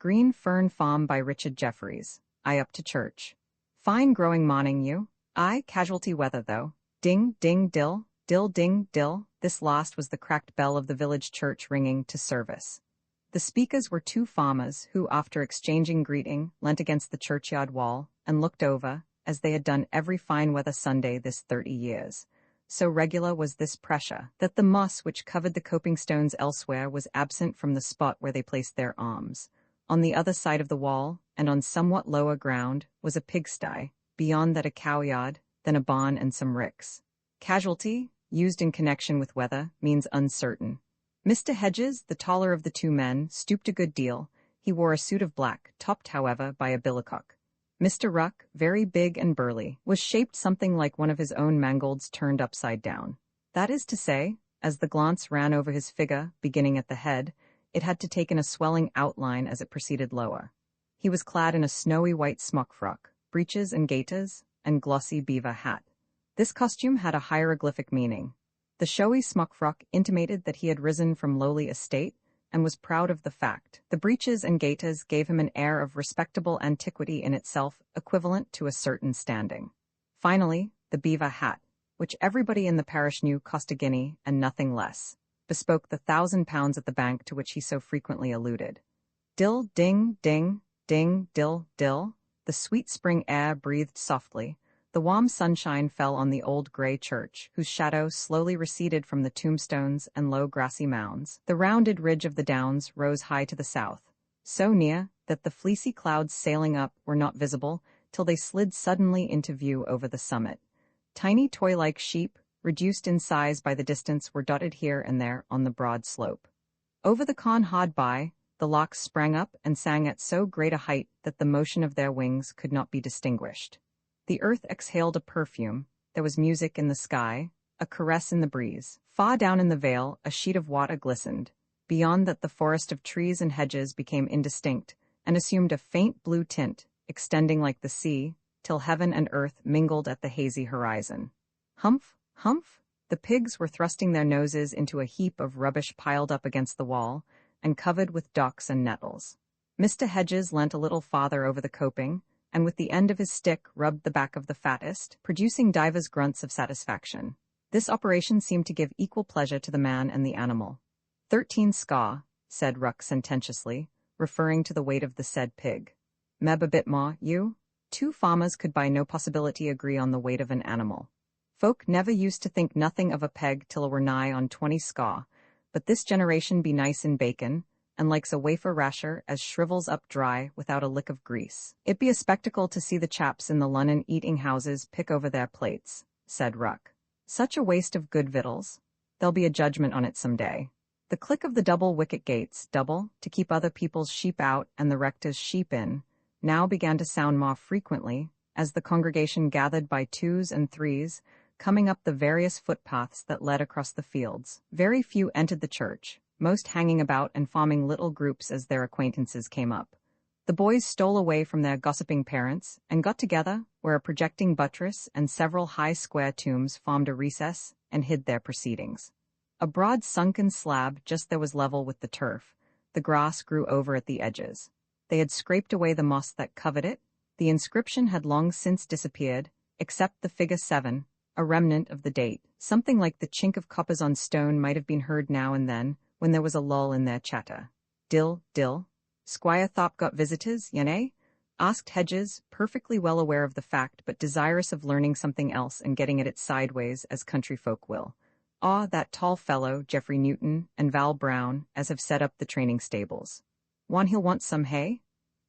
Green Fern Farm by Richard Jefferies. I up to church. Fine growing morning you. I casualty weather though. Ding, ding, dill, dill, ding, dill. This last was the cracked bell of the village church ringing to service. The speakers were two farmers who, after exchanging greeting, leant against the churchyard wall and looked over, as they had done every fine weather Sunday this 30 years. So regular was this pressure that the moss which covered the coping stones elsewhere was absent from the spot where they placed their arms. On the other side of the wall, and on somewhat lower ground, was a pigsty, beyond that a cowyard, then a barn and some ricks. Casualty, used in connection with weather, means uncertain. Mr. Hedges, the taller of the two men, stooped a good deal. He wore a suit of black, topped, however, by a billycock. Mr. Ruck, very big and burly, was shaped something like one of his own mangolds turned upside down. That is to say, as the glance ran over his figure, beginning at the head, it had to take in a swelling outline as it proceeded lower. He was clad in a snowy white smock frock, breeches and gaiters, and glossy beaver hat. This costume had a hieroglyphic meaning. The showy smock frock intimated that he had risen from lowly estate, and was proud of the fact. The breeches and gaiters gave him an air of respectable antiquity in itself, equivalent to a certain standing. Finally, the beaver hat, which everybody in the parish knew cost a guinea and nothing less, bespoke the £1,000 at the bank to which he so frequently alluded. Dill, ding, ding, ding, dill, dill. The sweet spring air breathed softly. The warm sunshine fell on the old grey church, whose shadow slowly receded from the tombstones and low grassy mounds. The rounded ridge of the downs rose high to the south, so near that the fleecy clouds sailing up were not visible till they slid suddenly into view over the summit. Tiny toy-like sheep, reduced in size by the distance, were dotted here and there on the broad slope. Over the con hard by, the larks sprang up and sang at so great a height that the motion of their wings could not be distinguished. The earth exhaled a perfume, there was music in the sky, a caress in the breeze. Far down in the vale, a sheet of water glistened. Beyond that the forest of trees and hedges became indistinct, and assumed a faint blue tint, extending like the sea, till heaven and earth mingled at the hazy horizon. Humph, humph! The pigs were thrusting their noses into a heap of rubbish piled up against the wall, and covered with docks and nettles. Mr. Hedges leant a little farther over the coping, and with the end of his stick rubbed the back of the fattest, producing divers grunts of satisfaction. This operation seemed to give equal pleasure to the man and the animal. 13 scaw, said Ruck sententiously, referring to the weight of the said pig. Meb a bit more, you? Two farmers could by no possibility agree on the weight of an animal. Folk never used to think nothing of a peg till it were nigh on 20 scaw, but this generation be nice in bacon, and likes a wafer rasher as shrivels up dry without a lick of grease. It be a spectacle to see the chaps in the Lunnon eating-houses pick over their plates, said Ruck. Such a waste of good victuals. There'll be a judgment on it some day. The click of the double wicket gates, double, to keep other people's sheep out and the rector's sheep in, now began to sound more frequently, as the congregation gathered by twos and threes, coming up the various footpaths that led across the fields. Very few entered the church, most hanging about and forming little groups as their acquaintances came up. The boys stole away from their gossiping parents and got together where a projecting buttress and several high square tombs formed a recess and hid their proceedings. A broad sunken slab just there was level with the turf. The grass grew over at the edges. They had scraped away the moss that covered it. The inscription had long since disappeared, except the figure 7, a remnant of the date. Something like the chink of coppers on stone might have been heard now and then, when there was a lull in their chatter. Dill, dill. Squire Thorpe got visitors, eh? Asked Hedges, perfectly well aware of the fact, but desirous of learning something else and getting at it sideways, as country folk will. Ah, that tall fellow, Geoffrey Newton, and Val Brown, as have set up the training stables. He'll want some hay?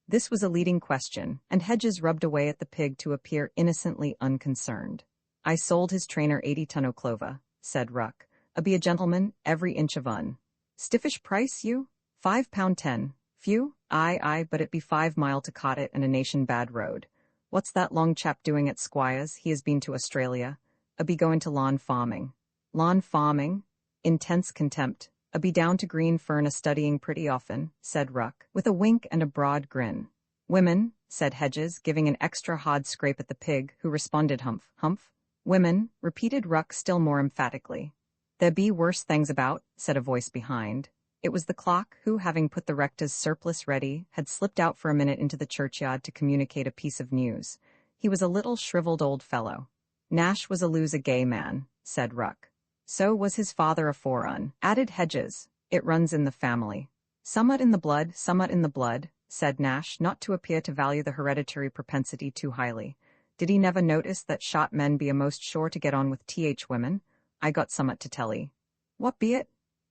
This was a leading question, and Hedges rubbed away at the pig to appear innocently unconcerned. I sold his trainer 80 ton o' clover, said Ruck. Be a gentleman, every inch of un. Stiffish price, you? £5.10. Few? Aye, but it be 5 mile to Cottet and a nation bad road. What's that long chap doing at Squire's? He has been to Australia. Be going to lawn farming. Lawn farming? Intense contempt. Be down to Green Ferne studying pretty often, said Ruck, with a wink and a broad grin. Women, said Hedges, giving an extra hard scrape at the pig, who responded humph, humph. Women, repeated Ruck still more emphatically. There be worse things about, said a voice behind. It was the clock who, having put the rector's surplice ready, had slipped out for a minute into the churchyard to communicate a piece of news. He was a little shriveled old fellow. Nash was a gay man, said Ruck. So was his father a forun, added Hedges. It runs in the family. Somewhat in the blood, said Nash, not to appear to value the hereditary propensity too highly. Did he never notice that shot men be a most sure to get on with women? I got somewhat to tell 'ee. What be it?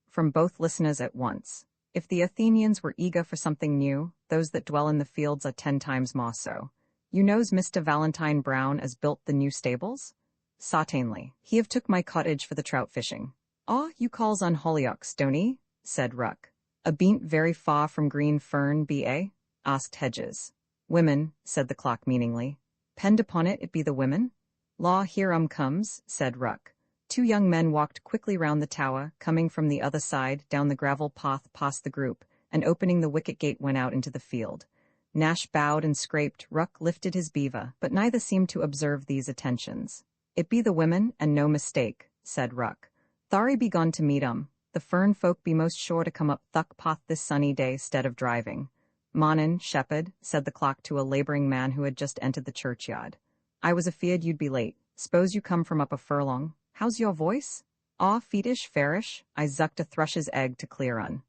From both listeners at once. If the Athenians were eager for something new, those that dwell in the fields are 10 times more so. You knows Mr. Valentine Brown as built the new stables? Sartainly. He have took my cottage for the trout fishing. Ah, you calls on Hollyoaks, don't 'ee? Said Ruck. A beant very far from Greene Ferne B.A.? Asked Hedges. Women, said the clock meaningly. Pend upon it be the women? Law, here comes, said Ruck. 2 young men walked quickly round the tower, coming from the other side, down the gravel path past the group, and opening the wicket gate went out into the field. Nash bowed and scraped, Ruck lifted his beaver, but neither seemed to observe these attentions. It be the women, and no mistake, said Ruck. Thari be gone to meet 'em. The fern folk be most sure to come up Thuck Path this sunny day, stead of driving. Monin, shepherd, said the clock to a labouring man who had just entered the churchyard. I was afeard you'd be late. S'pose you come from up a furlong. How's your voice? Aw, feetish, fairish, I zucked a thrush's egg to clear un.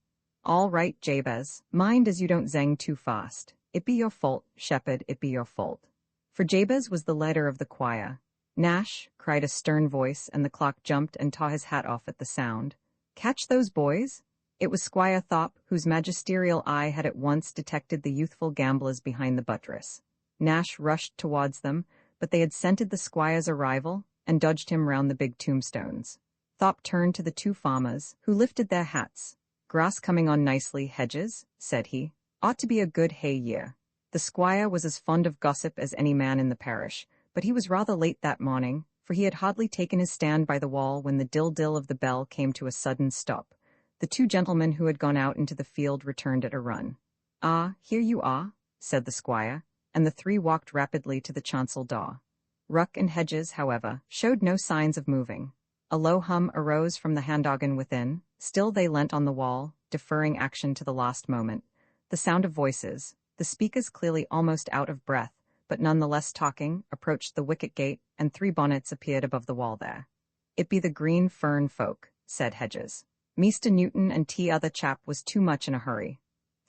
All right, Jabez, mind as you don't zeng too fast. It be your fault, shepherd, it be your fault. For Jabez was the leader of the choir. Nash, cried a stern voice, and the clock jumped and tore his hat off at the sound. Catch those boys? It was Squire Thorpe, whose magisterial eye had at once detected the youthful gamblers behind the buttress. Nash rushed towards them, but they had scented the squire's arrival, and dodged him round the big tombstones. Thorpe turned to the 2 farmers, who lifted their hats. Grass coming on nicely, Hedges, said he. Ought to be a good hay year. The squire was as fond of gossip as any man in the parish, but he was rather late that morning, for he had hardly taken his stand by the wall when the dill-dill of the bell came to a sudden stop. The 2 gentlemen who had gone out into the field returned at a run. Ah, here you are, said the squire, and the 3 walked rapidly to the chancel door. Ruck and Hedges, however, showed no signs of moving. A low hum arose from the hand-organ within. Still they leant on the wall, deferring action to the last moment. The sound of voices, the speakers clearly almost out of breath, but none the less talking, approached the wicket gate, and 3 bonnets appeared above the wall there. It be the Greene Fern folk, said Hedges. Meester Newton and other chap was too much in a hurry.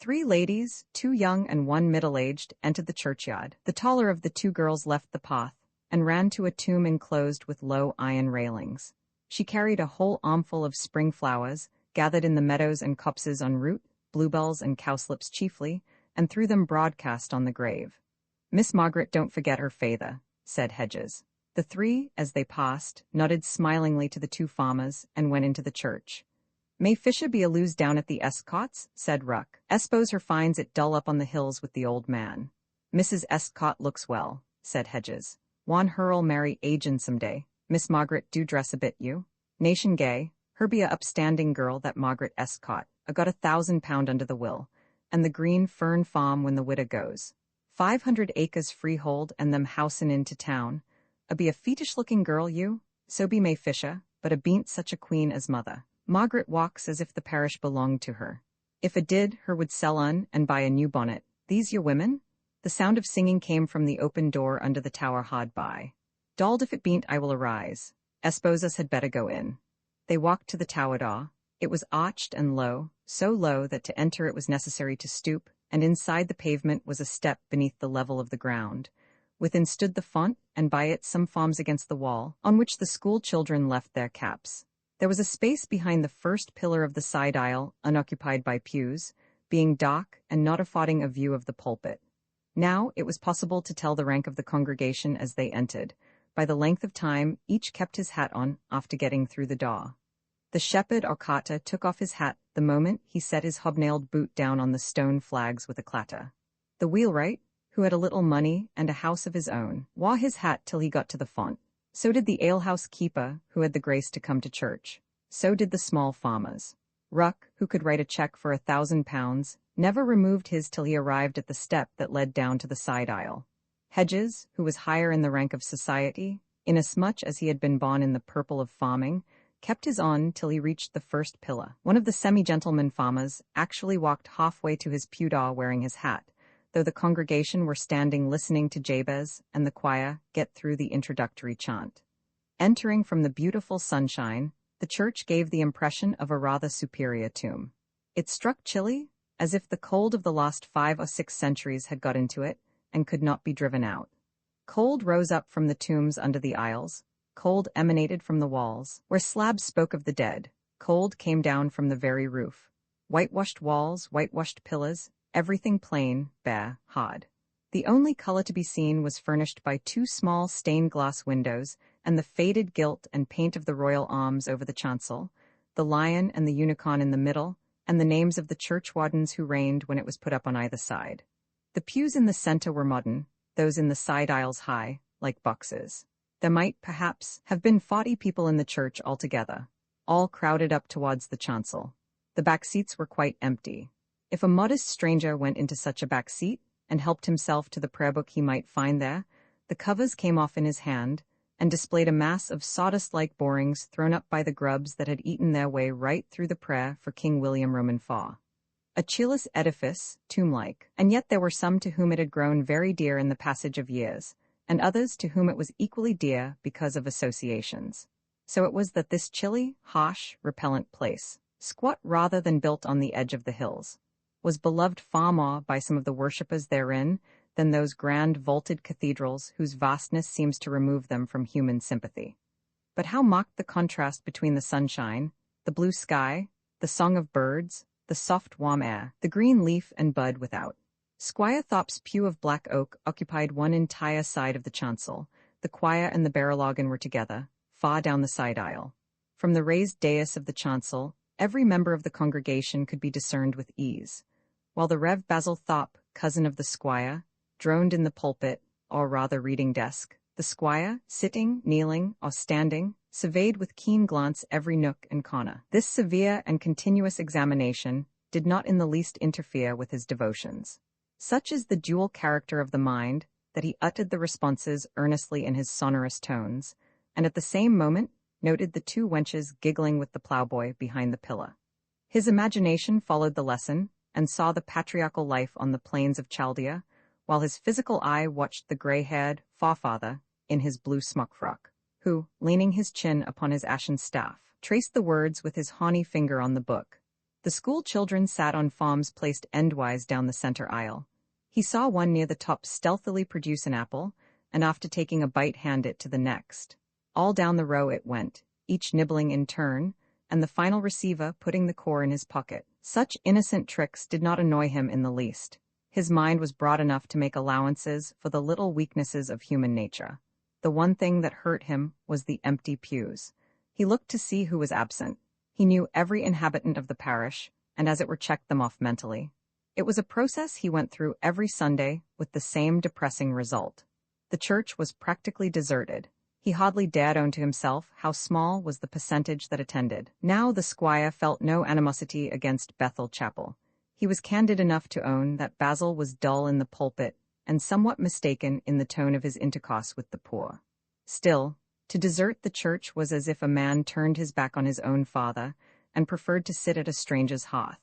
3 ladies, 2 young and 1 middle-aged, entered the churchyard. The taller of the 2 girls left the path, and ran to a tomb enclosed with low iron railings. She carried a whole armful of spring flowers, gathered in the meadows and copses en route, bluebells and cowslips chiefly, and threw them broadcast on the grave. Miss Margaret don't forget her feyther, said Hedges. The 3, as they passed, nodded smilingly to the 2 farmers, and went into the church. May Fisher be a lose down at the Estcotts, said Ruck. S'pose her finds it dull up on the hills with the old man. Mrs. Estcott looks well, said Hedges. Wan her'll marry agin some day. Miss Margaret do dress a bit you. Nation gay, her be a upstanding girl, that Margaret Estcott. A got £1,000 under the will, and the Greene Fern farm when the widow goes. 500 acres freehold and them housin' into town. A be a feetish-looking girl you, so be May Fisher, but a bean't such a queen as mother. Margaret walks as if the parish belonged to her. If a did, her would sell un and buy a new bonnet. These your women? The sound of singing came from the open door under the tower hard by. Dald if it bean't I will arise. S'pose us had better go in. They walked to the tower door. It was arched and low, so low that to enter it was necessary to stoop, and inside the pavement was a step beneath the level of the ground. Within stood the font, and by it some forms against the wall, on which the school children left their caps. There was a space behind the first pillar of the side aisle, unoccupied by pews, being dark and not affording a view of the pulpit. Now it was possible to tell the rank of the congregation as they entered. By the length of time, each kept his hat on after getting through the door. The shepherd or carter took off his hat the moment he set his hobnailed boot down on the stone flags with a clatter. The wheelwright, who had a little money and a house of his own, wore his hat till he got to the font. So did the alehouse keeper, who had the grace to come to church. So did the small farmers. Ruck, who could write a cheque for £1,000, never removed his till he arrived at the step that led down to the side aisle. Hedges, who was higher in the rank of society, inasmuch as he had been born in the purple of farming, kept his on till he reached the first pillar. One of the semi-gentleman farmers actually walked halfway to his pewdaw wearing his hat, though the congregation were standing listening to Jabez and the choir get through the introductory chant. Entering from the beautiful sunshine, the church gave the impression of a rather superior tomb. It struck chilly, as if the cold of the last 5 or 6 centuries had got into it and could not be driven out. Cold rose up from the tombs under the aisles, cold emanated from the walls, where slabs spoke of the dead, cold came down from the very roof. Whitewashed walls, whitewashed pillars, everything plain, bare, hard. The only color to be seen was furnished by 2 small stained-glass windows and the faded gilt and paint of the royal arms over the chancel, the lion and the unicorn in the middle, and the names of the churchwardens who reigned when it was put up on either side. The pews in the center were modern, those in the side aisles high, like boxes. There might, perhaps, have been 40 people in the church altogether, all crowded up towards the chancel. The back seats were quite empty. If a modest stranger went into such a back seat and helped himself to the prayer book he might find there, the covers came off in his hand and displayed a mass of sawdust-like borings thrown up by the grubs that had eaten their way right through the prayer for King William Roman IV. A cheerless edifice, tomb-like, and yet there were some to whom it had grown very dear in the passage of years, and others to whom it was equally dear because of associations. So it was that this chilly, harsh, repellent place, squat rather than built on the edge of the hills, was beloved far more by some of the worshippers therein than those grand vaulted cathedrals whose vastness seems to remove them from human sympathy. But how marked the contrast between the sunshine, the blue sky, the song of birds, the soft warm air, the green leaf and bud without. Squire Thorpe's pew of black oak occupied one entire side of the chancel. The choir and the barrel organ were together, far down the side aisle. From the raised dais of the chancel, every member of the congregation could be discerned with ease, while the Rev. Basil Thorpe, cousin of the squire, droned in the pulpit, or rather reading desk. The squire, sitting, kneeling, or standing, surveyed with keen glance every nook and corner. This severe and continuous examination did not in the least interfere with his devotions. Such is the dual character of the mind that he uttered the responses earnestly in his sonorous tones, and at the same moment noted the 2 wenches giggling with the ploughboy behind the pillar. His imagination followed the lesson and saw the patriarchal life on the plains of Chaldea, while his physical eye watched the gray-haired forefather in his blue smock-frock, who, leaning his chin upon his ashen staff, traced the words with his horny finger on the book. The school children sat on forms placed endwise down the center aisle. He saw one near the top stealthily produce an apple, and after taking a bite hand it to the next. All down the row it went, each nibbling in turn, and the final receiver putting the core in his pocket. Such innocent tricks did not annoy him in the least. His mind was broad enough to make allowances for the little weaknesses of human nature. The one thing that hurt him was the empty pews. He looked to see who was absent. He knew every inhabitant of the parish, and as it were checked them off mentally. It was a process he went through every Sunday with the same depressing result. The church was practically deserted. He hardly dared own to himself how small was the percentage that attended. Now the squire felt no animosity against Bethel Chapel. He was candid enough to own that Basil was dull in the pulpit and somewhat mistaken in the tone of his intercourse with the poor. Still, to desert the church was as if a man turned his back on his own father and preferred to sit at a stranger's hearth.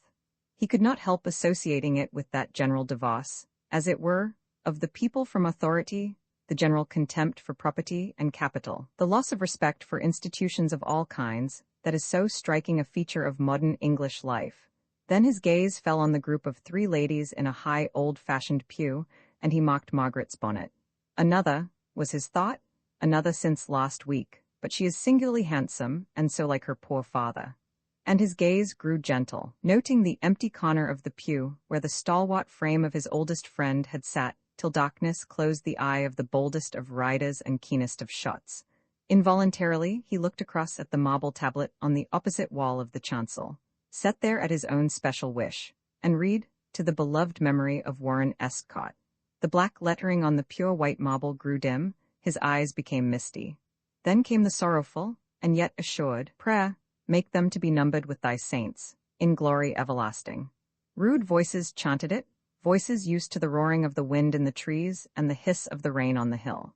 He could not help associating it with that general divorce, as it were, of the people from authority, the general contempt for property and capital, the loss of respect for institutions of all kinds, that is so striking a feature of modern English life. Then his gaze fell on the group of 3 ladies in a high old-fashioned pew, and he mocked Margaret's bonnet. Another, was his thought, another since last week, but she is singularly handsome, and so like her poor father. And his gaze grew gentle, noting the empty corner of the pew where the stalwart frame of his oldest friend had sat till darkness closed the eye of the boldest of riders and keenest of shots. Involuntarily, he looked across at the marble tablet on the opposite wall of the chancel, set there at his own special wish, and read, to the beloved memory of Warren Estcott. The black lettering on the pure white marble grew dim, his eyes became misty. Then came the sorrowful, and yet assured, prayer, make them to be numbered with thy saints, in glory everlasting. Rude voices chanted it, voices used to the roaring of the wind in the trees and the hiss of the rain on the hill.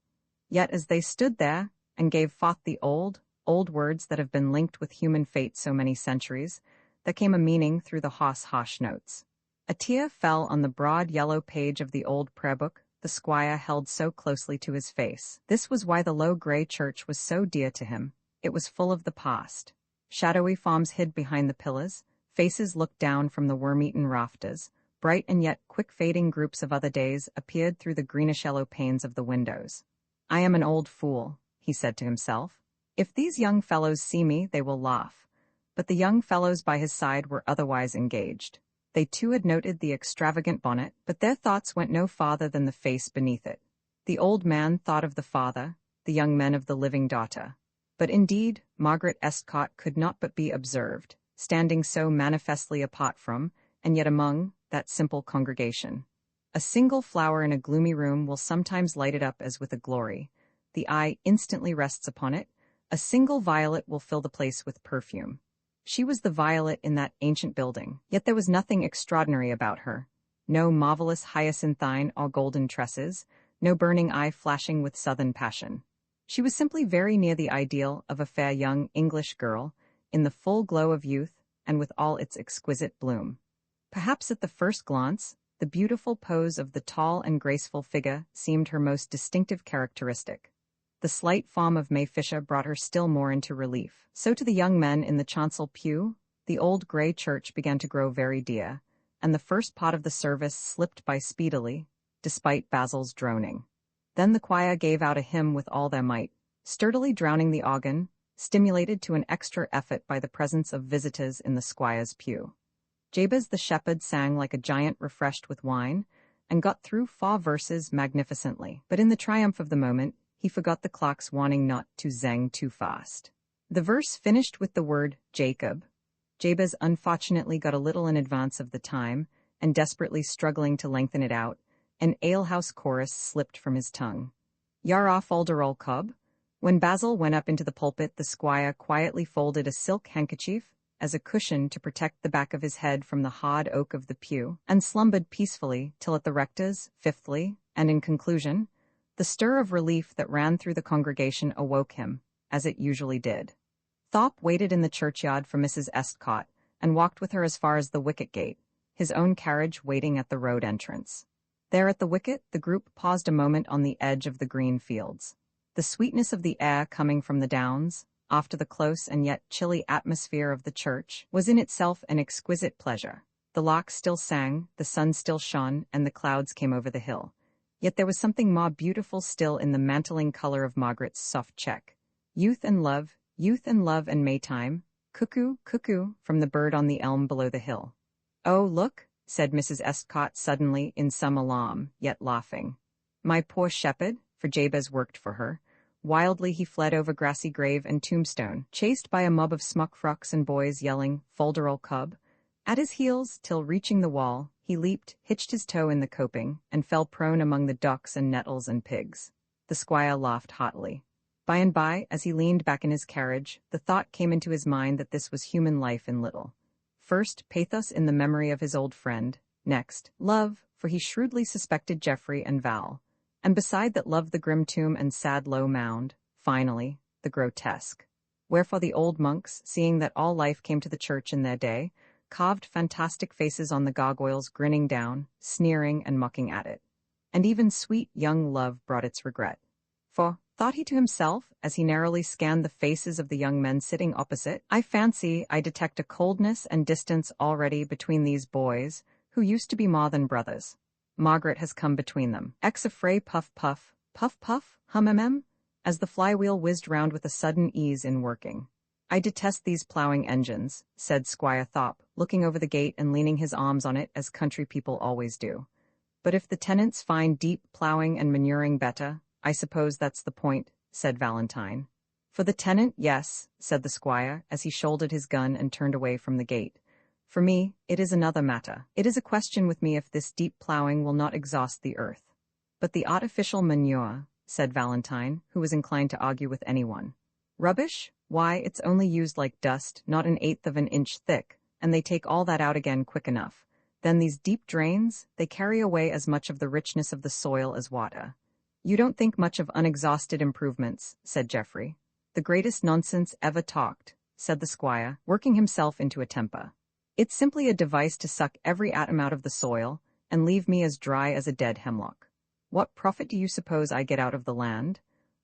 Yet as they stood there, and gave forth the old, old words that have been linked with human fate so many centuries, that came a meaning through the hosh notes. A tear fell on the broad yellow page of the old prayer book the squire held so closely to his face. This was why the low grey church was so dear to him. It was full of the past. Shadowy forms hid behind the pillars, faces looked down from the worm-eaten rafters, bright and yet quick-fading groups of other days appeared through the greenish-yellow panes of the windows. "I am an old fool," he said to himself. "If these young fellows see me, they will laugh." But the young fellows by his side were otherwise engaged. They too had noted the extravagant bonnet, but their thoughts went no farther than the face beneath it. The old man thought of the father, the young men of the living daughter. But indeed, Margaret Estcott could not but be observed, standing so manifestly apart from, and yet among, that simple congregation. A single flower in a gloomy room will sometimes light it up as with a glory. The eye instantly rests upon it. A single violet will fill the place with perfume. She was the violet in that ancient building, yet there was nothing extraordinary about her. No marvelous hyacinthine or golden tresses, no burning eye flashing with southern passion. She was simply very near the ideal of a fair young English girl, in the full glow of youth and with all its exquisite bloom. Perhaps at the first glance, the beautiful pose of the tall and graceful figure seemed her most distinctive characteristic. The slight form of May Fisher brought her still more into relief. So to the young men in the chancel pew, the old grey church began to grow very dear, and the first part of the service slipped by speedily, despite Basil's droning. Then the choir gave out a hymn with all their might, sturdily drowning the organ, stimulated to an extra effort by the presence of visitors in the squire's pew. Jabez the shepherd sang like a giant refreshed with wine, and got through 4 verses magnificently. But in the triumph of the moment, he forgot the clock's warning not to zang too fast. The verse finished with the word Jacob. Jabez unfortunately got a little in advance of the time, and desperately struggling to lengthen it out, an alehouse chorus slipped from his tongue. "Yar off, alderol cob." When Basil went up into the pulpit, the squire quietly folded a silk handkerchief as a cushion to protect the back of his head from the hard oak of the pew, and slumbered peacefully till at the rector's, fifthly, and in conclusion, the stir of relief that ran through the congregation awoke him, as it usually did. Thorpe waited in the churchyard for Mrs. Estcott, and walked with her as far as the wicket gate, his own carriage waiting at the road entrance. There at the wicket, the group paused a moment on the edge of the green fields. The sweetness of the air coming from the downs, after the close and yet chilly atmosphere of the church, was in itself an exquisite pleasure. The lark still sang, the sun still shone, and the clouds came over the hill. Yet there was something more beautiful still in the mantling color of Margaret's soft check. Youth and love and Maytime, cuckoo, cuckoo, from the bird on the elm below the hill. "Oh, look," said Mrs. Estcott suddenly in some alarm, yet laughing. "My poor shepherd," for Jabez worked for her. Wildly he fled over grassy grave and tombstone, chased by a mob of smock-frocks and boys yelling, "Folderol cub." At his heels, till reaching the wall, he leaped, hitched his toe in the coping, and fell prone among the ducks and nettles and pigs. The squire laughed haughtily. By and by, as he leaned back in his carriage, the thought came into his mind that this was human life in little. First, pathos in the memory of his old friend. Next, love, for he shrewdly suspected Geoffrey and Val. And beside that love the grim tomb and sad low mound. Finally, the grotesque. Wherefore the old monks, seeing that all life came to the church in their day, carved fantastic faces on the gargoyles, grinning down, sneering and mocking at it. And even sweet young love brought its regret. For, thought he to himself, as he narrowly scanned the faces of the young men sitting opposite, I fancy I detect a coldness and distance already between these boys, who used to be more than brothers. Margaret has come between them. Ex affray puff puff, puff puff, hum as the flywheel whizzed round with a sudden ease in working. "I detest these ploughing engines," said Squire Thorpe, looking over the gate and leaning his arms on it as country people always do. "But if the tenants find deep ploughing and manuring better, I suppose that's the point," said Valentine. "For the tenant, yes," said the squire, as he shouldered his gun and turned away from the gate. "For me, it is another matter. It is a question with me if this deep ploughing will not exhaust the earth." "But the artificial manure," said Valentine, who was inclined to argue with anyone. "Rubbish? Why, it's only used like dust, not 1/8 of an inch thick, and they take all that out again quick enough. Then these deep drains, they carry away as much of the richness of the soil as water." "You don't think much of unexhausted improvements," said Geoffrey. The greatest nonsense ever talked, said the squire, working himself into a temper. It's simply a device to suck every atom out of the soil and leave me as dry as a dead hemlock. What profit do you suppose I get out of the land?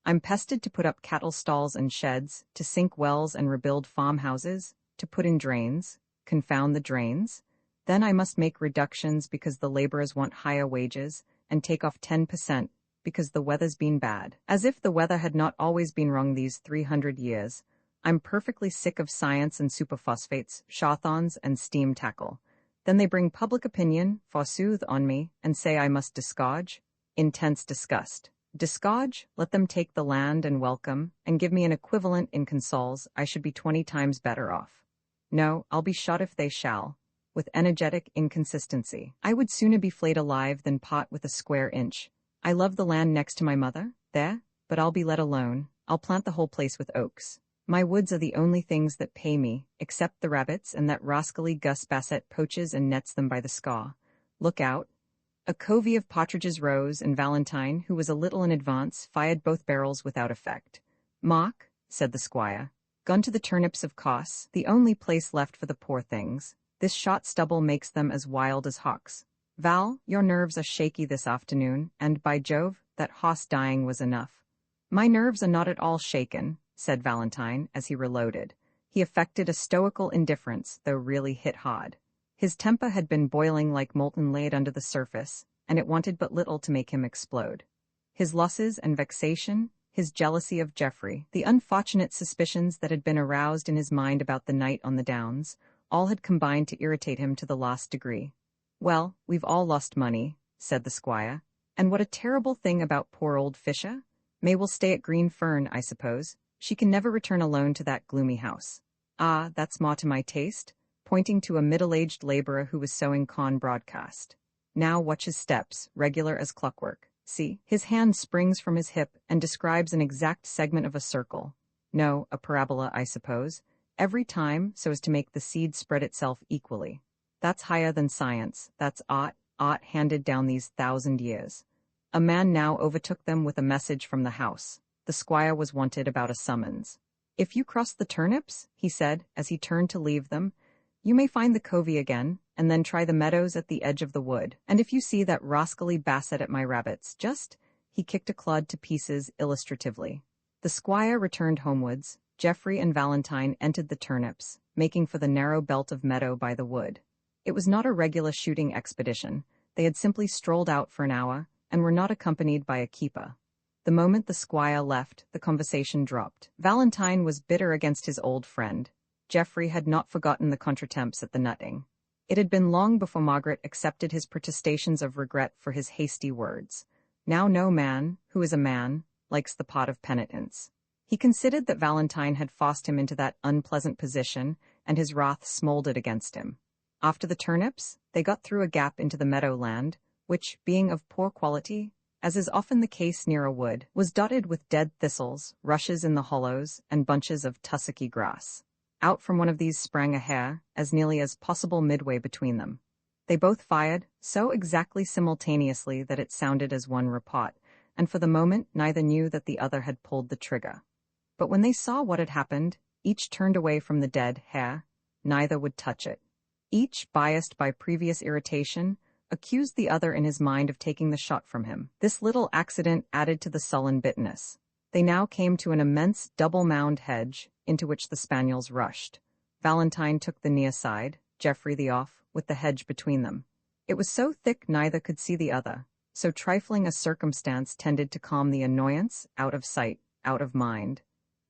I'm pestered to put up cattle stalls and sheds, to sink wells and rebuild farmhouses, to put in drains, confound the drains. Then I must make reductions because the laborers want higher wages, and take off 10% because the weather's been bad. As if the weather had not always been wrong these 300 years. I'm perfectly sick of science and superphosphates, chauthons and steam tackle. Then they bring public opinion, forsooth, on me, and say I must disgorge. Intense disgust. Disgorge? Let them take the land and welcome, and give me an equivalent in consols. I should be 20 times better off. No, I'll be shot if they shall. With energetic inconsistency. I would sooner be flayed alive than part with a square inch. I love the land next to my mother, there, but I'll be let alone. I'll plant the whole place with oaks. My woods are the only things that pay me, except the rabbits and that rascally Gus Bassett poaches and nets them by the scaw. Look out. A covey of partridges rose, and Valentine, who was a little in advance, fired both barrels without effect. Mark, said the squire, gone to the turnips of course, the only place left for the poor things. This shot stubble makes them as wild as hawks. Val, your nerves are shaky this afternoon, and by Jove, that hoss dying was enough. My nerves are not at all shaken, said Valentine, as he reloaded. He affected a stoical indifference, though really hit hard. His temper had been boiling like molten lead under the surface, and it wanted but little to make him explode. His losses and vexation, his jealousy of Jeffrey, the unfortunate suspicions that had been aroused in his mind about the night on the downs, all had combined to irritate him to the last degree. Well, we've all lost money, said the squire. And what a terrible thing about poor old Fisher. May will stay at Green Fern, I suppose. She can never return alone to that gloomy house. Ah, that's more to my taste, pointing to a middle-aged laborer who was sowing corn broadcast. Now watch his steps, regular as clockwork. See, his hand springs from his hip and describes an exact segment of a circle. No, a parabola, I suppose. Every time, so as to make the seed spread itself equally. That's higher than science. That's art handed down these 1,000 years. A man now overtook them with a message from the house. The squire was wanted about a summons. If you cross the turnips, he said, as he turned to leave them, you may find the covey again, and then try the meadows at the edge of the wood. And if you see that rascally Bassett at my rabbits, he kicked a clod to pieces illustratively. The squire returned homewards. Jeffrey and Valentine entered the turnips, making for the narrow belt of meadow by the wood. It was not a regular shooting expedition. They had simply strolled out for an hour, and were not accompanied by a keeper. The moment the squire left, the conversation dropped. Valentine was bitter against his old friend. Jeffrey had not forgotten the contretemps at the nutting. It had been long before Margaret accepted his protestations of regret for his hasty words. Now no man, who is a man, likes the pot of penitence. He considered that Valentine had forced him into that unpleasant position, and his wrath smoldered against him. After the turnips, they got through a gap into the meadowland, which, being of poor quality, as is often the case near a wood, was dotted with dead thistles, rushes in the hollows, and bunches of tussocky grass. Out from one of these sprang a hare, as nearly as possible midway between them. They both fired, so exactly simultaneously that it sounded as one report, and for the moment neither knew that the other had pulled the trigger. But when they saw what had happened, each turned away from the dead hare. Neither would touch it. Each, biased by previous irritation, accused the other in his mind of taking the shot from him. This little accident added to the sullen bitterness. They now came to an immense double-mound hedge, into which the spaniels rushed. Valentine took the near side, Jeffrey the off, with the hedge between them. It was so thick neither could see the other. So trifling a circumstance tended to calm the annoyance, out of sight, out of mind.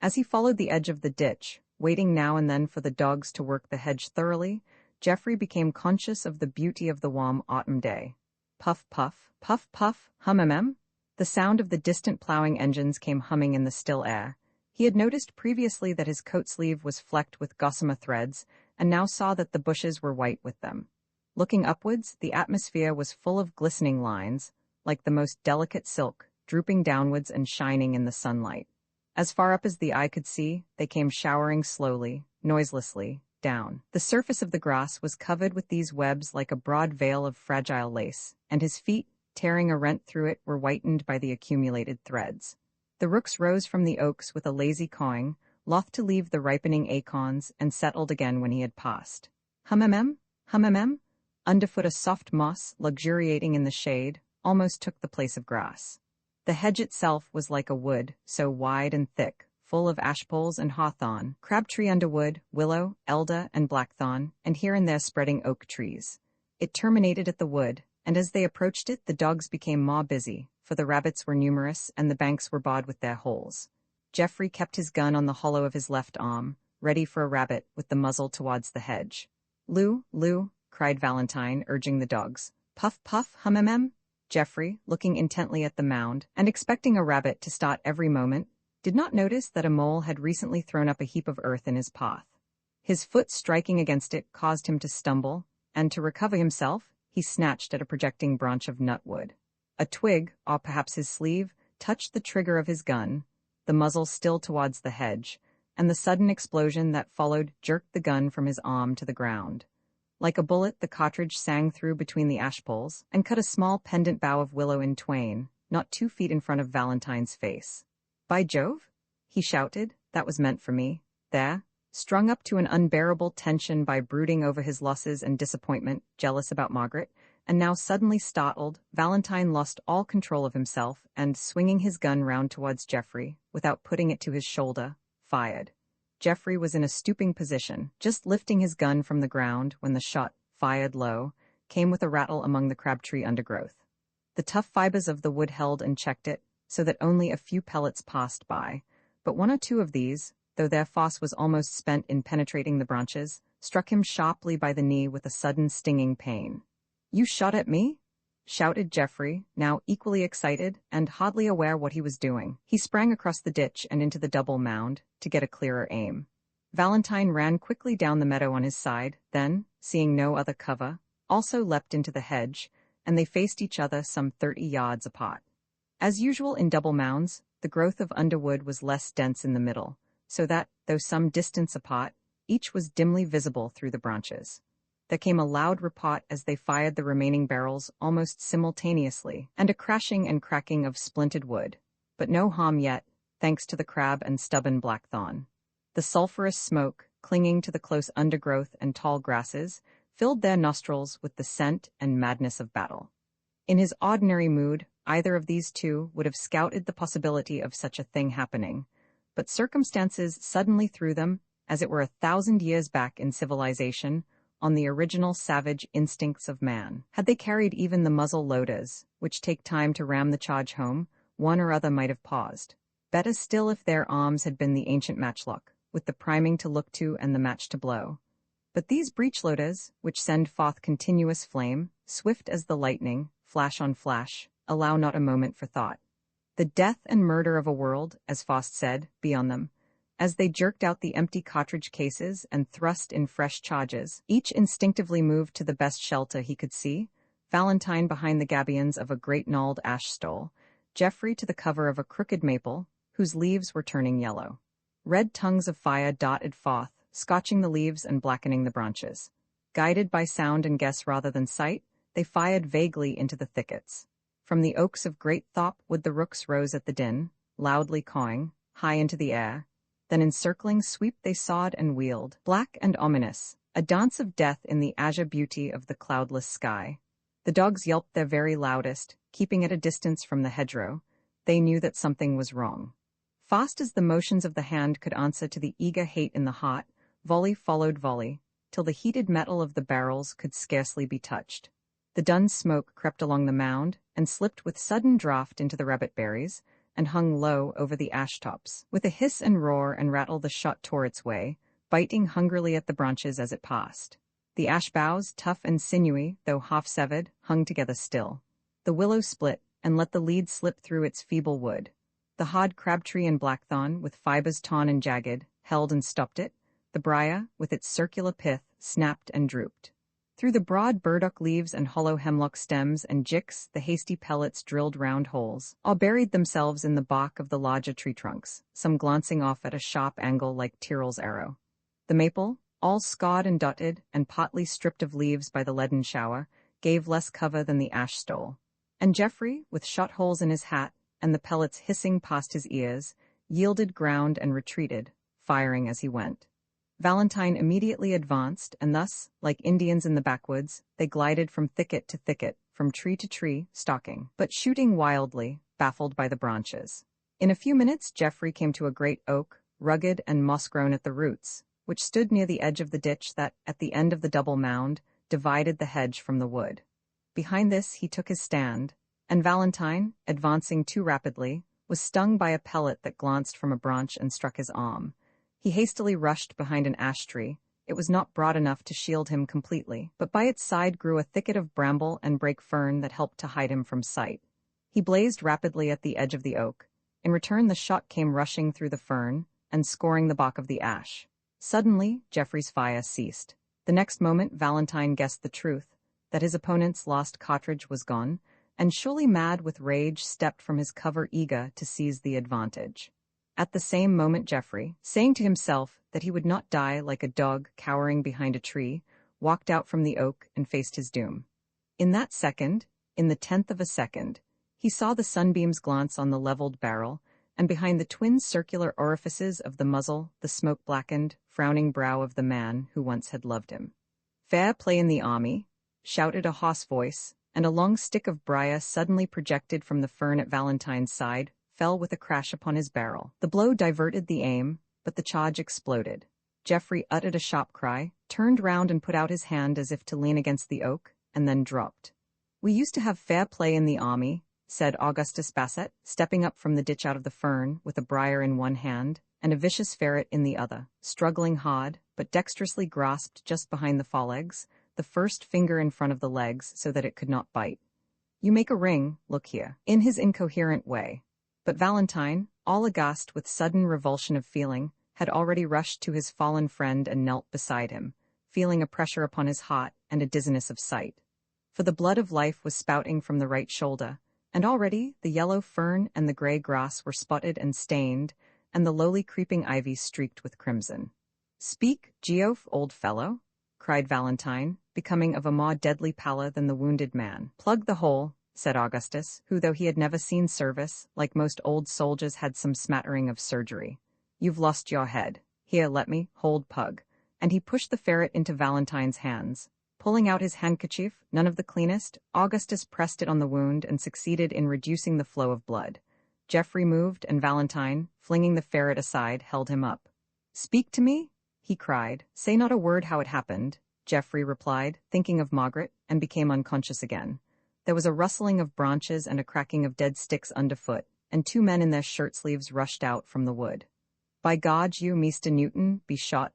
As he followed the edge of the ditch, waiting now and then for the dogs to work the hedge thoroughly, Jeffrey became conscious of the beauty of the warm autumn day. Puff, puff, puff, puff, hum. The sound of the distant ploughing engines came humming in the still air. He had noticed previously that his coat sleeve was flecked with gossamer threads, and now saw that the bushes were white with them. Looking upwards, the atmosphere was full of glistening lines, like the most delicate silk, drooping downwards and shining in the sunlight. As far up as the eye could see, they came showering slowly, noiselessly, down. The surface of the grass was covered with these webs like a broad veil of fragile lace, and his feet, tearing a rent through it, were whitened by the accumulated threads. The rooks rose from the oaks with a lazy cawing, loth to leave the ripening acorns, and settled again when he had passed. Hum-em-em, hum-em-em. Underfoot a soft moss, luxuriating in the shade, almost took the place of grass. The hedge itself was like a wood, so wide and thick, full of ashpoles and hawthorn, crabtree underwood, willow, elder, and blackthorn, and here and there spreading oak trees. It terminated at the wood, and as they approached it the dogs became more busy, for the rabbits were numerous and the banks were barred with their holes. Jeffrey kept his gun on the hollow of his left arm, ready for a rabbit with the muzzle towards the hedge. "Lou, Lou," cried Valentine, urging the dogs. "Puff, puff, hum-em-em." Jeffrey, looking intently at the mound, and expecting a rabbit to start every moment, did not notice that a mole had recently thrown up a heap of earth in his path. His foot striking against it caused him to stumble, and to recover himself, he snatched at a projecting branch of nutwood. A twig, or perhaps his sleeve, touched the trigger of his gun, the muzzle still towards the hedge, and the sudden explosion that followed jerked the gun from his arm to the ground. Like a bullet, the cartridge sang through between the ashpoles and cut a small pendant bough of willow in twain, not 2 feet in front of Valentine's face. "By Jove!" he shouted, "that was meant for me." There, strung up to an unbearable tension by brooding over his losses and disappointment, jealous about Margaret, and now suddenly startled, Valentine lost all control of himself and, swinging his gun round towards Jeffrey, without putting it to his shoulder, fired. Jeffrey was in a stooping position, just lifting his gun from the ground when the shot, fired low, came with a rattle among the crabtree undergrowth. The tough fibers of the wood held and checked it, so that only a few pellets passed by, but 1 or 2 of these, though their force was almost spent in penetrating the branches, struck him sharply by the knee with a sudden stinging pain. "You shot at me?" shouted Jeffrey, now equally excited and hardly aware what he was doing. He sprang across the ditch and into the double mound, to get a clearer aim. Valentine ran quickly down the meadow on his side, then, seeing no other cover, also leapt into the hedge, and they faced each other some 30 yards apart. As usual in double mounds, the growth of underwood was less dense in the middle, so that, though some distance apart, each was dimly visible through the branches. There came a loud report as they fired the remaining barrels almost simultaneously, and a crashing and cracking of splintered wood. But no harm yet, thanks to the crab and stubborn blackthorn. The sulphurous smoke, clinging to the close undergrowth and tall grasses, filled their nostrils with the scent and madness of battle. In his ordinary mood, either of these two would have scouted the possibility of such a thing happening, but circumstances suddenly threw them, as it were 1,000 years back in civilization, on the original savage instincts of man. Had they carried even the muzzle loaders, which take time to ram the charge home, one or other might have paused. Better still if their arms had been the ancient matchlock, with the priming to look to and the match to blow. But these breech-loaders, which send forth continuous flame, swift as the lightning, flash on flash, allow not a moment for thought. The death and murder of a world, as Faust said, be on them. As they jerked out the empty cartridge cases and thrust in fresh charges, each instinctively moved to the best shelter he could see, Valentine behind the gabions of a great gnarled ash stole, Jeffrey to the cover of a crooked maple, whose leaves were turning yellow. Red tongues of fire darted forth, scorching the leaves and blackening the branches. Guided by sound and guess rather than sight, they fired vaguely into the thickets. From the oaks of Great Thorpe wood the rooks rose at the din, loudly cawing, high into the air. Then in circling sweep they sawed and wheeled, black and ominous, a dance of death in the azure beauty of the cloudless sky. The dogs yelped their very loudest, keeping at a distance from the hedgerow. They knew that something was wrong. Fast as the motions of the hand could answer to the eager hate in the heart, volley followed volley, till the heated metal of the barrels could scarcely be touched. The dun smoke crept along the mound and slipped with sudden draught into the rabbit-berries, and hung low over the ash-tops. With a hiss and roar and rattle the shot tore its way, biting hungrily at the branches as it passed. The ash boughs, tough and sinewy, though half-severed, hung together still. The willow split, and let the lead slip through its feeble wood. The hard crabtree and blackthorn, with fibers torn and jagged, held and stopped it. The briar, with its circular pith, snapped and drooped. Through the broad burdock leaves and hollow hemlock stems and jicks the hasty pellets drilled round holes, or buried themselves in the bark of the larger tree trunks, some glancing off at a sharp angle like Tyrrell's arrow. The maple, all scarred and dotted and partly stripped of leaves by the leaden shower, gave less cover than the ash stole. And Jeffrey, with shot holes in his hat, and the pellets hissing past his ears, yielded ground and retreated, firing as he went. Valentine immediately advanced, and thus, like Indians in the backwoods, they glided from thicket to thicket, from tree to tree, stalking, but shooting wildly, baffled by the branches. In a few minutes Jeffrey came to a great oak, rugged and moss-grown at the roots, which stood near the edge of the ditch that, at the end of the double mound, divided the hedge from the wood. Behind this he took his stand, and Valentine, advancing too rapidly, was stung by a pellet that glanced from a branch and struck his arm. He hastily rushed behind an ash tree. It was not broad enough to shield him completely, but by its side grew a thicket of bramble and brake fern that helped to hide him from sight. He blazed rapidly at the edge of the oak. In return the shot came rushing through the fern and scoring the bark of the ash. Suddenly, Jeffrey's fire ceased. The next moment Valentine guessed the truth, that his opponent's lost cartridge was gone, and surely mad with rage stepped from his cover eager to seize the advantage. At the same moment Jeffrey, saying to himself that he would not die like a dog cowering behind a tree, walked out from the oak and faced his doom. In that second, in the tenth of a second, he saw the sunbeams glance on the leveled barrel, and behind the twin circular orifices of the muzzle the smoke-blackened, frowning brow of the man who once had loved him. "Fair play in the army," shouted a hoarse voice, and a long stick of briar suddenly projected from the fern at Valentine's side, fell with a crash upon his barrel. The blow diverted the aim, but the charge exploded. Jeffrey uttered a sharp cry, turned round and put out his hand as if to lean against the oak, and then dropped. "We used to have fair play in the army," said Augustus Bassett, stepping up from the ditch out of the fern, with a briar in one hand, and a vicious ferret in the other, struggling hard, but dexterously grasped just behind the forelegs, the first finger in front of the legs so that it could not bite. "You make a ring, look here," in his incoherent way. But Valentine, all aghast with sudden revulsion of feeling, had already rushed to his fallen friend and knelt beside him, feeling a pressure upon his heart and a dizziness of sight. For the blood of life was spouting from the right shoulder, and already the yellow fern and the gray grass were spotted and stained, and the lowly creeping ivy streaked with crimson. "Speak, Geoff, old fellow," cried Valentine, becoming of a more deadly pallor than the wounded man. "Plug the hole," said Augustus, who, though he had never seen service, like most old soldiers had some smattering of surgery. "You've lost your head. Here, let me, hold pug." And he pushed the ferret into Valentine's hands. Pulling out his handkerchief, none of the cleanest, Augustus pressed it on the wound and succeeded in reducing the flow of blood. Jeffrey moved, and Valentine, flinging the ferret aside, held him up. "Speak to me?" he cried. "Say not a word how it happened," Jeffrey replied, thinking of Margaret, and became unconscious again. There was a rustling of branches and a cracking of dead sticks underfoot, and two men in their shirt-sleeves rushed out from the wood. "By God, you, Meester Newton, be shot."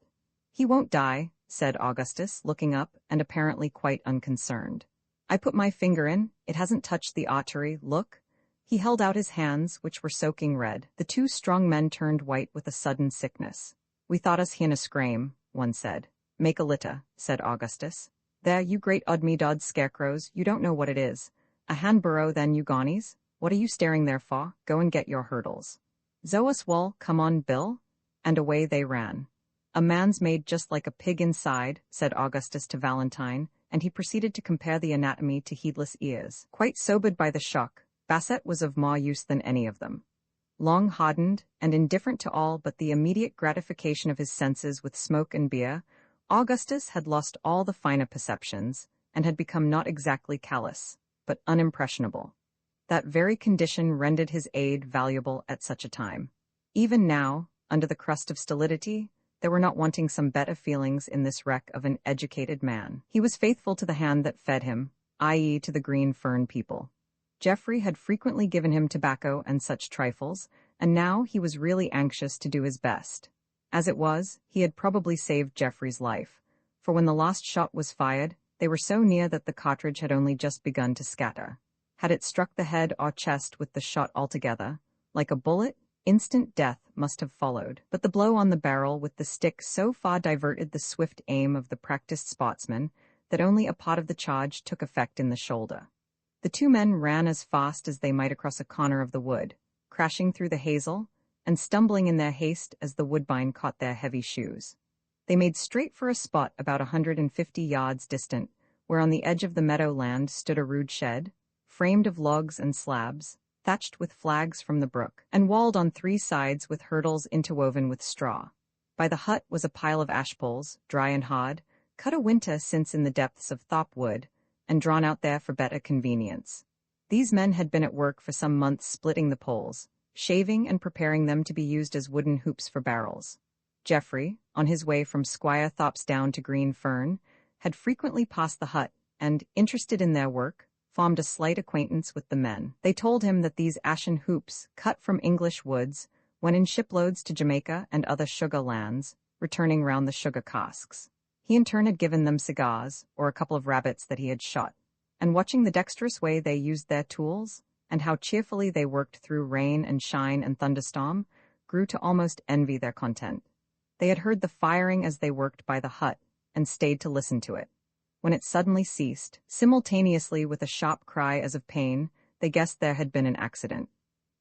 "He won't die," said Augustus, looking up, and apparently quite unconcerned. "I put my finger in, it hasn't touched the artery, look." He held out his hands, which were soaking red. The two strong men turned white with a sudden sickness. "We thought us hien a scrame," one said. "Make a litter," said Augustus. "There, you great odd-me-dod scarecrows, you don't know what it is. A hand-burrow then, you gaunies? What are you staring there for? Go and get your hurdles." "Zoas wall, come on, Bill." And away they ran. "A man's made just like a pig inside," said Augustus to Valentine, and he proceeded to compare the anatomy to heedless ears. Quite sobered by the shock, Bassett was of more use than any of them. Long hardened, and indifferent to all but the immediate gratification of his senses with smoke and beer, Augustus had lost all the finer perceptions, and had become not exactly callous, but unimpressionable. That very condition rendered his aid valuable at such a time. Even now, under the crust of stolidity, there were not wanting some better feelings in this wreck of an educated man. He was faithful to the hand that fed him, i.e. to the Greene Fern people. Jeffrey had frequently given him tobacco and such trifles, and now he was really anxious to do his best. As it was, he had probably saved Jeffrey's life, for when the last shot was fired, they were so near that the cartridge had only just begun to scatter. Had it struck the head or chest with the shot altogether, like a bullet, instant death must have followed, but the blow on the barrel with the stick so far diverted the swift aim of the practiced sportsman that only a part of the charge took effect in the shoulder. The two men ran as fast as they might across a corner of the wood, crashing through the hazel, and stumbling in their haste as the woodbine caught their heavy shoes. They made straight for a spot about 150 yards distant, where on the edge of the meadow land stood a rude shed, framed of logs and slabs, thatched with flags from the brook, and walled on 3 sides with hurdles interwoven with straw. By the hut was a pile of ash poles, dry and hard, cut a winter since in the depths of thop wood, and drawn out there for better convenience. These men had been at work for some months splitting the poles, shaving and preparing them to be used as wooden hoops for barrels. Jeffrey, on his way from Squire Thop's down to Greene Ferne, had frequently passed the hut, and, interested in their work, formed a slight acquaintance with the men. They told him that these ashen hoops, cut from English woods, went in shiploads to Jamaica and other sugar lands, returning round the sugar casks. He in turn had given them cigars, or a couple of rabbits that he had shot, and watching the dexterous way they used their tools, and how cheerfully they worked through rain and shine and thunderstorm, grew to almost envy their content. They had heard the firing as they worked by the hut, and stayed to listen to it. When it suddenly ceased, simultaneously with a sharp cry as of pain, they guessed there had been an accident.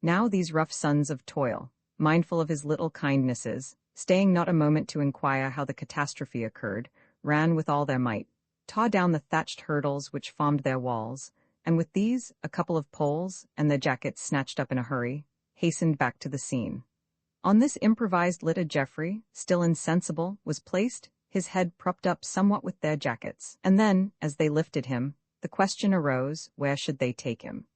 Now these rough sons of toil, mindful of his little kindnesses, staying not a moment to inquire how the catastrophe occurred, ran with all their might, tore down the thatched hurdles which formed their walls, and with these, a couple of poles, and their jackets snatched up in a hurry, hastened back to the scene. On this improvised litter Jeffrey, still insensible, was placed, his head propped up somewhat with their jackets, and then, as they lifted him, the question arose, where should they take him?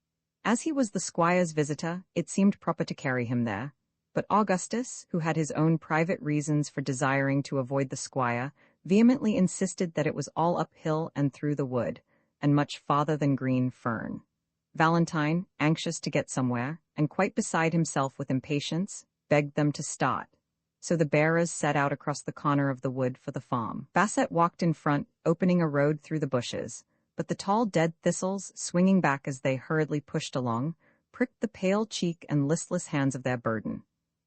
As he was the squire's visitor, it seemed proper to carry him there, but Augustus, who had his own private reasons for desiring to avoid the squire, vehemently insisted that it was all uphill and through the wood, and much farther than Greene Ferne. Valentine, anxious to get somewhere, and quite beside himself with impatience, begged them to start. So the bearers set out across the corner of the wood for the farm. Basset walked in front, opening a road through the bushes, but the tall dead thistles, swinging back as they hurriedly pushed along, pricked the pale cheek and listless hands of their burden.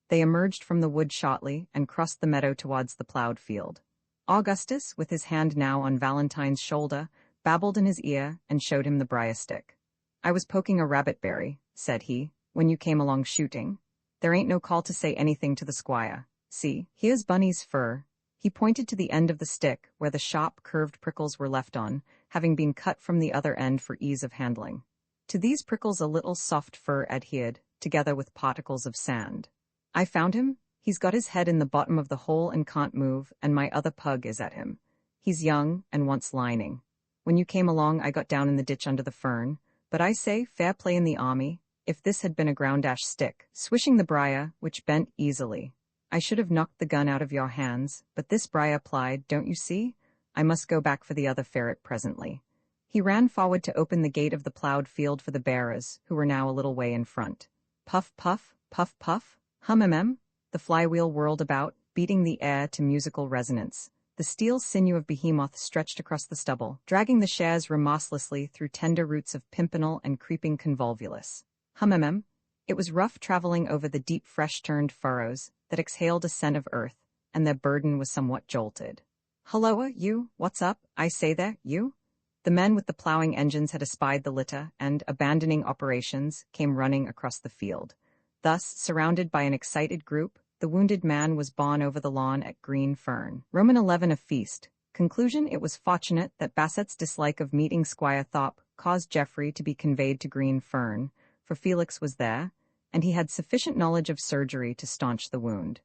They emerged from the wood shortly and crossed the meadow towards the ploughed field. Augustus, with his hand now on Valentine's shoulder, babbled in his ear and showed him the briar stick. "I was poking a rabbit-berry," said he, "when you came along shooting. There ain't no call to say anything to the squire. See, here's Bunny's fur." He pointed to the end of the stick where the sharp, curved prickles were left on, having been cut from the other end for ease of handling. To these prickles a little soft fur adhered, together with particles of sand. "I found him. He's got his head in the bottom of the hole and can't move, and my other pug is at him. He's young and wants lining. When you came along I got down in the ditch under the fern, but I say, fair play in the army, if this had been a ground-ash stick," swishing the briar, which bent easily. "I should have knocked the gun out of your hands, but this briar plied, don't you see? I must go back for the other ferret presently." He ran forward to open the gate of the ploughed field for the bearers, who were now a little way in front. Puff, puff, puff, puff, hum. The flywheel whirled about, beating the air to musical resonance. The steel sinew of behemoth stretched across the stubble, dragging the shares remorselessly through tender roots of pimpernel and creeping convolvulus. Hum. It was rough traveling over the deep fresh-turned furrows that exhaled a scent of earth, and their burden was somewhat jolted. "Hulloa, you, what's up? I say there, you?" The men with the ploughing engines had espied the litter and, abandoning operations, came running across the field. Thus, surrounded by an excited group, the wounded man was borne over the lawn at Greene Ferne. Roman 11 a feast. Conclusion: it was fortunate that Basset's dislike of meeting Squire Thop caused Jeffrey to be conveyed to Greene Ferne, for Felix was there, and he had sufficient knowledge of surgery to staunch the wound.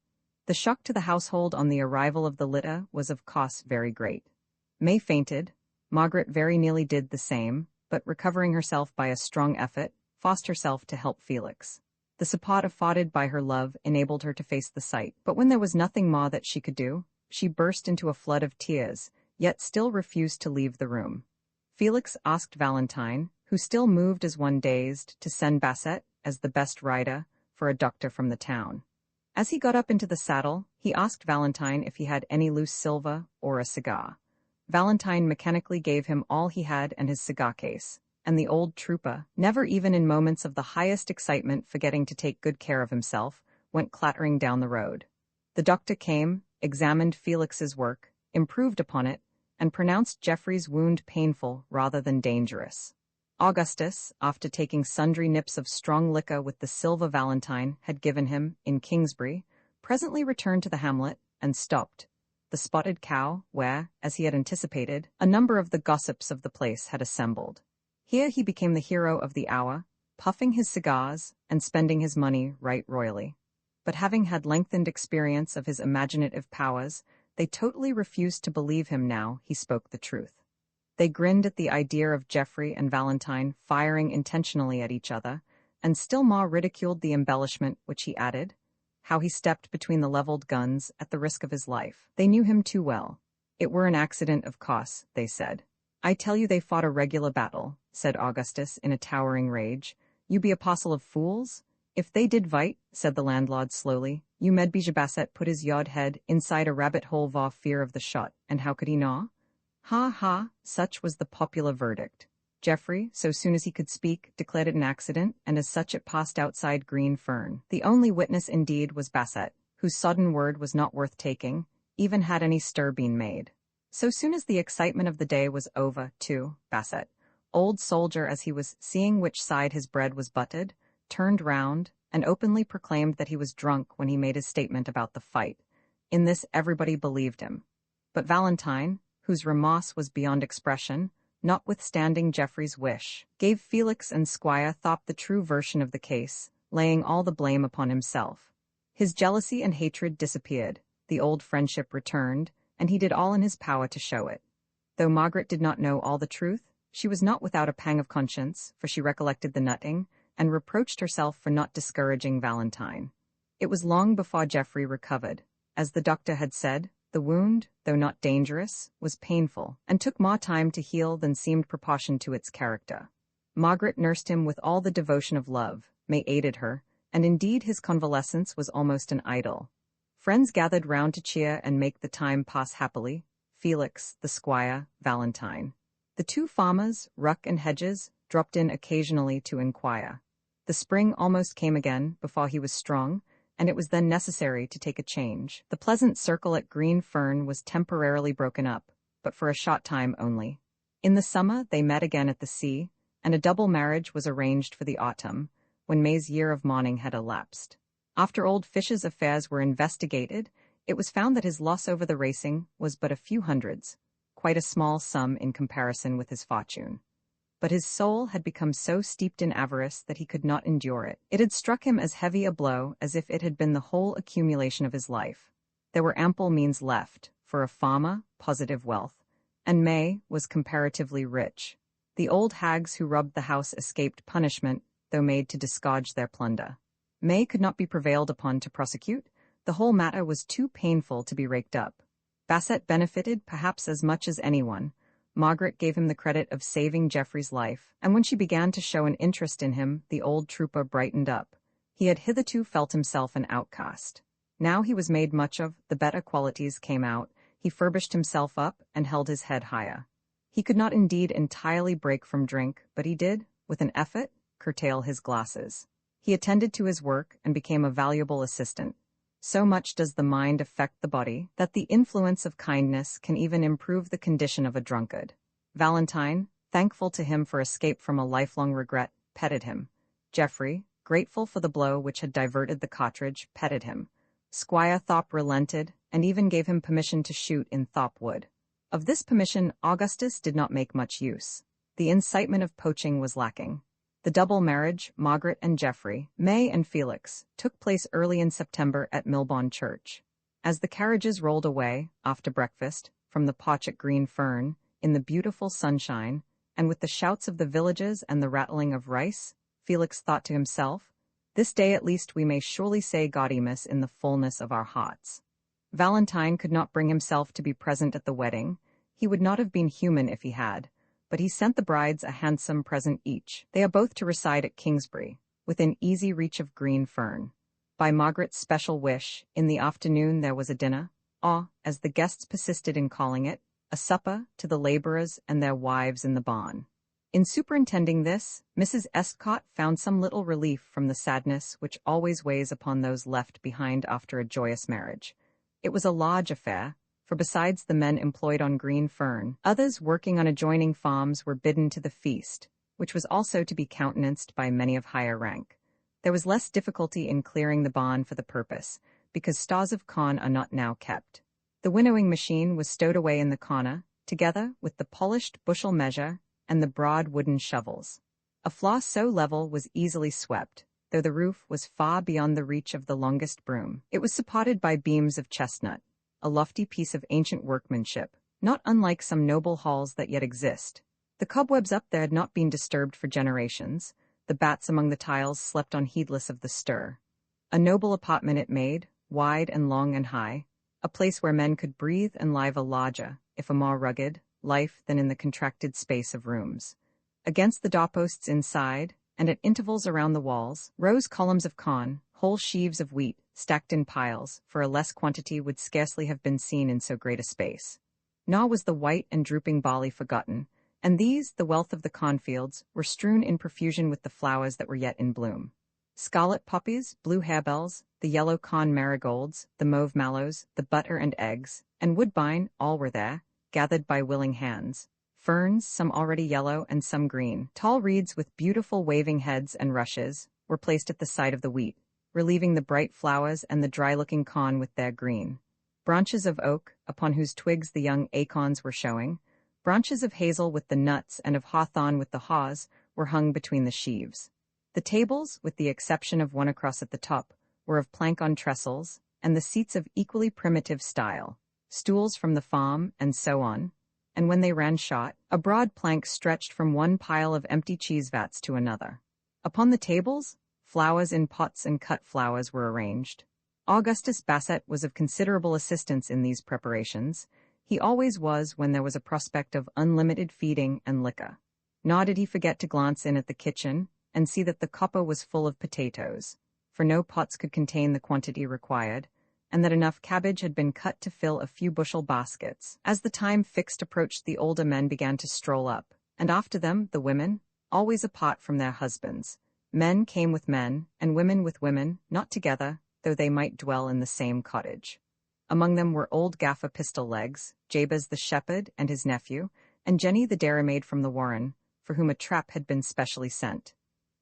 The shock to the household on the arrival of the litter was of course very great. May fainted. Margaret very nearly did the same, but recovering herself by a strong effort, forced herself to help Felix. The support afforded by her love enabled her to face the sight, but when there was nothing more that she could do, she burst into a flood of tears, yet still refused to leave the room. Felix asked Valentine, who still moved as one dazed, to send Basset, as the best rider, for a doctor from the town. As he got up into the saddle, he asked Valentine if he had any loose silver or a cigar. Valentine mechanically gave him all he had and his cigar case, and the old trooper, never even in moments of the highest excitement forgetting to take good care of himself, went clattering down the road. The doctor came, examined Felix's work, improved upon it, and pronounced Jeffrey's wound painful rather than dangerous. Augustus, after taking sundry nips of strong liquor with the silver Valentine had given him in Kingsbury, presently returned to the hamlet and stopped the Spotted Cow, where, as he had anticipated, a number of the gossips of the place had assembled. Here he became the hero of the hour, puffing his cigars and spending his money right royally. But having had lengthened experience of his imaginative powers, they totally refused to believe him now he spoke the truth. They grinned at the idea of Jeffrey and Valentine firing intentionally at each other, and still more ridiculed the embellishment which he added, how he stepped between the leveled guns at the risk of his life. They knew him too well. It were an accident, of course, they said. I tell you they fought a regular battle, said Augustus in a towering rage. You be apostle of fools? If they did fight, said the landlord slowly, you med be Basset put his yod head inside a rabbit hole for fear of the shot, and how could he gnaw? Ha ha, such was the popular verdict. Jeffrey, so soon as he could speak, declared it an accident, and as such it passed outside Greene Ferne. The only witness indeed was Basset, whose sudden word was not worth taking, even had any stir been made. So soon as the excitement of the day was over, too, Basset, old soldier as he was, seeing which side his bread was buttered, turned round, and openly proclaimed that he was drunk when he made his statement about the fight. In this everybody believed him. But Valentine, whose remorse was beyond expression, notwithstanding Jeffrey's wish, gave Felix and Squire Thorpe the true version of the case, laying all the blame upon himself. His jealousy and hatred disappeared, the old friendship returned, and he did all in his power to show it. Though Margaret did not know all the truth, she was not without a pang of conscience, for she recollected the nutting, and reproached herself for not discouraging Valentine. It was long before Jeffrey recovered. As the doctor had said, the wound, though not dangerous, was painful, and took more time to heal than seemed proportioned to its character. Margaret nursed him with all the devotion of love, May aided her, and indeed his convalescence was almost an idyll. Friends gathered round to cheer and make the time pass happily, Felix, the squire, Valentine. The two farmers, Ruck and Hedges, dropped in occasionally to inquire. The spring almost came again before he was strong, and it was then necessary to take a change. The pleasant circle at Greene Fern was temporarily broken up, but for a short time only. In the summer they met again at the sea, and a double marriage was arranged for the autumn, when May's year of mourning had elapsed. After old Fish's affairs were investigated, it was found that his loss over the racing was but a few hundreds, quite a small sum in comparison with his fortune. But his soul had become so steeped in avarice that he could not endure it. It had struck him as heavy a blow as if it had been the whole accumulation of his life. There were ample means left, for a farmer, positive wealth, and May was comparatively rich. The old hags who robbed the house escaped punishment, though made to disgorge their plunder. May could not be prevailed upon to prosecute. The whole matter was too painful to be raked up. Basset benefited perhaps as much as anyone. Margaret gave him the credit of saving Jeffrey's life, and when she began to show an interest in him, the old trooper brightened up. He had hitherto felt himself an outcast. Now he was made much of, the better qualities came out, he furbished himself up and held his head higher. He could not indeed entirely break from drink, but he did, with an effort, curtail his glasses. He attended to his work and became a valuable assistant. So much does the mind affect the body that the influence of kindness can even improve the condition of a drunkard. Valentine, thankful to him for escape from a lifelong regret, petted him. Jeffrey, grateful for the blow which had diverted the cartridge, petted him. Squire Thorpe relented, and even gave him permission to shoot in Thorpe Wood. Of this permission Augustus did not make much use. The incitement of poaching was lacking. The double marriage, Margaret and Jeffrey, May and Felix, took place early in September at Milbourne Church. As the carriages rolled away, after breakfast, from the porch at Greene Fern, in the beautiful sunshine, and with the shouts of the villagers and the rattling of rice, Felix thought to himself, "This day at least we may surely say Gaudimus in the fullness of our hearts." Valentine could not bring himself to be present at the wedding. He would not have been human if he had. But he sent the brides a handsome present each. They are both to reside at Kingsbury, within easy reach of Greene Fern. By Margaret's special wish, in the afternoon there was a dinner, or, as the guests persisted in calling it, a supper to the laborers and their wives in the barn. In superintending this, Mrs. Estcourt found some little relief from the sadness which always weighs upon those left behind after a joyous marriage. It was a large affair, for besides the men employed on Greene Fern, others working on adjoining farms were bidden to the feast, which was also to be countenanced by many of higher rank. There was less difficulty in clearing the barn for the purpose, because stores of corn are not now kept. The winnowing machine was stowed away in the corner, together with the polished bushel measure and the broad wooden shovels. A floor so level was easily swept, though the roof was far beyond the reach of the longest broom. It was supported by beams of chestnut, a lofty piece of ancient workmanship, not unlike some noble halls that yet exist. The cobwebs up there had not been disturbed for generations. The bats among the tiles slept on heedless of the stir. A noble apartment it made, wide and long and high, a place where men could breathe and live a larger, if a more rugged, life than in the contracted space of rooms. Against the doorposts inside, and at intervals around the walls, rose columns of corn, whole sheaves of wheat, stacked in piles, for a less quantity would scarcely have been seen in so great a space. Nor was the white and drooping barley forgotten, and these, the wealth of the cornfields, were strewn in profusion with the flowers that were yet in bloom. Scarlet poppies, blue harebells, the yellow corn marigolds, the mauve mallows, the butter and eggs, and woodbine, all were there, gathered by willing hands. Ferns, some already yellow and some green, tall reeds with beautiful waving heads and rushes, were placed at the side of the wheat, relieving the bright flowers and the dry-looking corn with their green. Branches of oak, upon whose twigs the young acorns were showing, branches of hazel with the nuts and of hawthorn with the haws, were hung between the sheaves. The tables, with the exception of one across at the top, were of plank on trestles, and the seats of equally primitive style, stools from the farm, and so on, and when they ran short, a broad plank stretched from one pile of empty cheese vats to another. Upon the tables, flowers in pots and cut flowers were arranged. Augustus Bassett was of considerable assistance in these preparations. He always was when there was a prospect of unlimited feeding and liquor. Nor did he forget to glance in at the kitchen and see that the copper was full of potatoes, for no pots could contain the quantity required, and that enough cabbage had been cut to fill a few bushel baskets. As the time fixed approached, the older men began to stroll up, and after them the women, always apart from their husbands. Men came with men, and women with women, not together, though they might dwell in the same cottage. Among them were old Gaffer Pistol-legs, Jabez the shepherd and his nephew, and Jenny the dairymaid from the warren, for whom a trap had been specially sent.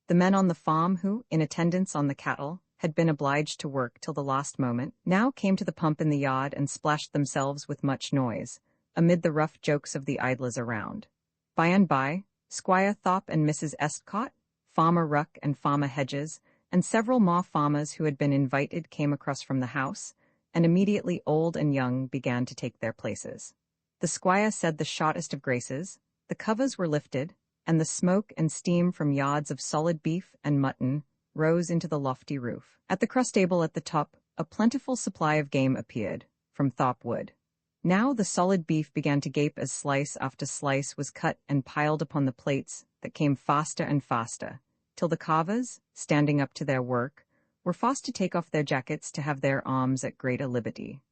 The men on the farm who, in attendance on the cattle, had been obliged to work till the last moment, now came to the pump in the yard and splashed themselves with much noise, amid the rough jokes of the idlers around. By and by, Squire Thorpe and Mrs. Estcott, Farmer Ruck and Farmer Hedges, and several more farmers who had been invited came across from the house, and immediately old and young began to take their places. The squire said the shortest of graces, the covers were lifted, and the smoke and steam from yards of solid beef and mutton rose into the lofty roof. At the crust-table at the top, a plentiful supply of game appeared, from Thorpe Wood. Now the solid beef began to gape as slice after slice was cut and piled upon the plates that came faster and faster, till the carvers, standing up to their work, were forced to take off their jackets to have their arms at greater liberty.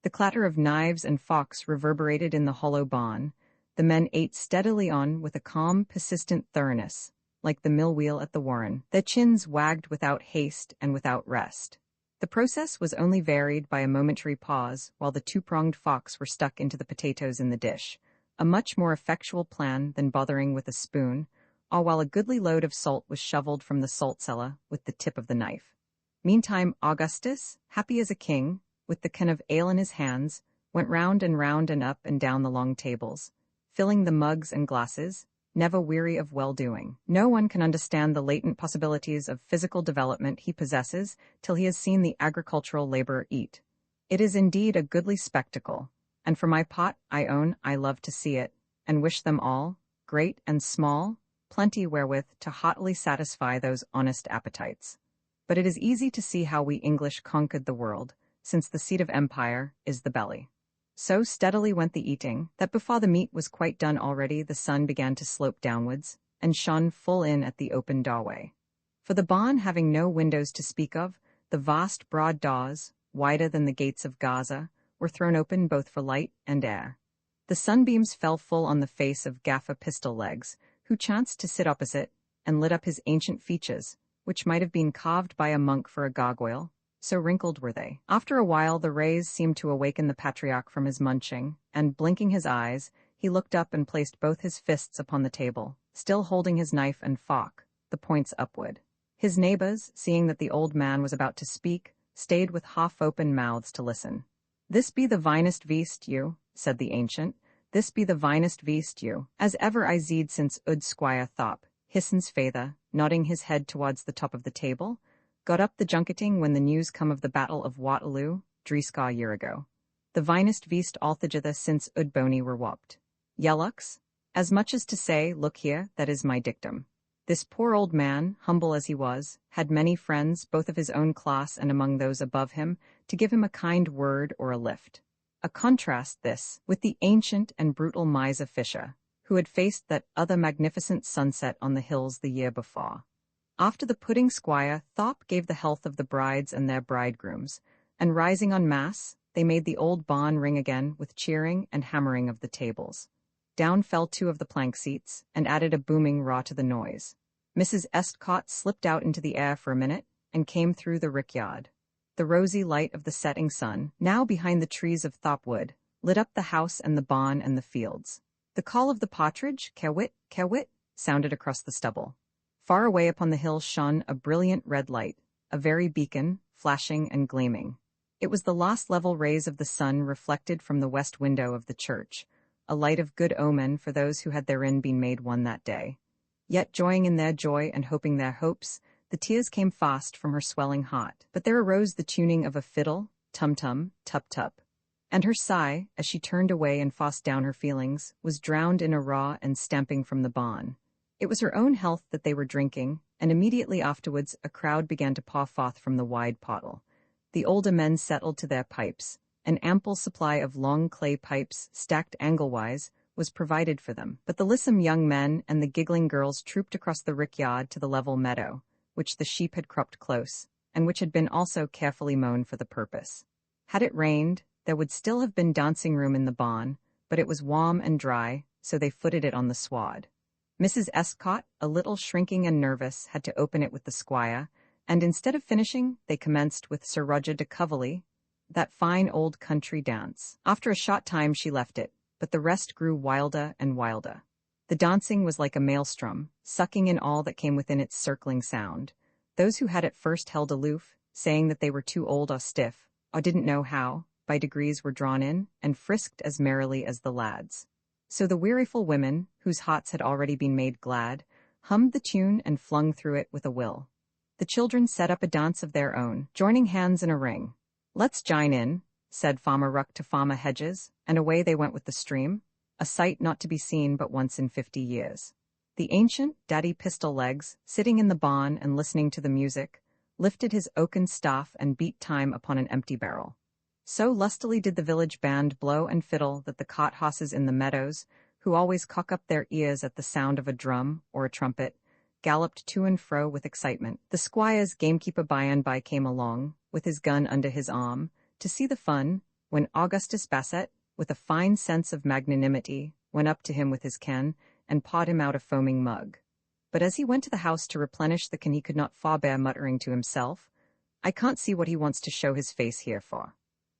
The clatter of knives and forks reverberated in the hollow barn. The men ate steadily on with a calm, persistent thoroughness, like the mill wheel at the warren. Their chins wagged without haste and without rest. The process was only varied by a momentary pause while the two-pronged forks were stuck into the potatoes in the dish, a much more effectual plan than bothering with a spoon, or while a goodly load of salt was shoveled from the salt cellar with the tip of the knife. Meantime Augustus, happy as a king, with the can of ale in his hands, went round and up and down the long tables, filling the mugs and glasses, never weary of well-doing. No one can understand the latent possibilities of physical development he possesses till he has seen the agricultural laborer eat. It is indeed a goodly spectacle, and for my part, I own I love to see it, and wish them all, great and small, plenty wherewith to heartily satisfy those honest appetites. But it is easy to see how we English conquered the world, since the seat of empire is the belly. So steadily went the eating, that before the meat was quite done already the sun began to slope downwards, and shone full in at the open doorway. For the barn having no windows to speak of, the vast broad doors, wider than the gates of Gaza, were thrown open both for light and air. The sunbeams fell full on the face of Gaffer Pistol-legs, who chanced to sit opposite, and lit up his ancient features, which might have been carved by a monk for a gargoyle, so wrinkled were they. After a while the rays seemed to awaken the patriarch from his munching, and, blinking his eyes, he looked up and placed both his fists upon the table, still holding his knife and fork, the points upward. His neighbors, seeing that the old man was about to speak, stayed with half-open mouths to listen. "This be the vinest veast you," said the ancient, "this be the vinest veast you, as ever I zeed since Ud Squire Thorpe. Hissens father, nodding his head towards the top of the table, got up the junketing when the news come of the Battle of Waterloo, Dreescar year ago. The vinest veast altogether since Udbony were whopped. Yellux, as much as to say, look here, that is my dictum. This poor old man, humble as he was, had many friends, both of his own class and among those above him, to give him a kind word or a lift. A contrast, this, with the ancient and brutal Misa Fisher, who had faced that other magnificent sunset on the hills the year before. After the pudding squire, Thorpe gave the health of the brides and their bridegrooms, and rising en masse, they made the old barn ring again with cheering and hammering of the tables. Down fell 2 of the plank seats, and added a booming raw to the noise. Mrs. Estcourt slipped out into the air for a minute, and came through the rickyard. The rosy light of the setting sun, now behind the trees of Thorpewood, lit up the house and the barn and the fields. The call of the partridge, kerwit, kerwit, sounded across the stubble. Far away upon the hill shone a brilliant red light, a very beacon, flashing and gleaming. It was the last level rays of the sun reflected from the west window of the church, a light of good omen for those who had therein been made one that day. Yet joying in their joy and hoping their hopes, the tears came fast from her swelling heart. But there arose the tuning of a fiddle, tum-tum, tup-tup. And her sigh, as she turned away and forced down her feelings, was drowned in a raw and stamping from the barn. It was her own health that they were drinking, and immediately afterwards a crowd began to pour forth from the wide pottle. The older men settled to their pipes. An ample supply of long clay pipes, stacked angle-wise, was provided for them, but the lissom young men and the giggling girls trooped across the rickyard to the level meadow, which the sheep had cropped close, and which had been also carefully mown for the purpose. Had it rained, there would still have been dancing room in the barn, but it was warm and dry, so they footed it on the sward. Mrs. Estcourt, a little shrinking and nervous, had to open it with the squire, and instead of finishing, they commenced with Sir Roger de Coverley, that fine old country dance. After a short time she left it, but the rest grew wilder and wilder. The dancing was like a maelstrom, sucking in all that came within its circling sound. Those who had at first held aloof, saying that they were too old or stiff, or didn't know how, by degrees were drawn in, and frisked as merrily as the lads. So the weariful women, whose hearts had already been made glad, hummed the tune and flung through it with a will. The children set up a dance of their own, joining hands in a ring. "Let's jine in," said Farmer Ruck to Farmer Hedges, and away they went with the stream, a sight not to be seen but once in 50 years. The ancient Daddy Pistol-legs, sitting in the barn and listening to the music, lifted his oaken staff and beat time upon an empty barrel. So lustily did the village band blow and fiddle that the cart horses in the meadows, who always cock up their ears at the sound of a drum or a trumpet, galloped to and fro with excitement. The squire's gamekeeper by and by came along, with his gun under his arm, to see the fun, when Augustus Bassett, with a fine sense of magnanimity, went up to him with his can, and pawed him out a foaming mug. But as he went to the house to replenish the can he could not forbear muttering to himself, "I can't see what he wants to show his face here for."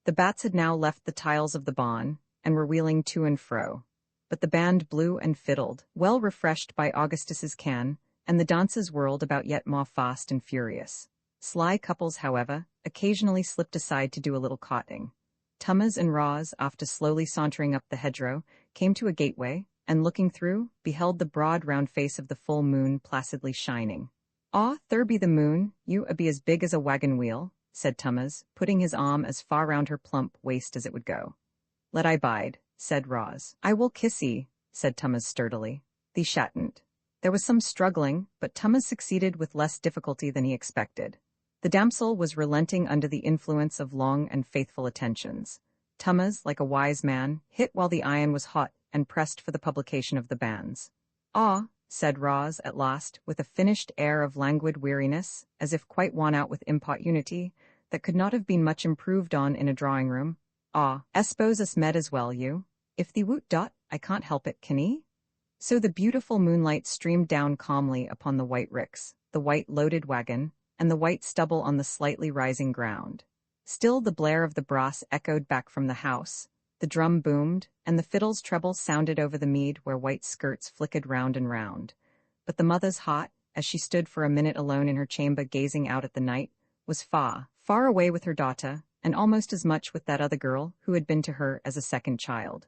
The bats had now left the tiles of the barn, and were wheeling to and fro. But the band blew and fiddled, well refreshed by Augustus's can, and the dances whirled about yet more fast and furious. Sly couples, however, occasionally slipped aside to do a little cotting. Tummas and Raws, after slowly sauntering up the hedgerow, came to a gateway, and looking through, beheld the broad round face of the full moon placidly shining. "Ah, there be the moon, you a be as big as a wagon wheel," said Tummas, putting his arm as far round her plump waist as it would go. "Let I bide," said Raws. "I will kiss ye," said Tummas sturdily. "Thee shatn't." There was some struggling, but Tummas succeeded with less difficulty than he expected. The damsel was relenting under the influence of long and faithful attentions. Tummas, like a wise man, hit while the iron was hot and pressed for the publication of the banns. "Ah," said Raws at last, with a finished air of languid weariness, as if quite worn out with importunity, that could not have been much improved on in a drawing-room. "Ah, espose us med as well, you. If thee woot dot, I can't help it, can ye?" So the beautiful moonlight streamed down calmly upon the white ricks, the white loaded wagon, and the white stubble on the slightly rising ground. Still the blare of the brass echoed back from the house, the drum boomed, and the fiddle's treble sounded over the mead where white skirts flickered round and round. But the mother's heart, as she stood for a minute alone in her chamber gazing out at the night, was far, far away with her daughter, and almost as much with that other girl who had been to her as a second child.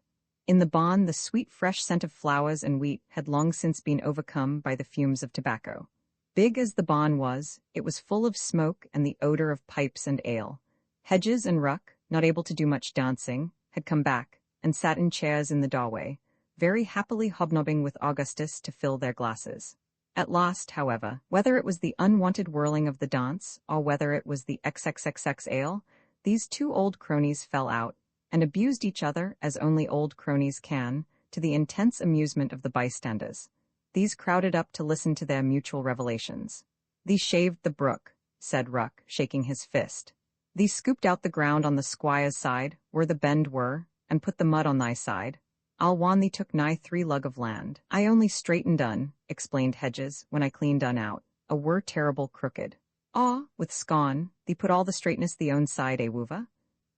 In the barn, the sweet fresh scent of flowers and wheat had long since been overcome by the fumes of tobacco. Big as the barn was, it was full of smoke and the odor of pipes and ale. Hedges and Ruck, not able to do much dancing, had come back, and sat in chairs in the doorway, very happily hobnobbing with Augustus to fill their glasses. At last, however, whether it was the unwanted whirling of the dance, or whether it was the XXXX ale, these two old cronies fell out, and abused each other as only old cronies can, to the intense amusement of the bystanders. These crowded up to listen to their mutual revelations. "Thee shaved the brook," said Ruck, shaking his fist. "Thee scooped out the ground on the squire's side, where the bend were, and put the mud on thy side. I'll warn thee took nigh 3 lug of land. I only straightened un," explained Hedges, "when I cleaned un out. A were terrible crooked. Aw, with scorn, thee put all the straightness thee own side, woover?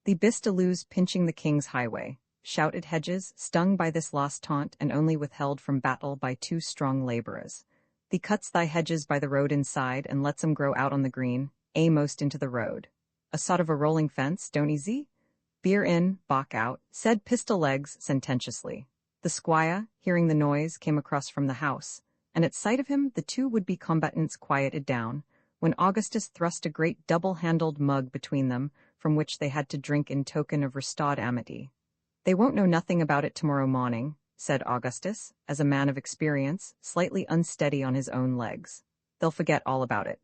Thee bist a lose pinching the king's highway," shouted Hedges, stung by this last taunt and only withheld from battle by 2 strong labourers. "Thee cuts thy hedges by the road inside and lets 'em grow out on the green, most into the road. A sort of a rolling fence, don't 'ee see? Beer in, Bach out," said Pistol Legs sententiously. The squire, hearing the noise, came across from the house, and at sight of him the 2 would-be combatants quieted down, when Augustus thrust a great double-handled mug between them, from which they had to drink in token of restored amity. "They won't know nothing about it tomorrow morning," said Augustus, as a man of experience, slightly unsteady on his own legs. "They'll forget all about it."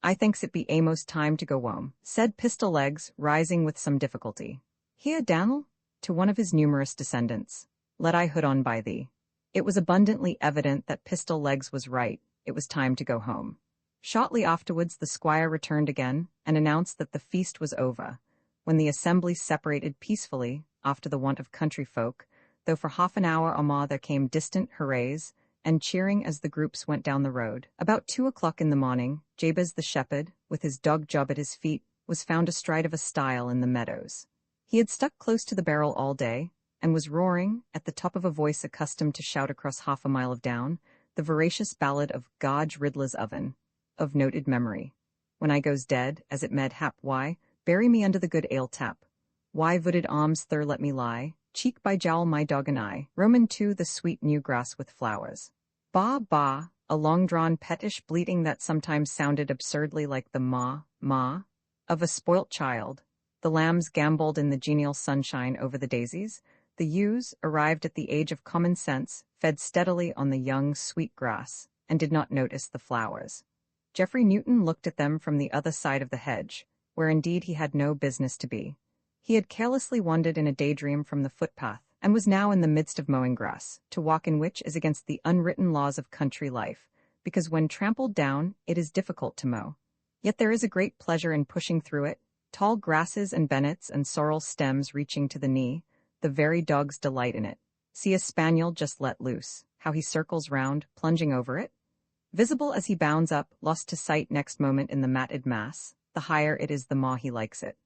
"I thinks it be a'most time to go home," said Pistol Legs, rising with some difficulty. "Here, Dan'l," to one of his numerous descendants, "let I hood on by thee." It was abundantly evident that Pistol Legs was right. It was time to go home. Shortly afterwards the squire returned again, and announced that the feast was over, when the assembly separated peacefully, after the wont of country folk, though for half an hour or more there came distant hurrahs and cheering as the groups went down the road. About 2 o'clock in the morning, Jabez the shepherd, with his dog Job at his feet, was found astride of a stile in the meadows. He had stuck close to the barrel all day, and was roaring, at the top of a voice accustomed to shout across half a mile of down, the veracious ballad of Garge Riddler's Oven, of noted memory. "When I goes dead, as it med hap, why, bury me under the good ale tap. Why vooded arms thur let me lie, cheek by jowl my dog and I, Roman 2 the sweet new grass with flowers." Ba, ba, a long-drawn pettish bleating that sometimes sounded absurdly like the ma, ma, of a spoilt child. The lambs gamboled in the genial sunshine over the daisies. The ewes, arrived at the age of common sense, fed steadily on the young, sweet grass, and did not notice the flowers. Geoffrey Newton looked at them from the other side of the hedge, where indeed he had no business to be. He had carelessly wandered in a daydream from the footpath, and was now in the midst of mowing grass, to walk in which is against the unwritten laws of country life, because when trampled down it is difficult to mow. Yet there is a great pleasure in pushing through it, tall grasses and bennets and sorrel stems reaching to the knee. The very dogs delight in it. See a spaniel just let loose, how he circles round, plunging over it. Visible as he bounds up, lost to sight next moment in the matted mass, the higher it is the more he likes it.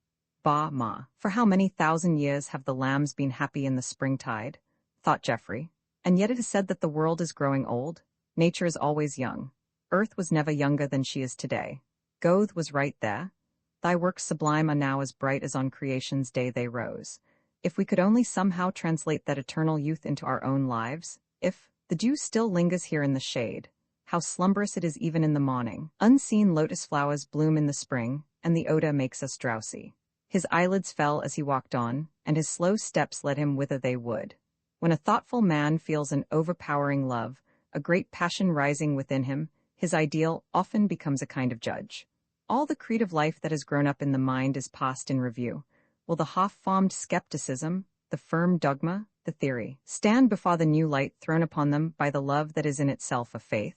Bah, ma, for how many thousand years have the lambs been happy in the springtide? Thought Geoffrey. And yet it is said that the world is growing old. Nature is always young. Earth was never younger than she is today. Goethe was right there. Thy works sublime are now as bright as on creation's day they rose. If we could only somehow translate that eternal youth into our own lives, if the dew still lingers here in the shade, how slumberous it is even in the morning. Unseen lotus flowers bloom in the spring, and the odor makes us drowsy. His eyelids fell as he walked on, and his slow steps led him whither they would. When a thoughtful man feels an overpowering love, a great passion rising within him, his ideal often becomes a kind of judge. All the creed of life that has grown up in the mind is passed in review. Will the half-formed skepticism, the firm dogma, the theory, stand before the new light thrown upon them by the love that is in itself a faith?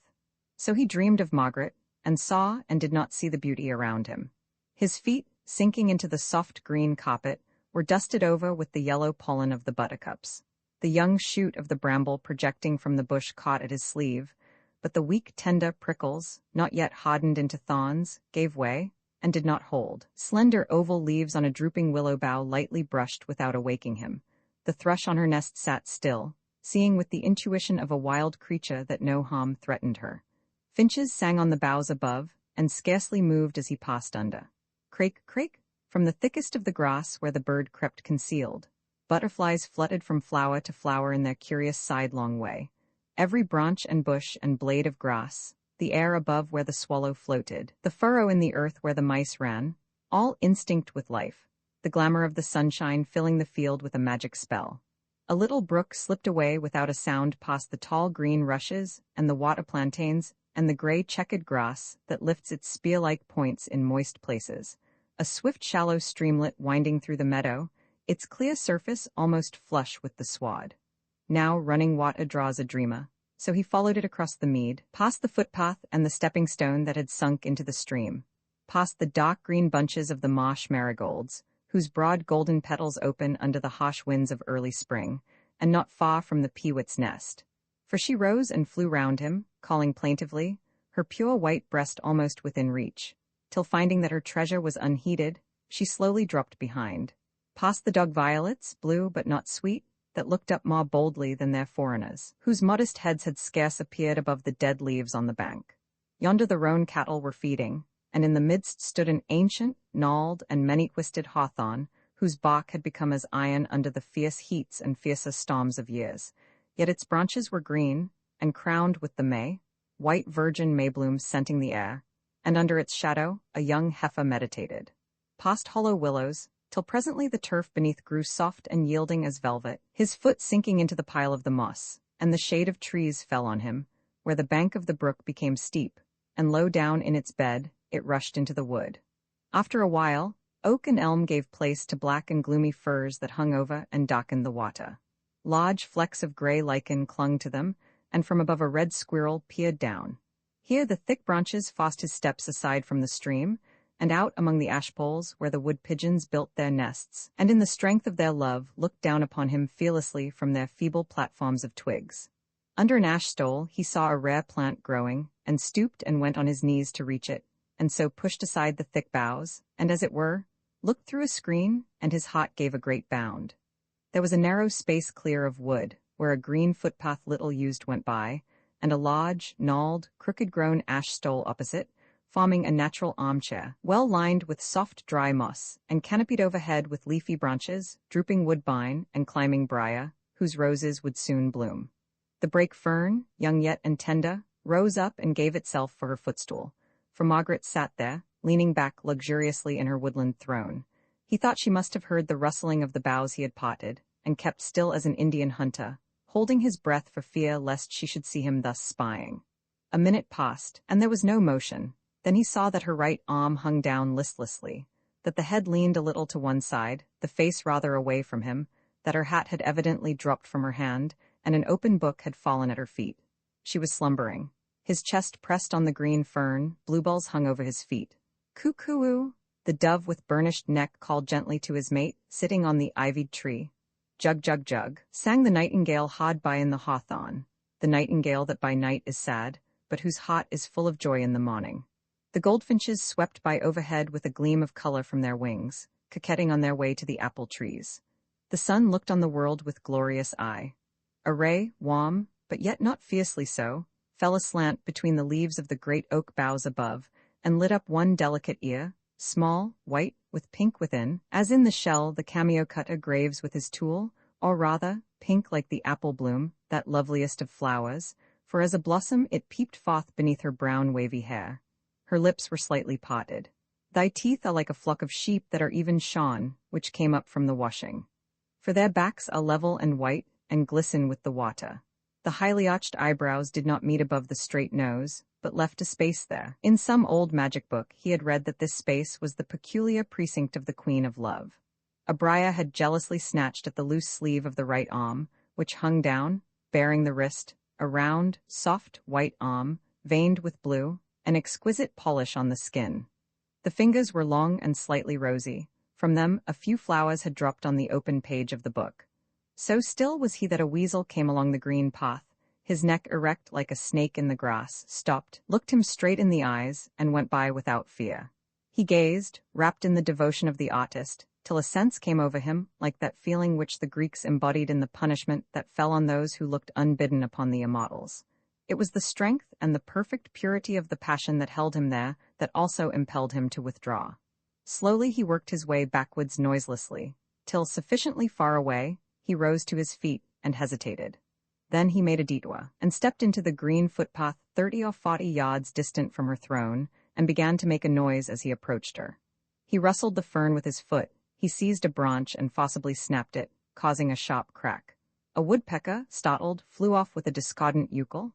So he dreamed of Margaret, and saw and did not see the beauty around him. His feet, sinking into the soft green carpet, were dusted over with the yellow pollen of the buttercups. The young shoot of the bramble projecting from the bush caught at his sleeve, but the weak tender prickles, not yet hardened into thorns, gave way, and did not hold. Slender oval leaves on a drooping willow bough lightly brushed without awaking him. The thrush on her nest sat still, seeing with the intuition of a wild creature that no harm threatened her. Finches sang on the boughs above, and scarcely moved as he passed under. Crake, crake, from the thickest of the grass where the bird crept concealed. Butterflies fluttered from flower to flower in their curious sidelong way. Every branch and bush and blade of grass, the air above where the swallow floated, the furrow in the earth where the mice ran, all instinct with life, the glamour of the sunshine filling the field with a magic spell. A little brook slipped away without a sound past the tall green rushes and the water plantains and the gray checkered grass that lifts its spear-like points in moist places. A swift shallow streamlet winding through the meadow, its clear surface almost flush with the sward. Now running water draws a dreamer, so he followed it across the mead, past the footpath and the stepping stone that had sunk into the stream, past the dark green bunches of the marsh marigolds, whose broad golden petals open under the harsh winds of early spring, and not far from the peewit's nest. For she rose and flew round him, calling plaintively, her pure white breast almost within reach, till finding that her treasure was unheeded, she slowly dropped behind, past the dog violets, blue but not sweet, that looked up more boldly than their foreigners, whose modest heads had scarce appeared above the dead leaves on the bank. Yonder the roan cattle were feeding, and in the midst stood an ancient, gnarled, and many-twisted hawthorn, whose bark had become as iron under the fierce heats and fiercer storms of years. Yet its branches were green, and crowned with the may, white virgin mayblooms scenting the air, and under its shadow a young heifer meditated. Past hollow willows, till presently the turf beneath grew soft and yielding as velvet, his foot sinking into the pile of the moss, and the shade of trees fell on him, where the bank of the brook became steep, and low down in its bed it rushed into the wood. After a while, oak and elm gave place to black and gloomy firs that hung over and darkened the water. Large flecks of gray lichen clung to them, and from above a red squirrel peered down. Here the thick branches forced his steps aside from the stream, and out among the ashpoles where the wood pigeons built their nests, and in the strength of their love looked down upon him fearlessly from their feeble platforms of twigs. Under an ash stole he saw a rare plant growing, and stooped and went on his knees to reach it, and so pushed aside the thick boughs, and as it were, looked through a screen, and his heart gave a great bound. There was a narrow space clear of wood, where a green footpath little used went by, and a large, gnarled, crooked-grown ash stole opposite, forming a natural armchair, well lined with soft, dry moss, and canopied overhead with leafy branches, drooping woodbine, and climbing briar, whose roses would soon bloom. The brake fern, young yet and tender, rose up and gave itself for her footstool, for Margaret sat there, leaning back luxuriously in her woodland throne. He thought she must have heard the rustling of the boughs he had potted, and kept still as an Indian hunter, holding his breath for fear lest she should see him thus spying. A minute passed, and there was no motion. Then he saw that her right arm hung down listlessly, that the head leaned a little to one side, the face rather away from him, that her hat had evidently dropped from her hand, and an open book had fallen at her feet. She was slumbering. His chest pressed on the green fern, bluebells hung over his feet. Coo-coo-oo, the dove with burnished neck called gently to his mate, sitting on the ivied tree. Jug, jug, jug, sang the nightingale hard by in the hawthorn, the nightingale that by night is sad, but whose heart is full of joy in the morning. The goldfinches swept by overhead with a gleam of color from their wings, coquetting on their way to the apple trees. The sun looked on the world with glorious eye. A ray, warm, but yet not fiercely so, fell aslant between the leaves of the great oak boughs above, and lit up one delicate ear, small, white, with pink within, as in the shell the cameo cutter graves with his tool, or rather, pink like the apple bloom, that loveliest of flowers, for as a blossom it peeped forth beneath her brown wavy hair. Her lips were slightly parted. Thy teeth are like a flock of sheep that are even shorn, which came up from the washing. For their backs are level and white, and glisten with the water. The highly arched eyebrows did not meet above the straight nose, but left a space there. In some old magic book he had read that this space was the peculiar precinct of the Queen of Love. A briar had jealously snatched at the loose sleeve of the right arm, which hung down, baring the wrist, a round, soft, white arm, veined with blue, an exquisite polish on the skin. The fingers were long and slightly rosy. From them a few flowers had dropped on the open page of the book. So still was he that a weasel came along the green path, his neck erect like a snake in the grass, stopped, looked him straight in the eyes, and went by without fear. He gazed, wrapped in the devotion of the artist, till a sense came over him, like that feeling which the Greeks embodied in the punishment that fell on those who looked unbidden upon the immortals. It was the strength and the perfect purity of the passion that held him there that also impelled him to withdraw. Slowly he worked his way backwards noiselessly, till, sufficiently far away, he rose to his feet and hesitated. Then he made a detour, and stepped into the green footpath 30 or 40 yards distant from her throne, and began to make a noise as he approached her. He rustled the fern with his foot, he seized a branch and forcibly snapped it, causing a sharp crack. A woodpecker, startled, flew off with a discordant ucal.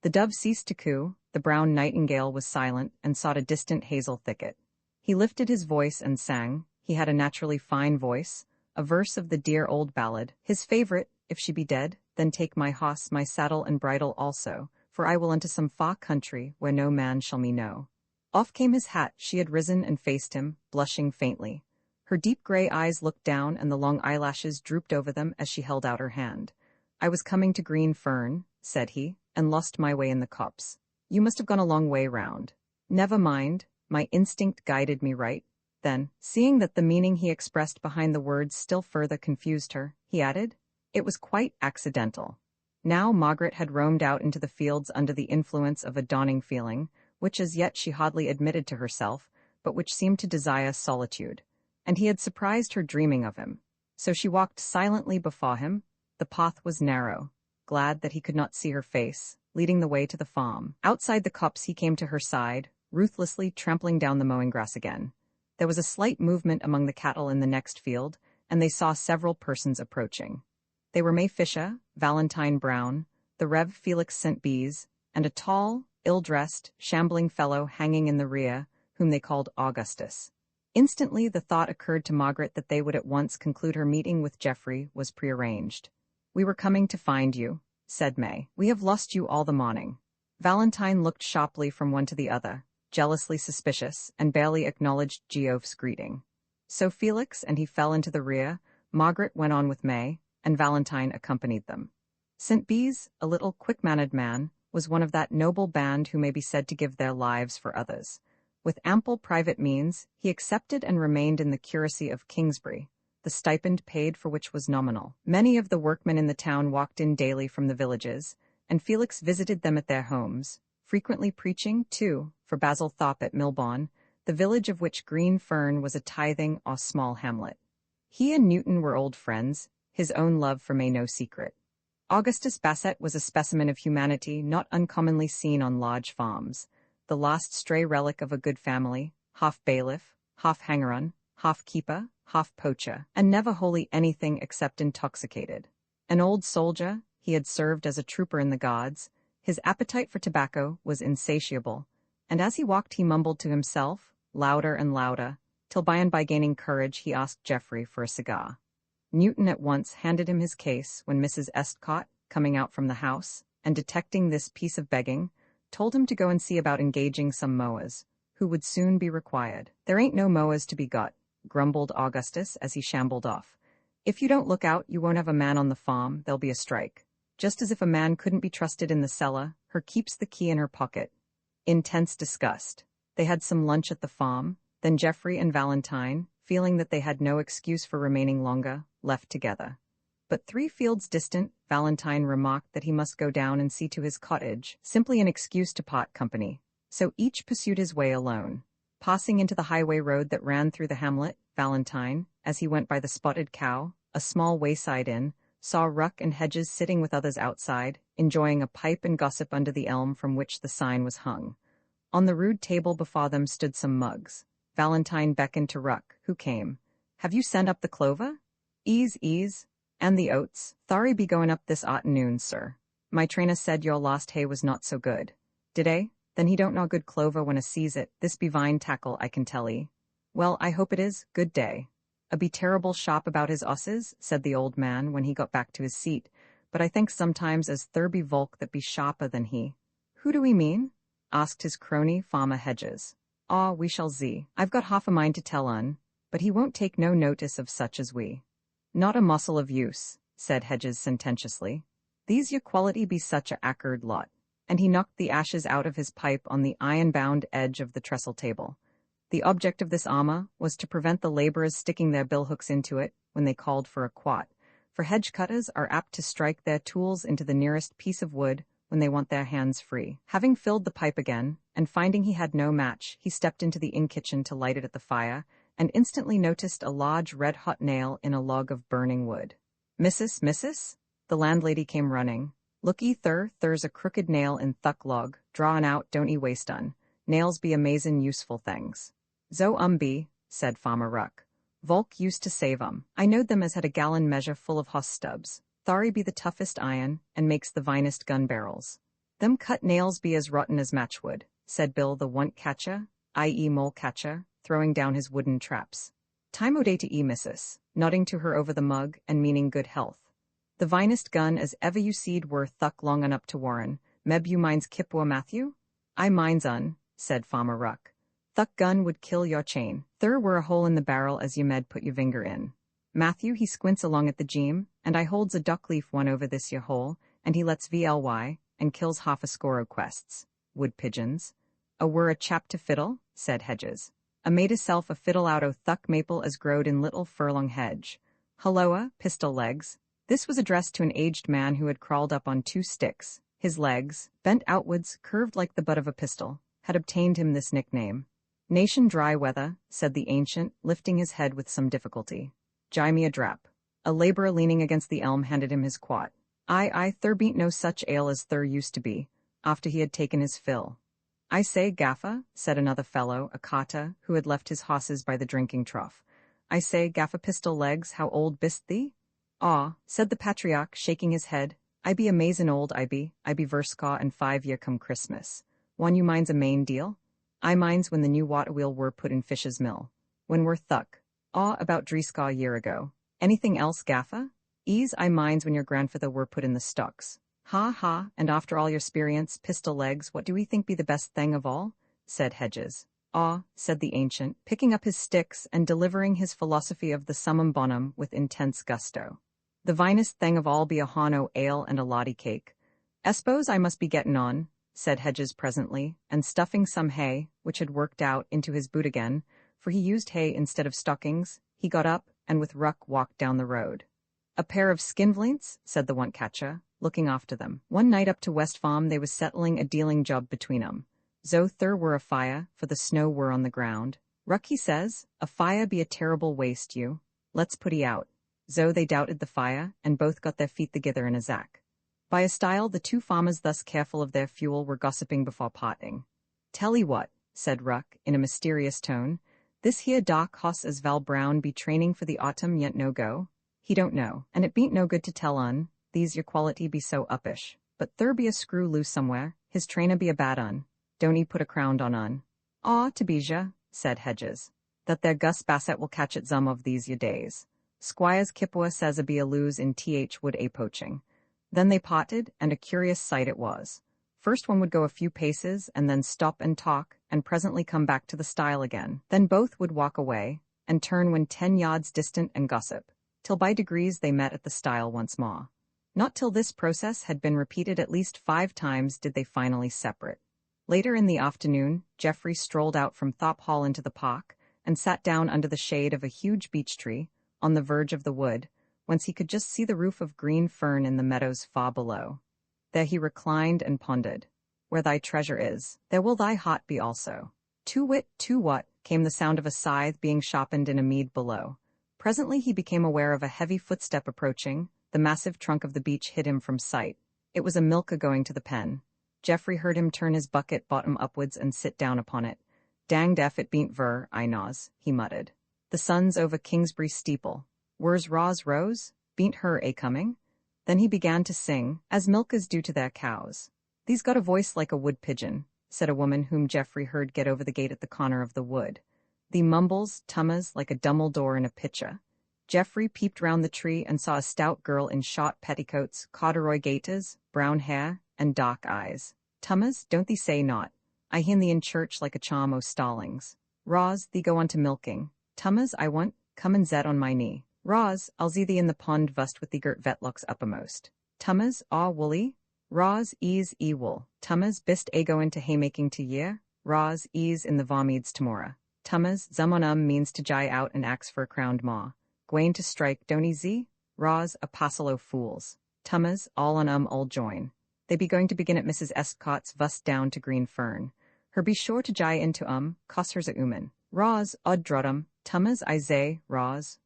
The dove ceased to coo, the brown nightingale was silent and sought a distant hazel thicket. He lifted his voice and sang, he had a naturally fine voice, a verse of the dear old ballad, his favorite, "If she be dead, then take my hoss, my saddle and bridle also, for I will unto some far country where no man shall me know." Off came his hat, she had risen and faced him, blushing faintly. Her deep gray eyes looked down and the long eyelashes drooped over them as she held out her hand. "I was coming to Greene, Ferne," said he, "and lost my way in the copse. You must have gone a long way round." "Never mind, my instinct guided me right." Then, seeing that the meaning he expressed behind the words still further confused her, he added, "It was quite accidental." Now Margaret had roamed out into the fields under the influence of a dawning feeling, which as yet she hardly admitted to herself, but which seemed to desire solitude, and he had surprised her dreaming of him. So she walked silently before him. The path was narrow, glad that he could not see her face, leading the way to the farm. Outside the copse he came to her side, ruthlessly trampling down the mowing grass again. There was a slight movement among the cattle in the next field, and they saw several persons approaching. They were May Fisher, Valentine Brown, the Rev. Felix St. Bees, and a tall, ill-dressed, shambling fellow hanging in the rear, whom they called Augustus. Instantly the thought occurred to Margaret that they would at once conclude her meeting with Jeffrey was prearranged. "We were coming to find you," said May. "We have lost you all the morning." Valentine looked sharply from one to the other, jealously suspicious, and barely acknowledged Geoff's greeting. So Felix and he fell into the rear, Margaret went on with May, and Valentine accompanied them. St. Bees, a little quick-mannered man, was one of that noble band who may be said to give their lives for others. With ample private means, he accepted and remained in the curacy of Kingsbury, the stipend paid for which was nominal. Many of the workmen in the town walked in daily from the villages, and Felix visited them at their homes, frequently preaching, too, for Basil Thorpe at Milbourne, the village of which Greene Fern was a tithing or small hamlet. He and Newton were old friends, his own love for May no secret. Augustus Bassett was a specimen of humanity not uncommonly seen on large farms, the last stray relic of a good family, half bailiff, half hanger-on, half keeper, half poacher, and never wholly anything except intoxicated. An old soldier, he had served as a trooper in the Guards, his appetite for tobacco was insatiable, and as he walked he mumbled to himself, louder and louder, till by and by gaining courage he asked Jeffrey for a cigar. Newton at once handed him his case when Mrs. Estcott, coming out from the house, and detecting this piece of begging, told him to go and see about engaging some mowers, who would soon be required. "There ain't no mowers to be got," grumbled Augustus as he shambled off. "If you don't look out, you won't have a man on the farm, there'll be a strike. Just as if a man couldn't be trusted in the cellar, her keeps the key in her pocket." Intense disgust. They had some lunch at the farm, then Jeffrey and Valentine, feeling that they had no excuse for remaining longer, left together. But 3 fields distant, Valentine remarked that he must go down and see to his cottage, simply an excuse to part company. So each pursued his way alone. Passing into the highway road that ran through the hamlet, Valentine, as he went by the Spotted Cow, a small wayside inn, saw Ruck and Hedges sitting with others outside, enjoying a pipe and gossip under the elm from which the sign was hung. On the rude table before them stood some mugs. Valentine beckoned to Ruck, who came. "Have you sent up the clover?" Ease, and the oats. "Thorry be going up this arternoon, sir. My trainer said your last hay was not so good." "Did eh? Then he don't know good clover when a sees it. This be vine tackle, I can tell 'ee." "Well, I hope it is. Good day." "A be terrible sharp about his osses," said the old man when he got back to his seat, "but I think sometimes as there be volk that be sharper than he." "Who do we mean?" asked his crony, Farmer Hedges. "Aw, we shall see. I've got half a mind to tell on, but he won't take no notice of such as we." "Not a mossel of use," said Hedges sententiously. "These your quality be such a accord lot." And he knocked the ashes out of his pipe on the iron-bound edge of the trestle table. The object of this armor was to prevent the laborers sticking their billhooks into it when they called for a quat, for hedge cutters are apt to strike their tools into the nearest piece of wood when they want their hands free. Having filled the pipe again, and finding he had no match, he stepped into the inn kitchen to light it at the fire, and instantly noticed a large red-hot nail in a log of burning wood. Missus? The landlady came running. Looky, there's a crooked nail in thuck log, drawn out, don't 'e waste un. Nails be amazin' useful things. Zo be, said Farmer Ruck. Volk used to save I knowed them as had a gallon measure full of hoss stubs. Thari be the toughest iron, and makes the vinest gun barrels. Them cut nails be as rotten as matchwood, said Bill the want catcher, i.e. mole catcher, throwing down his wooden traps. Time o' day to missus, nodding to her over the mug and meaning good health. The vinest gun as ever you seed were thuck long un up to Warren. Meb you minds Kipwa Matthew? I minds un, said Farmer Ruck. Thuck gun would kill your chain. There were a hole in the barrel as you med put your finger in. Matthew he squints along at the jeam, and I holds a duck leaf one over this your hole, and he lets VLY, and kills half a score o' quests. Wood pigeons. Were a chap to fiddle, said Hedges. Made hisself a fiddle out o' thuck maple as growed in little furlong hedge. Hulloa, pistol legs. This was addressed to an aged man who had crawled up on 2 sticks. His legs, bent outwards, curved like the butt of a pistol, had obtained him this nickname. Nation dry weather, said the ancient, lifting his head with some difficulty. Jie me a drap. A labourer leaning against the elm handed him his quat. I, there bean't no such ale as there used to be, after he had taken his fill. I say, Gaffer, said another fellow, a carter, who had left his hosses by the drinking trough. I say, Gaffer Pistol Legs, how old bist thee? Ah, said the patriarch, shaking his head. I be amazin' old, I be verskaw and 5 year come Christmas. One you minds a main deal? I minds when the new water wheel were put in Fish's mill. When we're thuck. About dreeskaw year ago. Anything else, Gaffer? Ease I minds when your grandfather were put in the stocks. Ha, and after all your experience, Pistol Legs, what do we think be the best thing of all? Said Hedges. Said the ancient, picking up his sticks and delivering his philosophy of the summum bonum with intense gusto. The vinest thing of all be a hawn o' ale and a lottie cake. Espose I must be gettin' on, said Hedges presently, and stuffing some hay, which had worked out, into his boot again, for he used hay instead of stockings, he got up, and with Ruck walked down the road. A pair of skinflints, said the want-catcher, looking after them. One night up to West Farm they was settling a dealing job between 'em. Zo there were a fire, for the snow were on the ground. Ruck he says, a fire be a terrible waste you. Let's put 'ee out. Zo they doubted the fire, and both got their feet together in a zack. By a style the 2 farmers thus careful of their fuel were gossiping before parting. Tell 'ee what, said Ruck, in a mysterious tone, this here Doc hoss as Val Brown be training for the autumn yet no go? He don't know, and it bean't no good to tell un, these your quality be so uppish, but there be a screw loose somewhere, his trainer be a bad un, don't 'ee put a crown on un. To be ja, said Hedges, that there Gus Bassett will catch it some of these ye days. Squire's Kipwa says a be a lose in wood a poaching. Then they parted, and a curious sight it was. First one would go a few paces, and then stop and talk, and presently come back to the stile again. Then both would walk away, and turn when 10 yards distant and gossip, till by degrees they met at the stile once more. Not till this process had been repeated at least 5 times did they finally separate. Later in the afternoon, Jefferies strolled out from Thorpe Hall into the park, and sat down under the shade of a huge beech tree, on the verge of the wood, whence he could just see the roof of green fern in the meadows far below. There he reclined and pondered. Where thy treasure is, there will thy heart be also. To wit, to what, came the sound of a scythe being sharpened in a mead below. Presently he became aware of a heavy footstep approaching. The massive trunk of the beech hid him from sight. It was a milker going to the pen. Geoffrey heard him turn his bucket bottom upwards and sit down upon it. Danged if it bean't ver, I knows, he muttered. The sun's over Kingsbury steeple. Where's Roz Rose? Bean't her a coming? Then he began to sing, as milkers do to their cows. Thee's got a voice like a wood pigeon, said a woman whom Geoffrey heard get over the gate at the corner of the wood. Thee mumbles, tummas, like a Dumbledore in a pitcher. Geoffrey peeped round the tree and saw a stout girl in short petticoats, corduroy gaiters, brown hair, and dark eyes. Tummas, don't thee say naught. I hin thee in church like a charm o' stallings. Roz, thee go on to milking. Tummas, I want, come and zet on my knee. Roz, I'll see thee in the pond vust with thee girt vetlocks uppermost. Tummas, woolly. Roz, ease wool. Tummas, bist a go into haymaking to year. Roz, ease in the varmeads tomorrow. Tummas, zum on means to jie out and axe for a crowned maw. Gwain to strike, don't he zee? Roz, a passel o' fools. Tummas, all on all join. They be going to begin at Mrs. Estcott's vust down to Green Fern. Her be sure to jie into coss her's a ooman. Ros, odd drotum, tummers I say, Ros,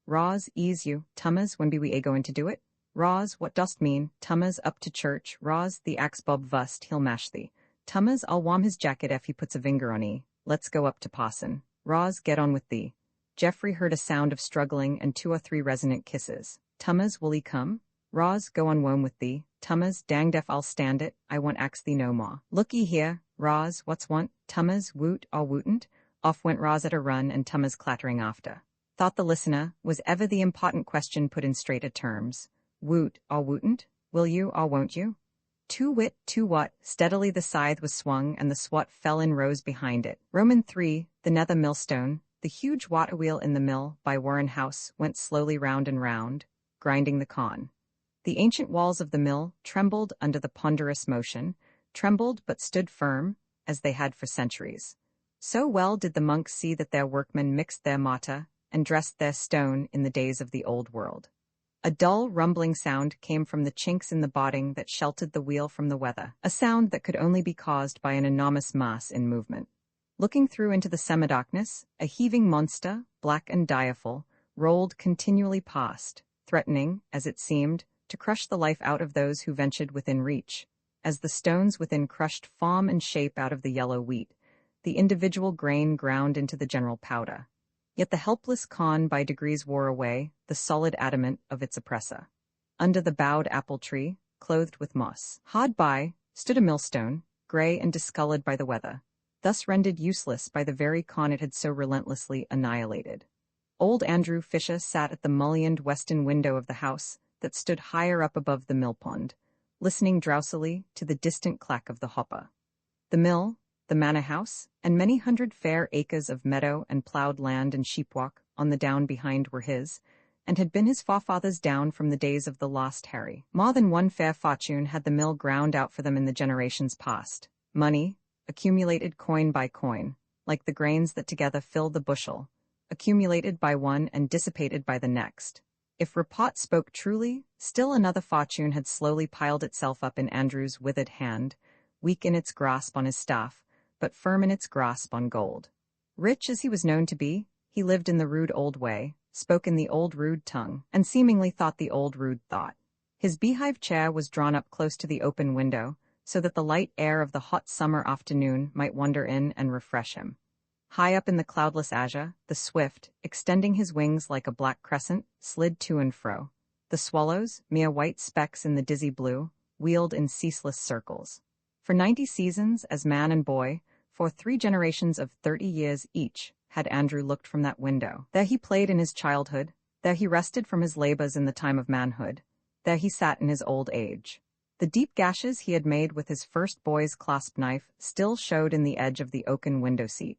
ease you, tummers when be we a going to do it? Ros, what dost mean, tummers up to church, Ros, the axe bob vust, he'll mash thee. Tummers, I'll warm his jacket if he puts a vinger on 'ee. Let's go up to parson. Ros, get on with thee. Jeffrey heard a sound of struggling and 2 or 3 resonant kisses. Tummers, will 'ee come? Ros, go on wome with thee. Tummers, danged if I'll stand it, I won't ax thee no more. Look ye here, Ros, what's want? Tummers, woot or wootant? Off went Ros at a run and Tummers clattering after. Thought the listener, was ever the important question put in straighter terms. Woot or wootant? Will you or won't you? To wit, to what? Steadily the scythe was swung and the swat fell in rows behind it. Roman 3, the nether millstone, the huge water wheel in the mill by Warren House went slowly round and round, grinding the corn. The ancient walls of the mill trembled under the ponderous motion, trembled but stood firm, as they had for centuries. So well did the monks see that their workmen mixed their mortar and dressed their stone in the days of the old world. A dull, rumbling sound came from the chinks in the boarding that sheltered the wheel from the weather, a sound that could only be caused by an enormous mass in movement. Looking through into the semi-darkness, a heaving monster, black and direful, rolled continually past, threatening, as it seemed, to crush the life out of those who ventured within reach, as the stones within crushed form and shape out of the yellow wheat, the individual grain ground into the general powder. Yet the helpless corn by degrees wore away the solid adamant of its oppressor. Under the bowed apple tree, clothed with moss, hard by, stood a millstone, grey and discolored by the weather, thus rendered useless by the very corn it had so relentlessly annihilated. Old Andrew Fisher sat at the mullioned western window of the house that stood higher up above the mill pond, listening drowsily to the distant clack of the hopper. The mill, the manor house, and many hundred fair acres of meadow and ploughed land and sheepwalk on the down behind were his, and had been his forefathers' down from the days of the lost Harry. More than one fair fortune had the mill ground out for them in the generations past. Money, accumulated coin by coin, like the grains that together fill the bushel, accumulated by one and dissipated by the next. If report spoke truly, still another fortune had slowly piled itself up in Andrew's withered hand, weak in its grasp on his staff, but firm in its grasp on gold. Rich as he was known to be, he lived in the rude old way, spoke in the old rude tongue, and seemingly thought the old rude thought. His beehive chair was drawn up close to the open window, so that the light air of the hot summer afternoon might wander in and refresh him. High up in the cloudless azure, the swift, extending his wings like a black crescent, slid to and fro. The swallows, mere white specks in the dizzy blue, wheeled in ceaseless circles. For 90 seasons, as man and boy, for 3 generations of 30 years each, had Andrew looked from that window. There he played in his childhood, there he rested from his labors in the time of manhood, there he sat in his old age. The deep gashes he had made with his first boy's clasp knife still showed in the edge of the oaken window seat.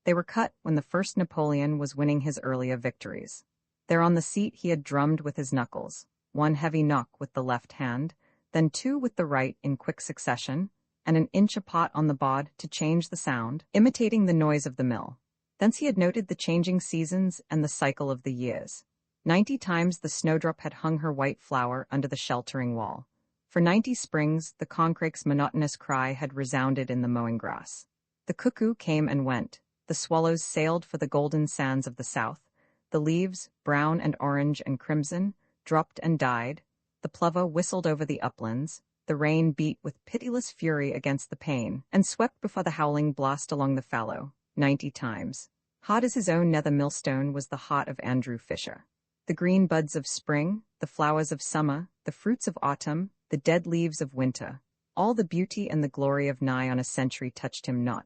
They were cut when the first Napoleon was winning his earlier victories. There on the seat he had drummed with his knuckles, 1 heavy knock with the left hand, then 2 with the right in quick succession, and an inch apart on the board to change the sound, imitating the noise of the mill. Thence he had noted the changing seasons and the cycle of the years. 90 times the snowdrop had hung her white flower under the sheltering wall. For 90 springs the corncrake's monotonous cry had resounded in the mowing grass. The cuckoo came and went. The swallows sailed for the golden sands of the south. The leaves, brown and orange and crimson, dropped and died. The plover whistled over the uplands. The rain beat with pitiless fury against the pane, and swept before the howling blast along the fallow, 90 times. Hot as his own nether millstone was the heart of Andrew Fisher. The green buds of spring, the flowers of summer, the fruits of autumn, the dead leaves of winter, all the beauty and the glory of nigh on a century touched him not.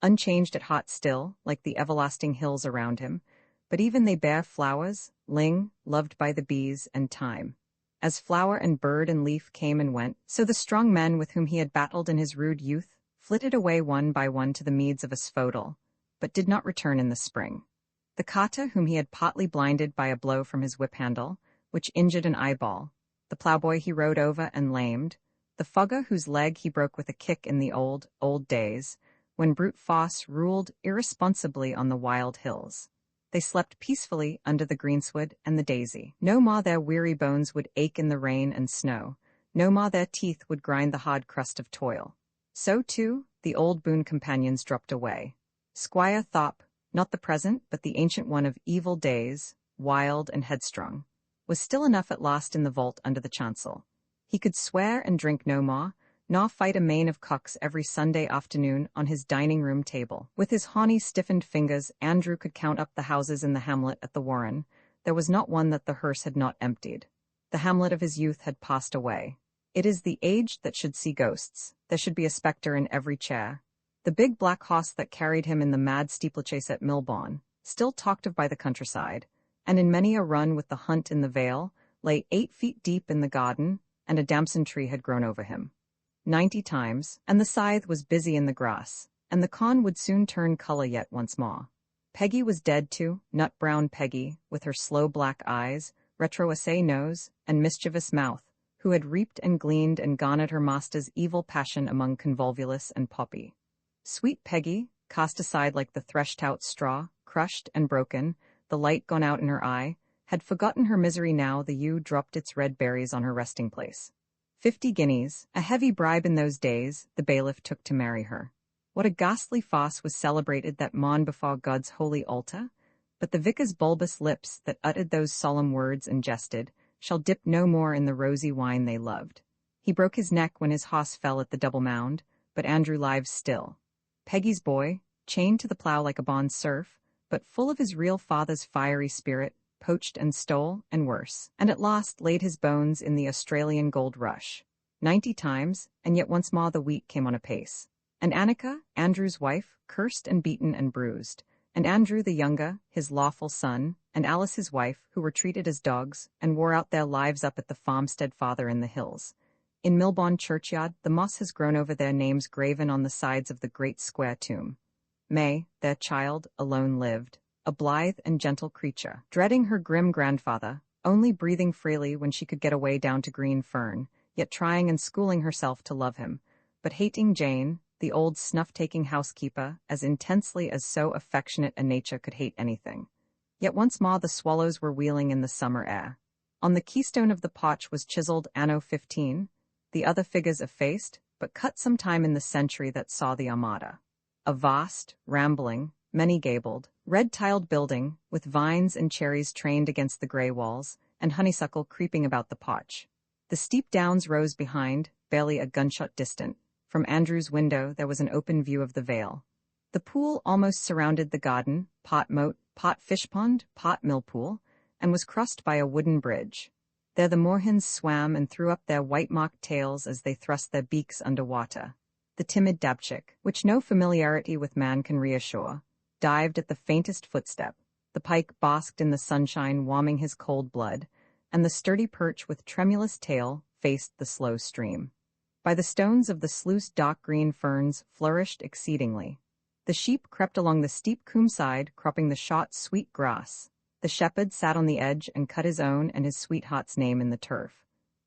Unchanged at hot still, like the everlasting hills around him, but even they bear flowers, ling, loved by the bees, and time. As flower and bird and leaf came and went, so the strong men with whom he had battled in his rude youth flitted away one by one to the meads of asphodel, but did not return in the spring. The kata whom he had partly blinded by a blow from his whip-handle, which injured an eyeball, the ploughboy he rode over and lamed, the fogger whose leg he broke with a kick in the old days, when brute force ruled irresponsibly on the wild hills. They slept peacefully under the greensward and the daisy. No more their weary bones would ache in the rain and snow. No more their teeth would grind the hard crust of toil. So, too, the old boon companions dropped away. Squire Thorpe, not the present, but the ancient one of evil days, wild and headstrong, was still enough at last in the vault under the chancel. He could swear and drink no more, nor fight a main of cocks every Sunday afternoon on his dining-room table. With his horny, stiffened fingers, Andrew could count up the houses in the hamlet at the Warren. There was not one that the hearse had not emptied. The hamlet of his youth had passed away. It is the age that should see ghosts. There should be a spectre in every chair. The big black horse that carried him in the mad steeplechase at Milbourne, still talked of by the countryside, and in many a run with the hunt in the vale, lay 8 feet deep in the garden, and a damson tree had grown over him 90 times, and the scythe was busy in the grass, and the corn would soon turn color yet once more. Peggy was dead too, nut-brown Peggy, with her slow black eyes, retro-essay nose, and mischievous mouth, who had reaped and gleaned and garnered her master's evil passion among convolvulus and poppy. Sweet Peggy, cast aside like the threshed-out straw, crushed and broken, the light gone out in her eye, had forgotten her misery now the yew dropped its red berries on her resting place. 50 guineas, a heavy bribe in those days, the bailiff took to marry her. What a ghastly farce was celebrated that morn before God's holy altar! But the vicar's bulbous lips that uttered those solemn words and jested, shall dip no more in the rosy wine they loved. He broke his neck when his hoss fell at the double mound, but Andrew lives still. Peggy's boy, chained to the plough like a bond serf, but full of his real father's fiery spirit, poached and stole, and worse, and at last laid his bones in the Australian gold rush. 90 times, and yet once more the wheat came on apace. And Annika, Andrew's wife, cursed and beaten and bruised, and Andrew the younger, his lawful son, and Alice his wife, who were treated as dogs, and wore out their lives up at the farmstead farther in the hills. In Milbourne churchyard, the moss has grown over their names graven on the sides of the great square tomb. May, their child, alone lived, a blithe and gentle creature, dreading her grim grandfather, only breathing freely when she could get away down to green Ferne, yet trying and schooling herself to love him, but hating Jane, the old snuff-taking housekeeper, as intensely as so affectionate a nature could hate anything. Yet once more the swallows were wheeling in the summer air. On the keystone of the porch was chiseled Anno 15, the other figures effaced, but cut some time in the century that saw the Armada. A vast, rambling, many-gabled, red-tiled building, with vines and cherries trained against the grey walls, and honeysuckle creeping about the porch. The steep downs rose behind, barely a gunshot distant. From Andrew's window there was an open view of the vale. The pool almost surrounded the garden, pot moat, pot fish pond, pot mill pool, and was crossed by a wooden bridge. There the moorhens swam and threw up their white-marked tails as they thrust their beaks under water. The timid dabchick, which no familiarity with man can reassure, dived at the faintest footstep. The pike basked in the sunshine, warming his cold blood, and the sturdy perch with tremulous tail faced the slow stream. By the stones of the sluice dark green ferns flourished exceedingly. The sheep crept along the steep coombe side, cropping the short, sweet grass. The shepherd sat on the edge and cut his own and his sweetheart's name in the turf.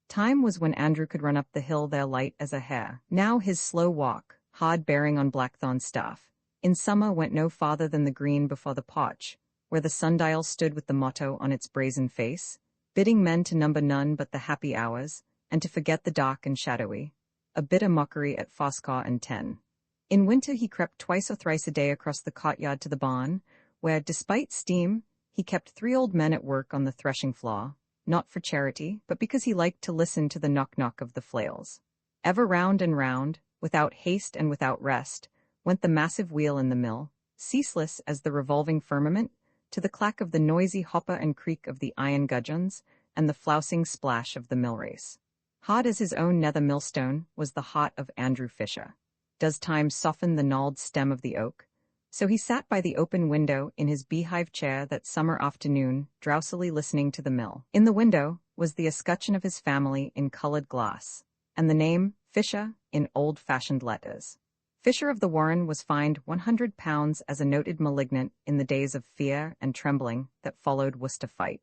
Time was when Andrew could run up the hill there light as a hare. Now his slow walk, hard bearing on Blackthorn staff, in summer went no farther than the green before the porch, where the sundial stood with the motto on its brazen face, bidding men to number none but the happy hours, and to forget the dark and shadowy, a bitter mockery at Foscaw and 10. In winter he crept twice or thrice a day across the courtyard to the barn, where, despite steam, he kept 3 old men at work on the threshing floor, not for charity, but because he liked to listen to the knock-knock of the flails. Ever round and round, without haste and without rest, went the massive wheel in the mill, ceaseless as the revolving firmament, to the clack of the noisy hopper and creak of the iron gudgeons, and the flousing splash of the mill race. Hard as his own nether millstone was the heart of Andrew Fisher. Does time soften the gnarled stem of the oak? So he sat by the open window in his beehive chair that summer afternoon, drowsily listening to the mill. In the window was the escutcheon of his family in colored glass, and the name Fisher in old-fashioned letters. Fisher of the Warren was fined £100 as a noted malignant in the days of fear and trembling that followed Worcester fight.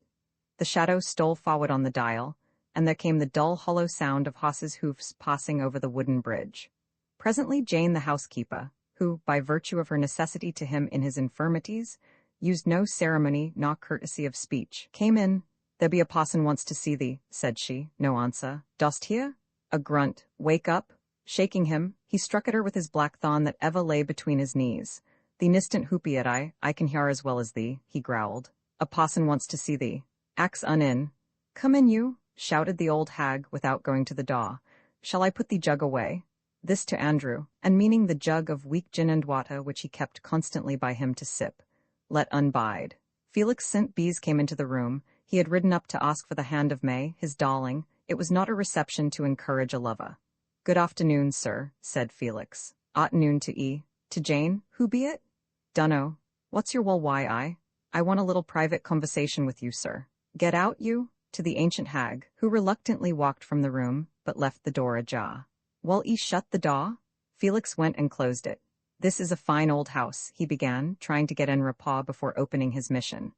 The shadow stole forward on the dial, and there came the dull hollow sound of horses' hoofs passing over the wooden bridge. Presently Jane the housekeeper, who, by virtue of her necessity to him in his infirmities, used no ceremony nor courtesy of speech, came in. "There be a parson wants to see thee," said she. No answer. "Dost hear?" A grunt. "Wake up." Shaking him, he struck at her with his blackthorn that ever lay between his knees. "Thee nistant hoopy at I can hear as well as thee," he growled. "A parson wants to see thee. Axe in." "Come in you," shouted the old hag without going to the door. "Shall I put thee jug away?" This to Andrew, and meaning the jug of weak gin and water which he kept constantly by him to sip. Let unbide. Felix St. Bees came into the room. He had ridden up to ask for the hand of May, his darling. It was not a reception to encourage a lover. "Good afternoon, sir," said Felix. "Arternoon to to Jane, who be it?" "Dunno. What's your why I want a little private conversation with you, sir." "Get out, you," to the ancient hag, who reluctantly walked from the room, but left the door ajar. While shut the door, Felix went and closed it. "This is a fine old house," he began, trying to get en rapport before opening his mission.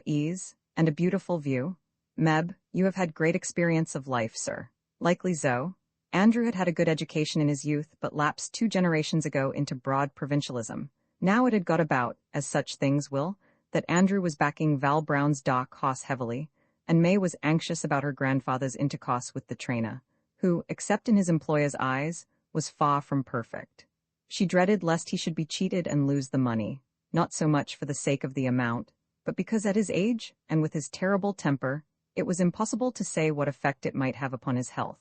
Ease, and a beautiful view. Meb, you have had great experience of life, sir." "Likely so." Andrew had had a good education in his youth, but lapsed 2 generations ago into broad provincialism. Now it had got about, as such things will, that Andrew was backing Val Brown's dark horse heavily, and May was anxious about her grandfather's intercourse with the trainer, who, except in his employer's eyes, was far from perfect. She dreaded lest he should be cheated and lose the money, not so much for the sake of the amount, but because at his age, and with his terrible temper, it was impossible to say what effect it might have upon his health.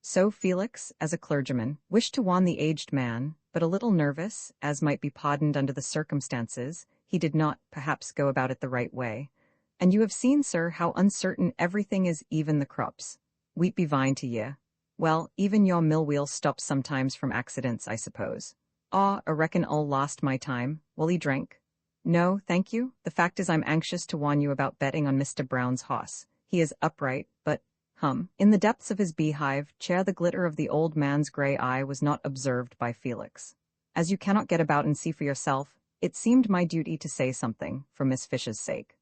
So Felix, as a clergyman, wished to warn the aged man, but a little nervous, as might be pardoned under the circumstances, he did not, perhaps, go about it the right way. "And you have seen, sir, how uncertain everything is, even the crops. Wheat be vine to ye. Well, even your mill wheel stops sometimes from accidents, I suppose." "I reckon I'll last my time. Will he drink?" "No, thank you. The fact is I'm anxious to warn you about betting on Mr. Brown's hoss. He is upright, but, In the depths of his beehive chair the glitter of the old man's gray eye was not observed by Felix. "As you cannot get about and see for yourself, it seemed my duty to say something, for Miss Fish's sake."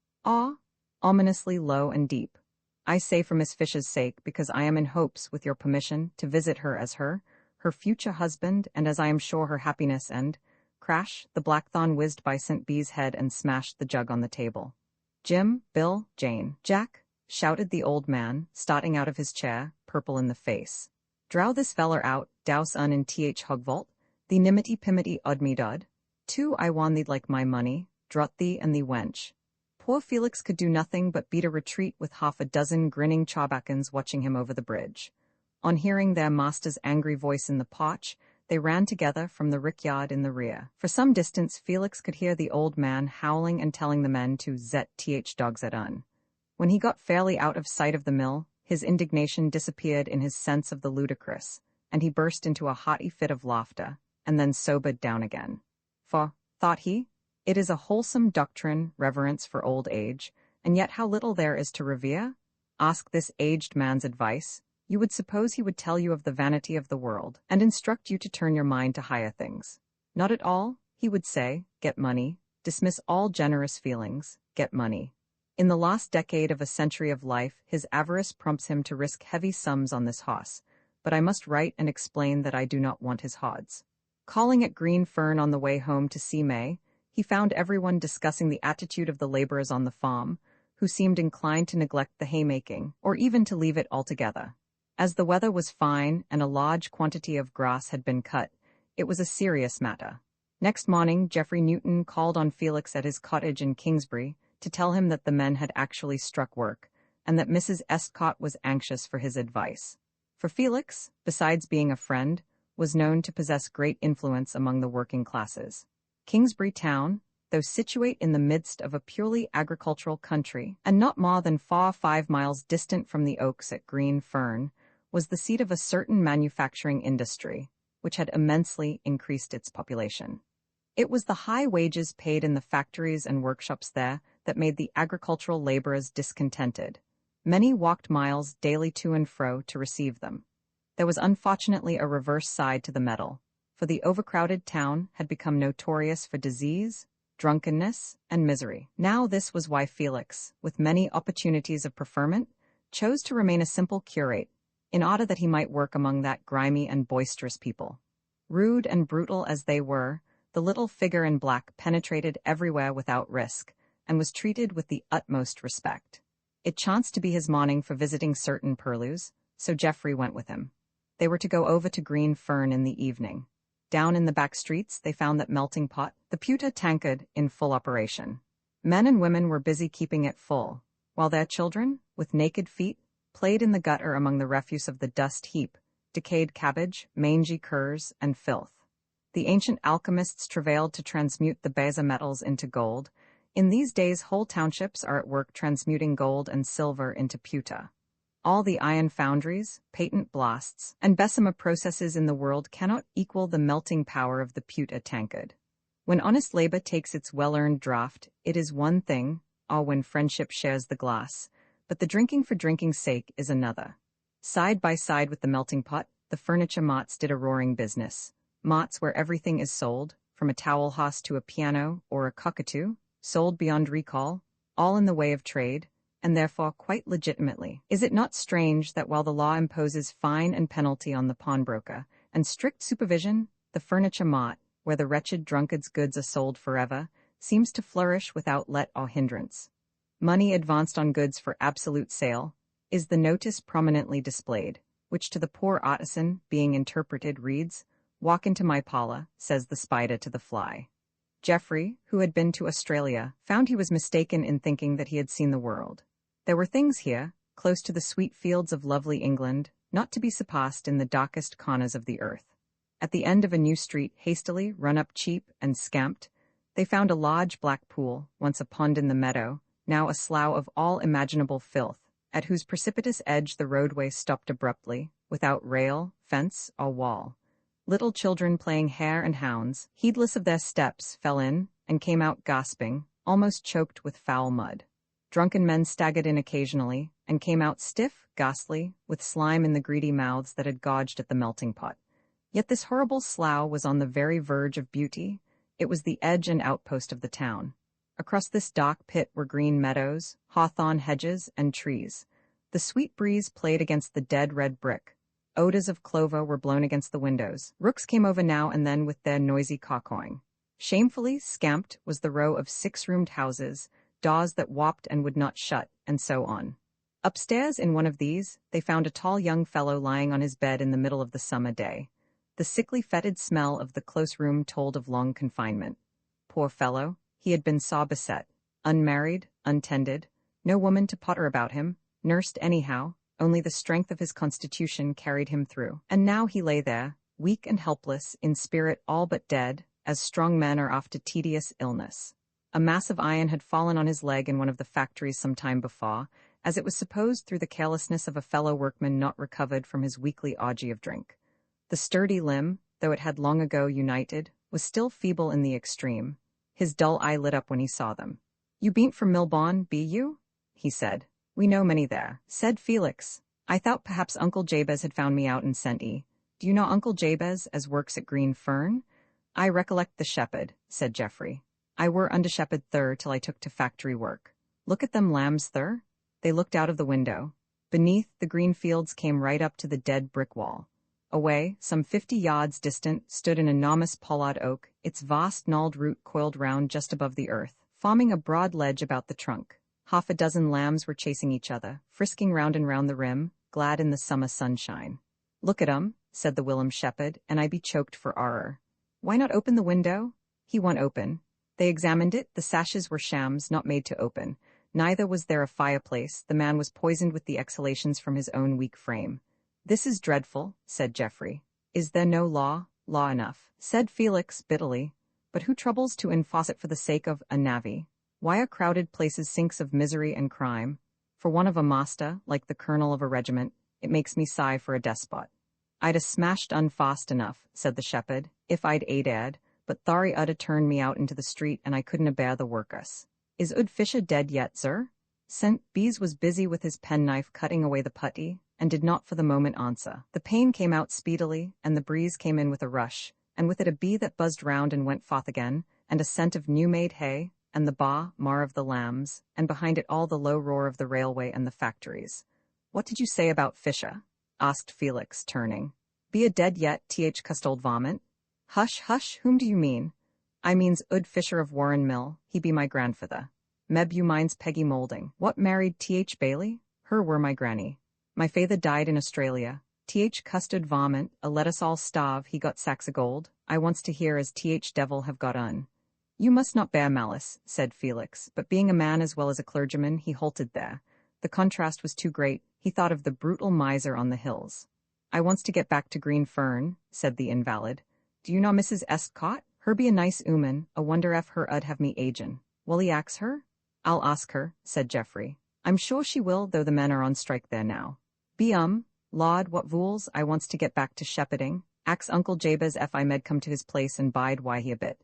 Ominously low and deep. "I say for Miss Fish's sake because I am in hopes, with your permission, to visit her as her future husband, and as I am sure her happiness and—" Crash, the blackthorn whizzed by St. Bee's head and smashed the jug on the table. "Jim, Bill, Jane, Jack," shouted the old man, starting out of his chair, purple in the face. "Drow this feller out, douse un in th hogvolt, thee nimity pimity od me dod. 2 I wan thee like my money, drot thee and thee wench." Poor Felix could do nothing but beat a retreat with half a dozen grinning chawbacons watching him over the bridge. On hearing their master's angry voice in the porch, they ran together from the rickyard in the rear. For some distance Felix could hear the old man howling and telling the men to zet th dogs at un. When he got fairly out of sight of the mill, his indignation disappeared in his sense of the ludicrous, and he burst into a hearty fit of laughter, and then sobered down again. "For," thought he, "it is a wholesome doctrine, reverence for old age, and yet how little there is to revere? Ask this aged man's advice. You would suppose he would tell you of the vanity of the world, and instruct you to turn your mind to higher things. Not at all, he would say, get money, dismiss all generous feelings, get money. In the last decade of a century of life, his avarice prompts him to risk heavy sums on this hoss, but I must write and explain that I do not want his hods." Calling at Greene Fern on the way home to see May, he found everyone discussing the attitude of the laborers on the farm, who seemed inclined to neglect the haymaking, or even to leave it altogether. As the weather was fine and a large quantity of grass had been cut, it was a serious matter. Next morning, Geoffrey Newton called on Felix at his cottage in Kingsbury to tell him that the men had actually struck work, and that Mrs. Estcott was anxious for his advice. For Felix, besides being a friend, was known to possess great influence among the working classes. Kingsbury Town, though situate in the midst of a purely agricultural country, and not more than 5 miles distant from the oaks at Greene Fern, was the seat of a certain manufacturing industry, which had immensely increased its population. It was the high wages paid in the factories and workshops there that made the agricultural laborers discontented. Many walked miles daily to and fro to receive them. There was unfortunately a reverse side to the medal, for the overcrowded town had become notorious for disease, drunkenness, and misery. Now this was why Felix, with many opportunities of preferment, chose to remain a simple curate, in order that he might work among that grimy and boisterous people. Rude and brutal as they were, the little figure in black penetrated everywhere without risk, and was treated with the utmost respect. It chanced to be his morning for visiting certain purlieus, so Jeffrey went with him. They were to go over to Greene Fern in the evening. Down in the back streets they found that Melting Pot, The pewter tankard in full operation. Men and women were busy keeping it full, while their children, with naked feet, played in the gutter among the refuse of the dust heap, decayed cabbage, mangy curs, and filth. The ancient alchemists travailed to transmute the baser metals into gold. In these days whole townships are at work transmuting gold and silver into pewter. All the iron foundries, patent blasts, and Bessemer processes in the world cannot equal the melting power of the pewter tankard. When honest labor takes its well-earned draught, it is one thing, or when friendship shares the glass, but the drinking for drinking's sake is another. Side by side with the melting pot, the furniture marts did a roaring business. Marts where everything is sold, from a towel horse to a piano or a cockatoo, sold beyond recall, all in the way of trade, and therefore quite legitimately. Is it not strange that while the law imposes fine and penalty on the pawnbroker, and strict supervision, the furniture mart, where the wretched drunkard's goods are sold forever, seems to flourish without let or hindrance? Money advanced on goods for absolute sale is the notice prominently displayed, which to the poor artisan, being interpreted, reads, "Walk into my parlor," says the spider to the fly. Jeffrey, who had been to Australia, found he was mistaken in thinking that he had seen the world. There were things here, close to the sweet fields of lovely England, not to be surpassed in the darkest corners of the earth. At the end of a new street, hastily run up cheap and scamped, they found a large black pool, once a pond in the meadow, now a slough of all imaginable filth, at whose precipitous edge the roadway stopped abruptly, without rail, fence, or wall. Little children playing hare and hounds, heedless of their steps, fell in, and came out gasping, almost choked with foul mud. Drunken men staggered in occasionally, and came out stiff, ghastly, with slime in the greedy mouths that had gouged at the melting pot. Yet this horrible slough was on the very verge of beauty. It was the edge and outpost of the town. Across this dark pit were green meadows, hawthorn hedges, and trees. The sweet breeze played against the dead red brick. Odors of clover were blown against the windows. Rooks came over now and then with their noisy caw-cawing. Shamefully scamped was the row of 6-roomed houses, doors that whopped and would not shut, and so on. Upstairs in one of these, they found a tall young fellow lying on his bed in the middle of the summer day. The sickly fetid smell of the close room told of long confinement. Poor fellow, he had been saw-beset, unmarried, untended, no woman to potter about him, nursed anyhow, only the strength of his constitution carried him through. And now he lay there, weak and helpless, in spirit all but dead, as strong men are after tedious illness. A mass of iron had fallen on his leg in one of the factories some time before, as it was supposed through the carelessness of a fellow workman not recovered from his weekly orgy of drink. The sturdy limb, though it had long ago united, was still feeble in the extreme. His dull eye lit up when he saw them. "You bean't from Milbourne, be you?" he said. "We know many there," said Felix. "I thought perhaps Uncle Jabez had found me out and sent 'ee. Do you know Uncle Jabez as works at Greene, Ferne?" "I recollect the shepherd," said Jeffrey. "I were under shepherd thur till I took to factory work. Look at them lambs thur." They looked out of the window. Beneath, the green fields came right up to the dead brick wall. Away, some 50 yards distant, stood an enormous pollard oak, its vast gnarled root coiled round just above the earth, forming a broad ledge about the trunk. Half a dozen lambs were chasing each other, frisking round and round the rim, glad in the summer sunshine. "Look at 'em," said the whilom shepherd, and I be choked for horror. "Why not open the window?" "He won't open." They examined it. The sashes were shams, not made to open. Neither was there a fireplace. The man was poisoned with the exhalations from his own weak frame. "This is dreadful," said Jeffrey. "Is there no law?" "Law enough," said Felix bitterly. "But who troubles to enforce it for the sake of a navvy? Why are crowded places sinks of misery and crime? For one of a master, like the colonel of a regiment, it makes me sigh for a despot." "I'd a smashed unfast enough," said the shepherd, "if I'd adared, but Thorry udda turned me out into the street and I couldn't abear the workus." "Is Ud Fisher dead yet, sir?" St. Bees was busy with his penknife cutting away the putty, and did not for the moment answer. The pain came out speedily, and the breeze came in with a rush, and with it a bee that buzzed round and went forth again, and a scent of new-made hay, and the mar of the lambs, and behind it all the low roar of the railway and the factories. "What did you say about Fisher?" asked Felix, turning. "Be a dead yet, th cust old varmint?" "Hush, hush, whom do you mean?" "I means Ud Fisher of Warren Mill, he be my grandfather. Meb you minds Peggy Moulding. What married Th Bailey? Her were my granny. My father died in Australia. Th custard varmint, a let us all starve, he got sacks o' gold. I wants to hear as Th devil have got un." You must not bear malice, said Felix, but being a man as well as a clergyman, he halted there. The contrast was too great. He thought of the brutal miser on the hills. I wants to get back to Green Fern, said the invalid. Do you know Mrs. Estcott? Her be a nice ooman, a wonder if her 'ud have me agin. Will 'e ax her? I'll ask her, said Jeffrey. I'm sure she will, though the men are on strike there now. Lord, what vools, I wants to get back to shepherding. Ax Uncle Jabez if I med come to his place and bide why he a bit.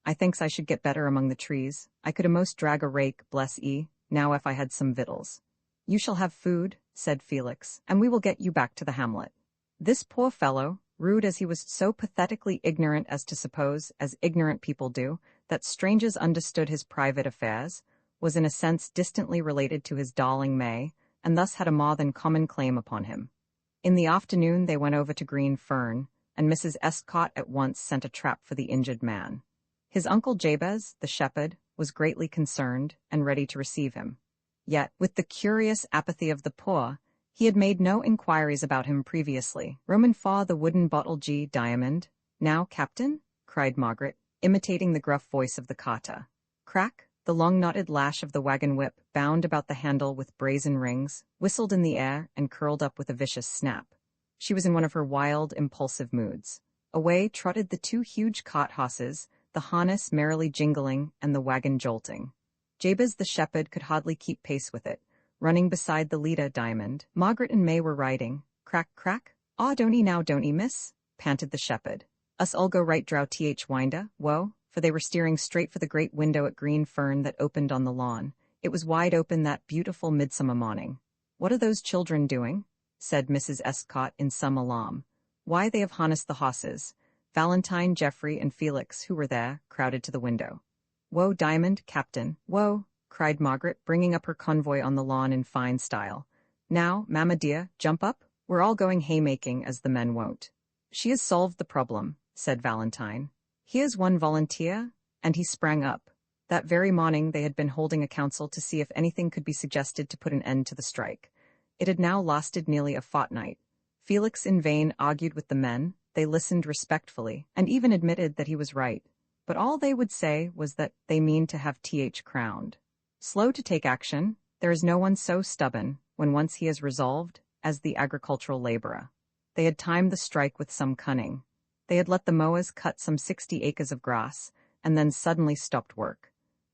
I thinks I should get better among the trees. I could a'most drag a rake, bless e, now if I had some victuals. You shall have food, said Felix, and we will get you back to the hamlet. This poor fellow, rude as he was, so pathetically ignorant as to suppose, as ignorant people do, that strangers understood his private affairs, was in a sense distantly related to his darling May, and thus had a more than common claim upon him. In the afternoon they went over to Green Fern, and Mrs. Estcott at once sent a trap for the injured man. His uncle Jabez, the shepherd, was greatly concerned and ready to receive him. Yet, with the curious apathy of the poor, he had made no inquiries about him previously. Roman Faw the wooden bottle G. Diamond. Now, Captain? Cried Margaret, imitating the gruff voice of the carter. Crack, the long knotted lash of the wagon whip, bound about the handle with brazen rings, whistled in the air and curled up with a vicious snap. She was in one of her wild, impulsive moods. Away trotted the two huge cart horses, the harness merrily jingling and the wagon jolting. Jabez the shepherd could hardly keep pace with it, running beside the leader Diamond. Margaret and May were riding. Crack, crack. Aw, don't 'e now, don't 'e, miss? Panted the shepherd. Us all go right drow th winder, whoa, for they were steering straight for the great window at Green Fern that opened on the lawn. It was wide open that beautiful midsummer morning. What are those children doing? Said Mrs. Estcott in some alarm. Why, they have harnessed the horses. Valentine, Jeffrey, and Felix, who were there, crowded to the window. Whoa, Diamond, Captain, whoa, cried Margaret, bringing up her convoy on the lawn in fine style. Now, mamma dear, jump up. We're all going haymaking, as the men won't. She has solved the problem, said Valentine. Here's one volunteer, and he sprang up. That very morning they had been holding a council to see if anything could be suggested to put an end to the strike. It had now lasted nearly a fortnight. Felix in vain argued with the men. They listened respectfully, and even admitted that he was right. But all they would say was that they mean to have th crowned. Slow to take action, there is no one so stubborn, when once he has resolved, as the agricultural laborer. They had timed the strike with some cunning. They had let the mowers cut some 60 acres of grass, and then suddenly stopped work.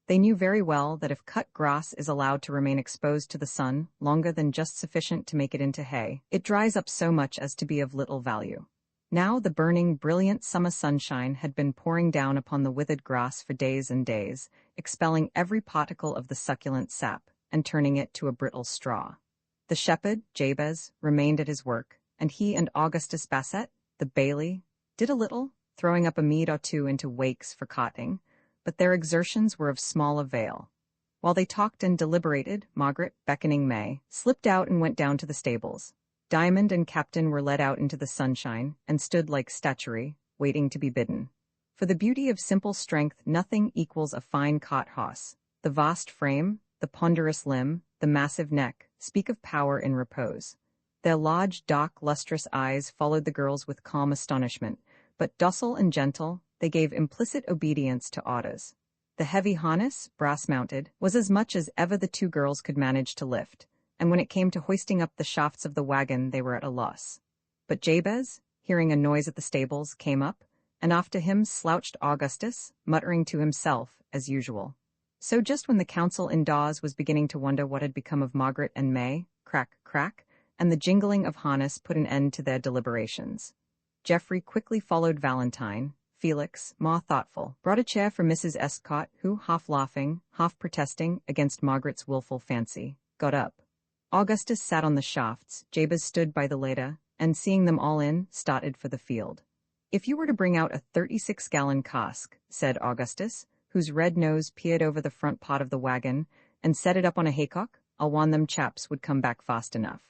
They knew very well that if cut grass is allowed to remain exposed to the sun longer than just sufficient to make it into hay, it dries up so much as to be of little value. Now the burning, brilliant summer sunshine had been pouring down upon the withered grass for days and days, expelling every particle of the succulent sap, and turning it to a brittle straw. The shepherd, Jabez, remained at his work, and he and Augustus Bassett, the bailey, did a little, throwing up a mead or two into wakes for cotting, but their exertions were of small avail. While they talked and deliberated, Margaret, beckoning May, slipped out and went down to the stables. Diamond and Captain were led out into the sunshine, and stood like statuary, waiting to be bidden. For the beauty of simple strength nothing equals a fine cart horse. The vast frame, the ponderous limb, the massive neck, speak of power in repose. Their large, dark, lustrous eyes followed the girls with calm astonishment, but docile and gentle, they gave implicit obedience to orders. The heavy harness, brass-mounted, was as much as ever the two girls could manage to lift, and when it came to hoisting up the shafts of the wagon they were at a loss. But Jabez, hearing a noise at the stables, came up, and after him slouched Augustus, muttering to himself, as usual. So just when the council indoors was beginning to wonder what had become of Margaret and May, crack, crack, and the jingling of harness put an end to their deliberations. Jeffrey quickly followed Valentine. Felix, more thoughtful, brought a chair for Mrs. Estcott, who, half laughing, half protesting against Margaret's wilful fancy, got up. Augustus sat on the shafts, Jabez stood by the ladder, and seeing them all in, started for the field. If you were to bring out a 36-gallon cask, said Augustus, whose red nose peered over the front pot of the wagon, and set it up on a haycock, I'll warn them chaps would come back fast enough.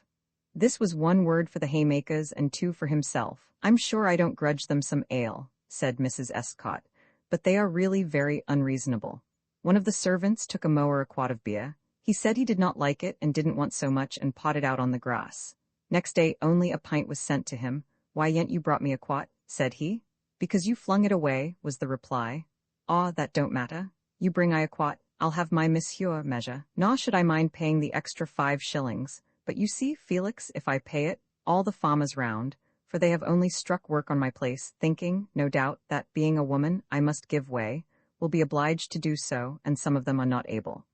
This was one word for the haymakers and two for himself. I'm sure I don't grudge them some ale, said Mrs. Estcott, but they are really very unreasonable. One of the servants took a mower a quart of beer. He said he did not like it and didn't want so much and potted out on the grass. Next day only a pint was sent to him. Why yent you brought me a quart, said he. Because you flung it away, was the reply. "Ah, that don't matter. You bring I a quart, I'll have my monsieur measure. Nor should I mind paying the extra 5 shillings. But you see, Felix, if I pay it, all the farmers round, for they have only struck work on my place, thinking, no doubt, that, being a woman, I must give way, will be obliged to do so, and some of them are not able.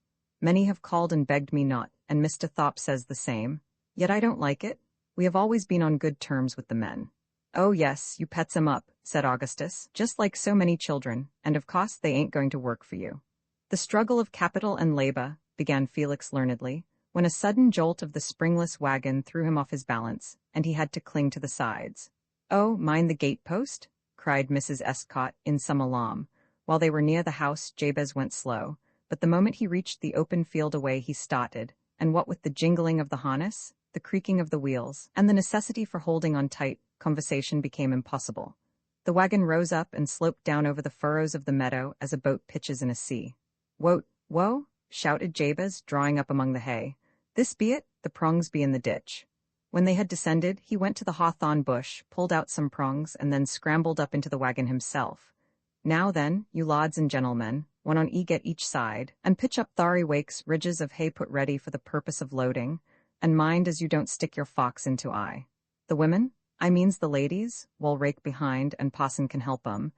Many have called and begged me not, and Mr. Thorpe says the same. Yet I don't like it. We have always been on good terms with the men." "Oh yes, you pets 'em up," said Augustus, "just like so many children, and of course they ain't going to work for you." "The struggle of capital and labor," began Felix learnedly, when a sudden jolt of the springless wagon threw him off his balance, and he had to cling to the sides. "Oh, mind the gate-post?" cried Mrs. Escott in some alarm. While they were near the house, Jabez went slow, but the moment he reached the open field away he started, and what with the jingling of the harness, the creaking of the wheels, and the necessity for holding on tight, conversation became impossible. The wagon rose up and sloped down over the furrows of the meadow as a boat pitches in a sea. Whoa, shouted Jabez, drawing up among the hay. "This be it, the prongs be in the ditch." When they had descended, he went to the hawthorn bush, pulled out some prongs, and then scrambled up into the wagon himself. "Now then, you lords and gentlemen, one on each side, and pitch up thorry wakes ridges of hay put ready for the purpose of loading, and mind as you don't stick your fox into I. The women, I means the ladies, will rake behind, and parson can help 'em.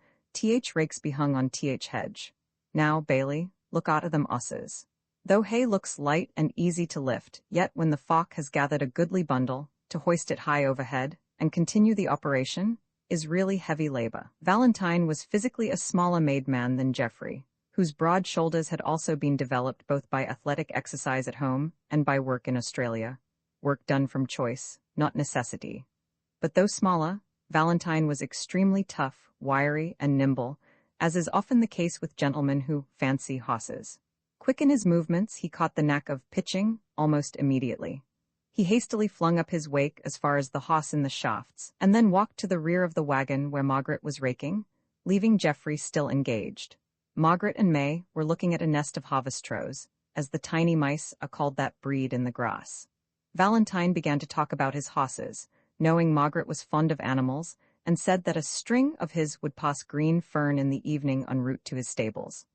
Rakes be hung on hedge. Now, Bailey, look arter them osses." Though hay looks light and easy to lift, yet when the folk has gathered a goodly bundle, to hoist it high overhead, and continue the operation, is really heavy labor. Valentine was physically a smaller made man than Jeffrey, whose broad shoulders had also been developed both by athletic exercise at home and by work in Australia, work done from choice, not necessity. But though smaller, Valentine was extremely tough, wiry, and nimble, as is often the case with gentlemen who fancy horses. Quick in his movements, he caught the knack of pitching almost immediately. He hastily flung up his wake as far as the hoss in the shafts, and then walked to the rear of the wagon where Margaret was raking, leaving Jeffrey still engaged. Margaret and May were looking at a nest of harvest-trows, as the tiny mice are called that breed in the grass. Valentine began to talk about his hosses, knowing Margaret was fond of animals, and said that a string of his would pass Greene Ferne in the evening en route to his stables.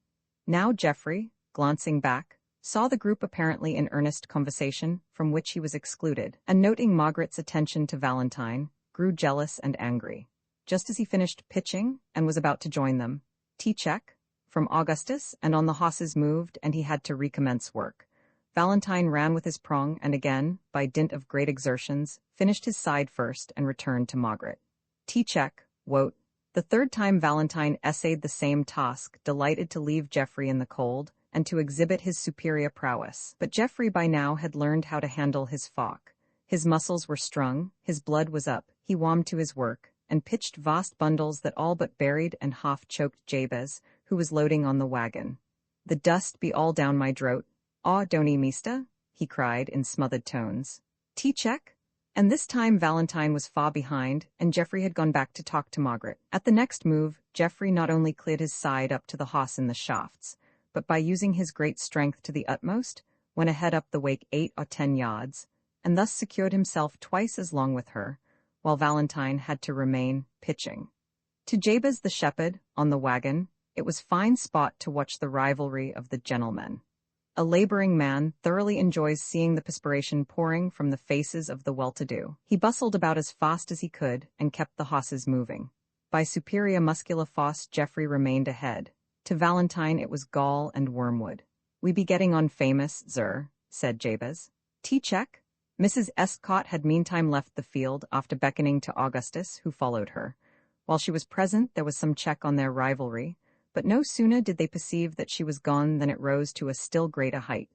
Now Jeffrey, glancing back, saw the group apparently in earnest conversation, from which he was excluded, and noting Margaret's attention to Valentine, grew jealous and angry. Just as he finished pitching and was about to join them, "T-check" from Augustus, and on the hosses moved, and he had to recommence work. Valentine ran with his prong and again, by dint of great exertions, finished his side first and returned to Margaret. "T-check, wote." The third time Valentine essayed the same task, delighted to leave Jeffrey in the cold, and to exhibit his superior prowess. But Jeffrey by now had learned how to handle his falk. His muscles were strung, his blood was up, he warmed to his work, and pitched vast bundles that all but buried and half-choked Jabez, who was loading on the wagon. "The dust be all down my droat. Aw, don'ee, meester," he cried in smothered tones. "T-check?" And this time Valentine was far behind, and Jeffrey had gone back to talk to Margaret. At the next move, Jeffrey not only cleared his side up to the hoss in the shafts, but by using his great strength to the utmost, went ahead up the wake 8 or 10 yards, and thus secured himself twice as long with her, while Valentine had to remain pitching. To Jabez the shepherd, on the wagon, it was fine spot to watch the rivalry of the gentlemen. A laboring man thoroughly enjoys seeing the perspiration pouring from the faces of the well-to-do. He bustled about as fast as he could, and kept the hosses moving. By superior muscular force Jeffrey remained ahead. To Valentine it was gall and wormwood. "We be getting on famous, sir," said Jabez. "T-check?" Mrs. Escott had meantime left the field, after beckoning to Augustus, who followed her. While she was present there was some check on their rivalry, but no sooner did they perceive that she was gone than it rose to a still greater height.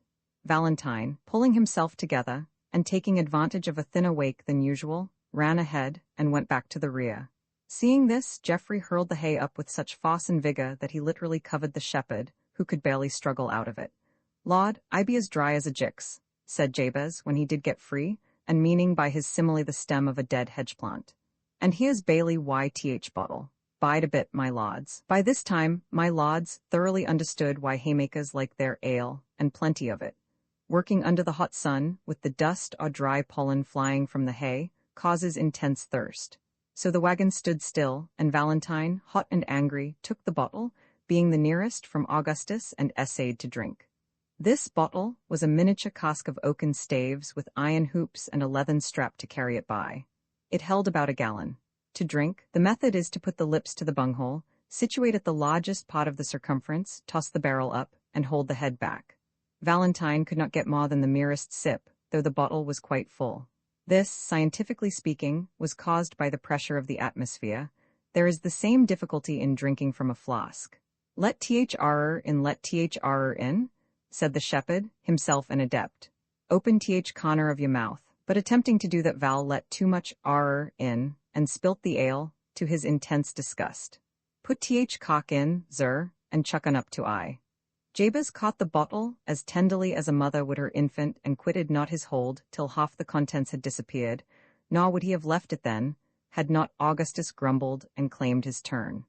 Valentine, pulling himself together, and taking advantage of a thinner wake than usual, ran ahead, and went back to the rear. Seeing this, Jeffrey hurled the hay up with such force and vigor that he literally covered the shepherd, who could barely struggle out of it. "Lord, I be as dry as a jix," said Jabez, when he did get free, and meaning by his simile the stem of a dead hedge plant. "And here's Bailey YTH bottle. Bide a bit, my lords." By this time, my lords thoroughly understood why haymakers like their ale, and plenty of it. Working under the hot sun, with the dust or dry pollen flying from the hay, causes intense thirst. So the wagon stood still, and Valentine, hot and angry, took the bottle, being the nearest from Augustus, and essayed to drink. This bottle was a miniature cask of oaken staves with iron hoops and a leathern strap to carry it by. It held about a gallon. To drink, the method is to put the lips to the bunghole, situate at the largest part of the circumference, toss the barrel up, and hold the head back. Valentine could not get more than the merest sip, though the bottle was quite full. This, scientifically speaking, was caused by the pressure of the atmosphere. There is the same difficulty in drinking from a flask. Let thr in, said the shepherd, himself an adept. Open corner of your mouth, but attempting to do that Val let too much in, and spilt the ale, to his intense disgust. Put cock in, zir, and chuck on up to I. Jabez caught the bottle as tenderly as a mother would her infant and quitted not his hold till half the contents had disappeared, nor would he have left it then, had not Augustus grumbled and claimed his turn.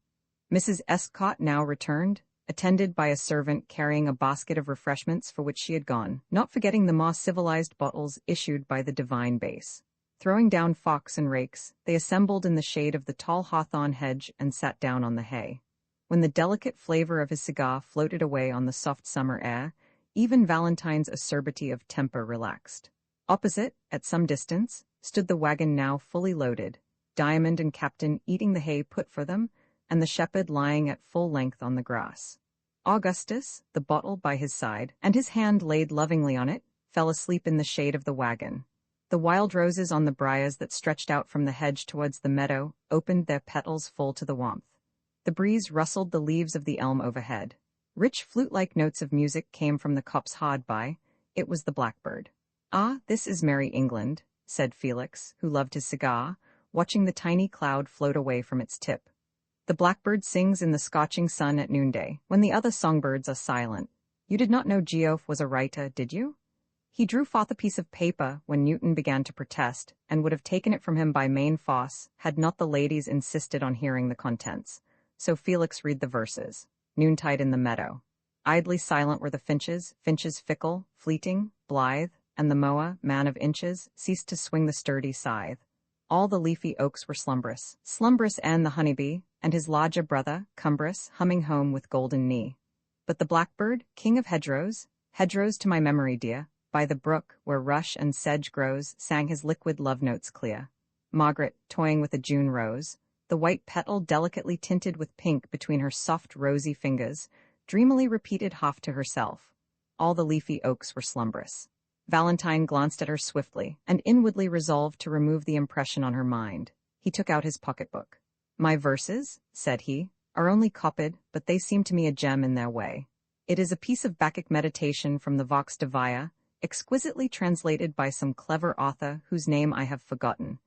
Mrs. Estcourt now returned, attended by a servant carrying a basket of refreshments for which she had gone, not forgetting the more civilized bottles issued by the divine base. Throwing down forks and rakes, they assembled in the shade of the tall hawthorn hedge and sat down on the hay. When the delicate flavor of his cigar floated away on the soft summer air, even Valentine's acerbity of temper relaxed. Opposite, at some distance, stood the wagon now fully loaded, Diamond and Captain eating the hay put for them, and the shepherd lying at full length on the grass. Augustus, the bottle by his side, and his hand laid lovingly on it, fell asleep in the shade of the wagon. The wild roses on the briars that stretched out from the hedge towards the meadow opened their petals full to the warmth. The breeze rustled the leaves of the elm overhead. Rich flute-like notes of music came from the copse hard by. It was the blackbird. "Ah, this is merry England," said Felix, who loved his cigar, watching the tiny cloud float away from its tip. "The blackbird sings in the scorching sun at noonday, when the other songbirds are silent. You did not know Geoff was a writer, did you?" He drew forth a piece of paper when Newton began to protest, and would have taken it from him by main force, had not the ladies insisted on hearing the contents. So Felix read the verses. Noontide in the meadow. Idly silent were the finches fickle, fleeting, blithe, and the moa, man of inches, ceased to swing the sturdy scythe. All the leafy oaks were slumbrous, and the honeybee, and his larger brother, cumbrous, humming home with golden knee. But the blackbird, king of hedgerows to my memory dear, by the brook where rush and sedge grows, sang his liquid love notes clear. Margaret, toying with a June rose, the white petal delicately tinted with pink between her soft rosy fingers, dreamily repeated half to herself. All the leafy oaks were slumbrous. Valentine glanced at her swiftly, and inwardly resolved to remove the impression on her mind. He took out his pocketbook. "My verses," said he, "are only copied, but they seem to me a gem in their way. It is a piece of Bacchic meditation from the Vox Divina, exquisitely translated by some clever author whose name I have forgotten.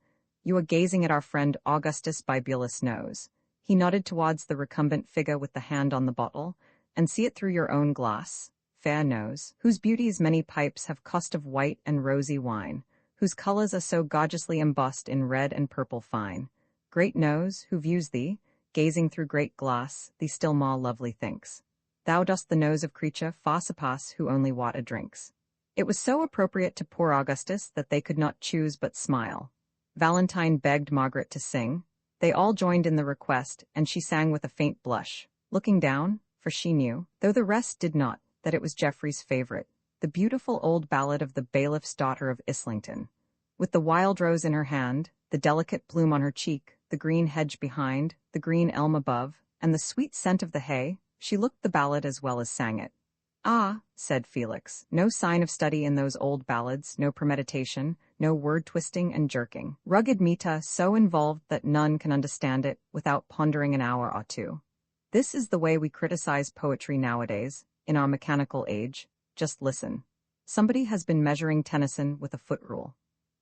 You are gazing at our friend Augustus Bibulus' nose." He nodded towards the recumbent figure with the hand on the bottle, "and see it through your own glass, fair nose, whose beauties many pipes have cost of white and rosy wine, whose colours are so gorgeously embossed in red and purple fine. Great nose, who views thee, gazing through great glass, thee still more lovely thinks. Thou dost the nose of creature far surpass who only water drinks." It was so appropriate to poor Augustus that they could not choose but smile. Valentine begged Margaret to sing. They all joined in the request, and she sang with a faint blush, looking down, for she knew, though the rest did not, that it was Jefferies' favourite, the beautiful old ballad of the bailiff's daughter of Islington. With the wild rose in her hand, the delicate bloom on her cheek, the green hedge behind, the green elm above, and the sweet scent of the hay, she looked the ballad as well as sang it. "Ah," said Felix, "no sign of study in those old ballads, no premeditation, no word-twisting and jerking. Rugged meter so involved that none can understand it without pondering an hour or two. This is the way we criticize poetry nowadays, in our mechanical age. Just listen. Somebody has been measuring Tennyson with a foot rule.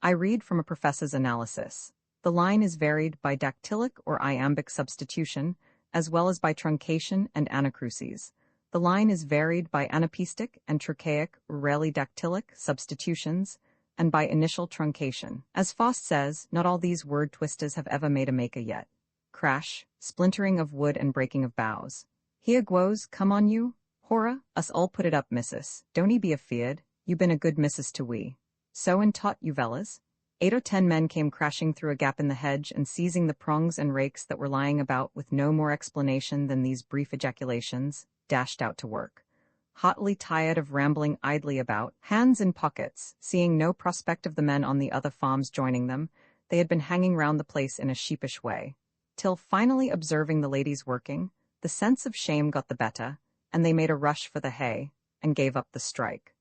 I read from a professor's analysis. The line is varied by dactylic or iambic substitution, as well as by truncation and anacrusis. The line is varied by anapaestic and trochaic, rarely dactylic, substitutions, and by initial truncation. As Faust says, not all these word twisters have ever made a maker yet. Crash, splintering of wood and breaking of boughs. Here guos, come on you. Hora, us all put it up, missus. Don't 'ee be afeard, you been a good missus to we. So and taught you vellas. 8 or 10 men came crashing through a gap in the hedge and seizing the prongs and rakes that were lying about with no more explanation than these brief ejaculations, dashed out to work. Hotly tired of rambling idly about, hands in pockets, seeing no prospect of the men on the other farms joining them, they had been hanging round the place in a sheepish way. Till finally observing the ladies working, the sense of shame got the better, and they made a rush for the hay, and gave up the strike.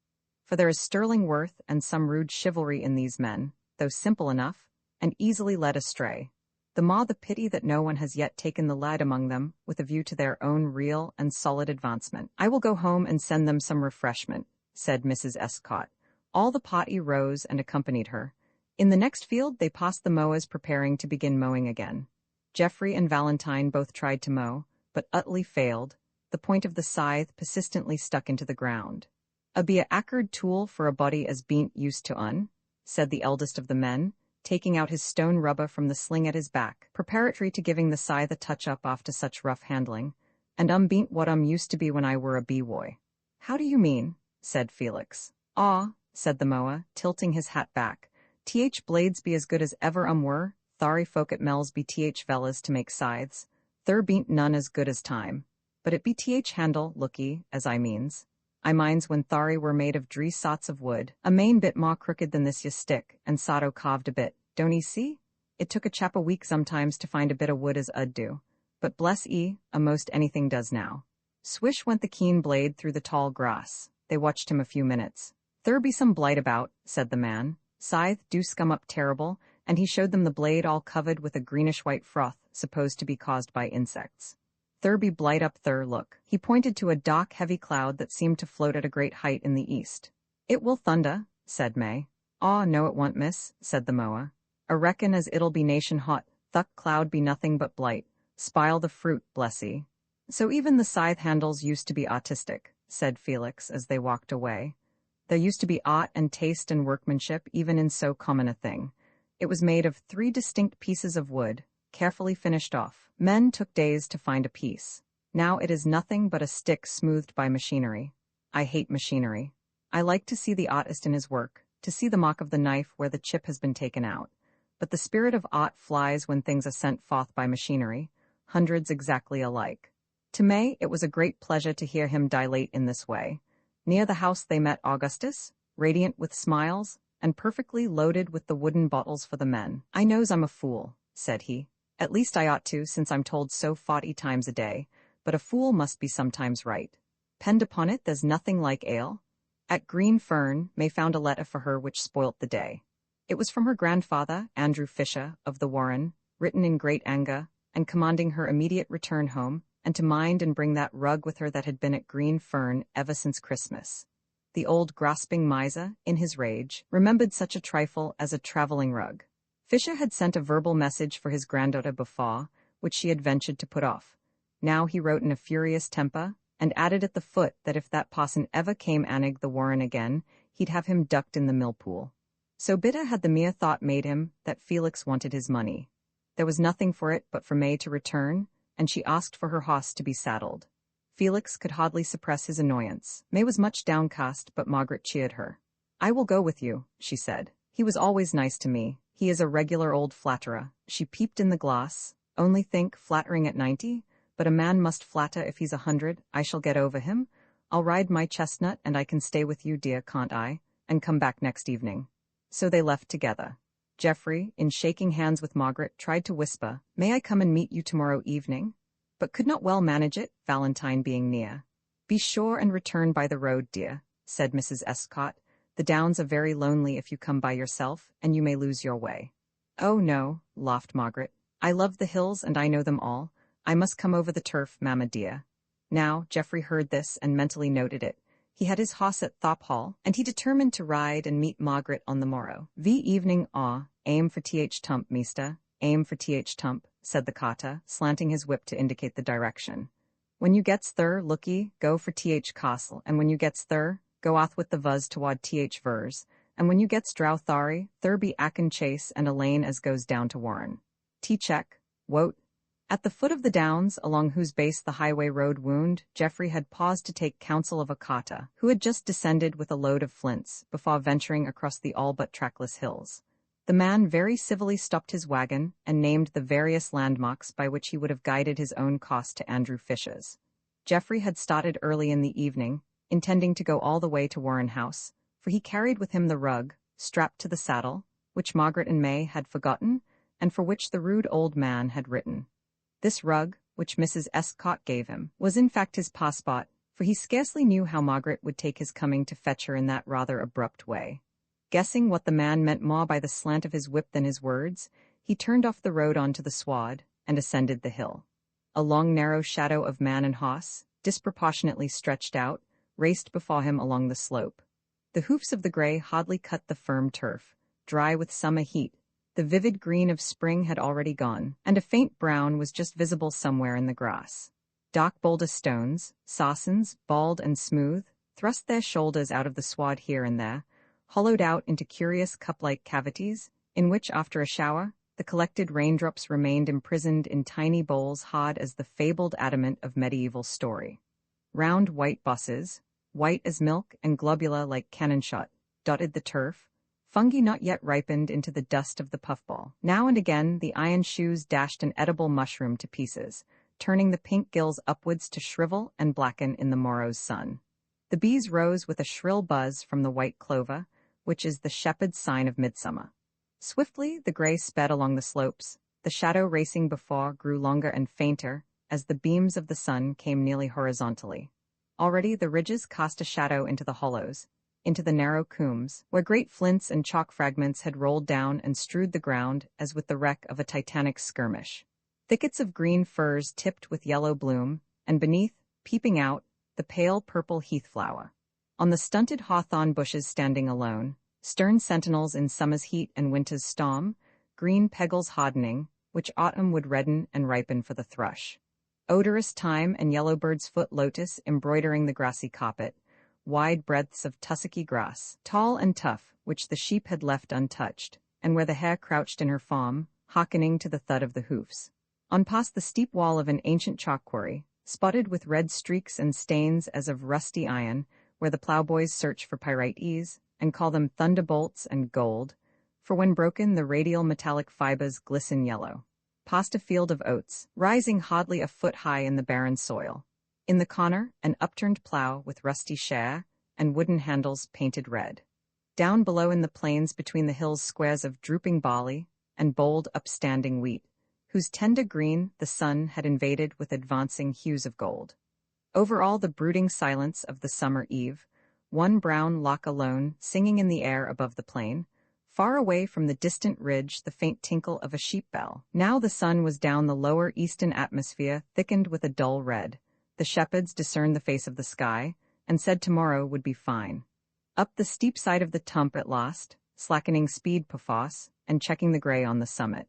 For there is sterling worth and some rude chivalry in these men, though simple enough, and easily led astray. The more the pity that no one has yet taken the lad among them, with a view to their own real and solid advancement. I will go home and send them some refreshment, said Mrs. Escott. All the party rose and accompanied her. In the next field they passed the mowers preparing to begin mowing again. Jeffrey and Valentine both tried to mow, but utterly failed, the point of the scythe persistently stuck into the ground. "A be a accord tool for a body as bean't used to un," said the eldest of the men, taking out his stone rubber from the sling at his back, preparatory to giving the scythe a touch-up after such rough handling, "and bean't what used to be when I were a bee-boy." "How do you mean?" said Felix. "Aw," said the mower, tilting his hat back, "th blades be as good as ever were, thary folk at Mells be th vellas to make scythes, thur bean't none as good as time, but it be th handle, lookee, as I means. I minds when thary were made of dree sots of wood, a main bit more crooked than this ye stick, and sotto carved a bit, don't 'ee see? It took a chap a week sometimes to find a bit o' wood as 'ud do, but bless 'ee, a'most anything does now." Swish went the keen blade through the tall grass. They watched him a few minutes. "There be some blight about," said the man. "Scythe do scum up terrible," and he showed them the blade all covered with a greenish-white froth, supposed to be caused by insects. "There be blight up there, look." He pointed to a dark, heavy cloud that seemed to float at a great height in the east. "It will thunder," said May. "Aw, no it won't, miss," said the mower. "I reckon as it'll be nation hot, thuck cloud be nothing but blight. Spile the fruit, bless 'ee." "So even the scythe handles used to be artistic," said Felix as they walked away. "There used to be art and taste and workmanship even in so common a thing. It was made of 3 distinct pieces of wood, carefully finished off. Men took days to find a piece. Now it is nothing but a stick smoothed by machinery. I hate machinery. I like to see the artist in his work, to see the mark of the knife where the chip has been taken out. But the spirit of art flies when things are sent forth by machinery, hundreds exactly alike." To May it was a great pleasure to hear him dilate in this way. Near the house they met Augustus, radiant with smiles, and perfectly loaded with the wooden bottles for the men. "I knows I'm a fool," said he. "At least I ought to, since I'm told so 40 times a day, but a fool must be sometimes right. Pend upon it, there's nothing like ale." At Greene, Ferne, May found a letter for her which spoilt the day. It was from her grandfather, Andrew Fisher, of the Warren, written in great anger, and commanding her immediate return home, and to mind and bring that rug with her that had been at Greene, Ferne, ever since Christmas. The old grasping miser, in his rage, remembered such a trifle as a traveling rug. Fisher had sent a verbal message for his granddaughter before, which she had ventured to put off. Now he wrote in a furious temper, and added at the foot that if that parson ever came anig the Warren again, he'd have him ducked in the millpool. So bitter had the mere thought made him that Felix wanted his money. There was nothing for it but for May to return, and she asked for her horse to be saddled. Felix could hardly suppress his annoyance. May was much downcast, but Margaret cheered her. "I will go with you," she said. "He was always nice to me. He is a regular old flatterer." She peeped in the glass. "Only think, flattering at 90? But a man must flatter if he's 100. I shall get over him. I'll ride my chestnut, and I can stay with you, dear, can't I? And come back next evening." So they left together. Jeffrey, in shaking hands with Margaret, tried to whisper, "May I come and meet you tomorrow evening?" but could not well manage it, Valentine being near. "Be sure and return by the road, dear," said Mrs. Escott. "The downs are very lonely if you come by yourself, and you may lose your way." "Oh, no," laughed Margaret. "I love the hills, and I know them all. I must come over the turf, mamma dear." Now, Jeffrey heard this and mentally noted it. He had his horse at Thorpe Hall, and he determined to ride and meet Margaret on the morrow. "V evening, aim for th tump, meester, aim for th tump," said the carter, slanting his whip to indicate the direction. "When you gets thur, lookee, go for th castle, and when you gets thur, go off with the vuz toward th vers, and when you gets drow thari, thur be Acken Chase and a lane as goes down to Warren. Check, wote." At the foot of the downs, along whose base the highway road wound, Jeffrey had paused to take counsel of a carter, who had just descended with a load of flints, before venturing across the all but trackless hills. The man very civilly stopped his wagon and named the various landmarks by which he would have guided his own cost to Andrew Fish's. Geoffrey had started early in the evening, intending to go all the way to Warren House, for he carried with him the rug, strapped to the saddle, which Margaret and May had forgotten, and for which the rude old man had written. This rug, which Mrs. Estcourt gave him, was in fact his passport, for he scarcely knew how Margaret would take his coming to fetch her in that rather abrupt way. Guessing what the man meant more by the slant of his whip than his words, he turned off the road onto the sward and ascended the hill. A long narrow shadow of man and horse, disproportionately stretched out, raced before him along the slope. The hoofs of the grey hardly cut the firm turf, dry with summer heat. The vivid green of spring had already gone, and a faint brown was just visible somewhere in the grass. Dark boulder stones, sarcens, bald and smooth, thrust their shoulders out of the sward here and there, hollowed out into curious cup-like cavities, in which, after a shower, the collected raindrops remained imprisoned in tiny bowls hard as the fabled adamant of medieval story. Round white bosses, white as milk and globular like cannon shot, dotted the turf, fungi not yet ripened into the dust of the puffball. Now and again the iron shoes dashed an edible mushroom to pieces, turning the pink gills upwards to shrivel and blacken in the morrow's sun. The bees rose with a shrill buzz from the white clover, which is the shepherd's sign of midsummer. Swiftly the grey sped along the slopes. The shadow racing before grew longer and fainter as the beams of the sun came nearly horizontally. Already the ridges cast a shadow into the hollows, into the narrow combes, where great flints and chalk fragments had rolled down and strewed the ground as with the wreck of a titanic skirmish. Thickets of green firs tipped with yellow bloom, and beneath, peeping out, the pale purple heath flower. On the stunted hawthorn bushes standing alone, stern sentinels in summer's heat and winter's storm, green pegals hardening, which autumn would redden and ripen for the thrush. Odorous thyme and yellowbird's foot lotus embroidering the grassy carpet, wide breadths of tussocky grass, tall and tough, which the sheep had left untouched, and where the hare crouched in her form, hearkening to the thud of the hoofs. On past the steep wall of an ancient chalk quarry, spotted with red streaks and stains as of rusty iron, where the ploughboys search for pyrites, and call them thunderbolts and gold, for when broken the radial metallic fibers glisten yellow. Past a field of oats, rising hardly a foot high in the barren soil. In the corner, an upturned plough with rusty share and wooden handles painted red. Down below in the plains between the hills squares of drooping barley and bold upstanding wheat, whose tender green the sun had invaded with advancing hues of gold. Over all the brooding silence of the summer eve, one brown lock alone singing in the air above the plain, far away from the distant ridge the faint tinkle of a sheep bell. Now the sun was down the lower eastern atmosphere thickened with a dull red. The shepherds discerned the face of the sky, and said tomorrow would be fine. Up the steep side of the tump at last, slackening speed perforce, and checking the grey on the summit.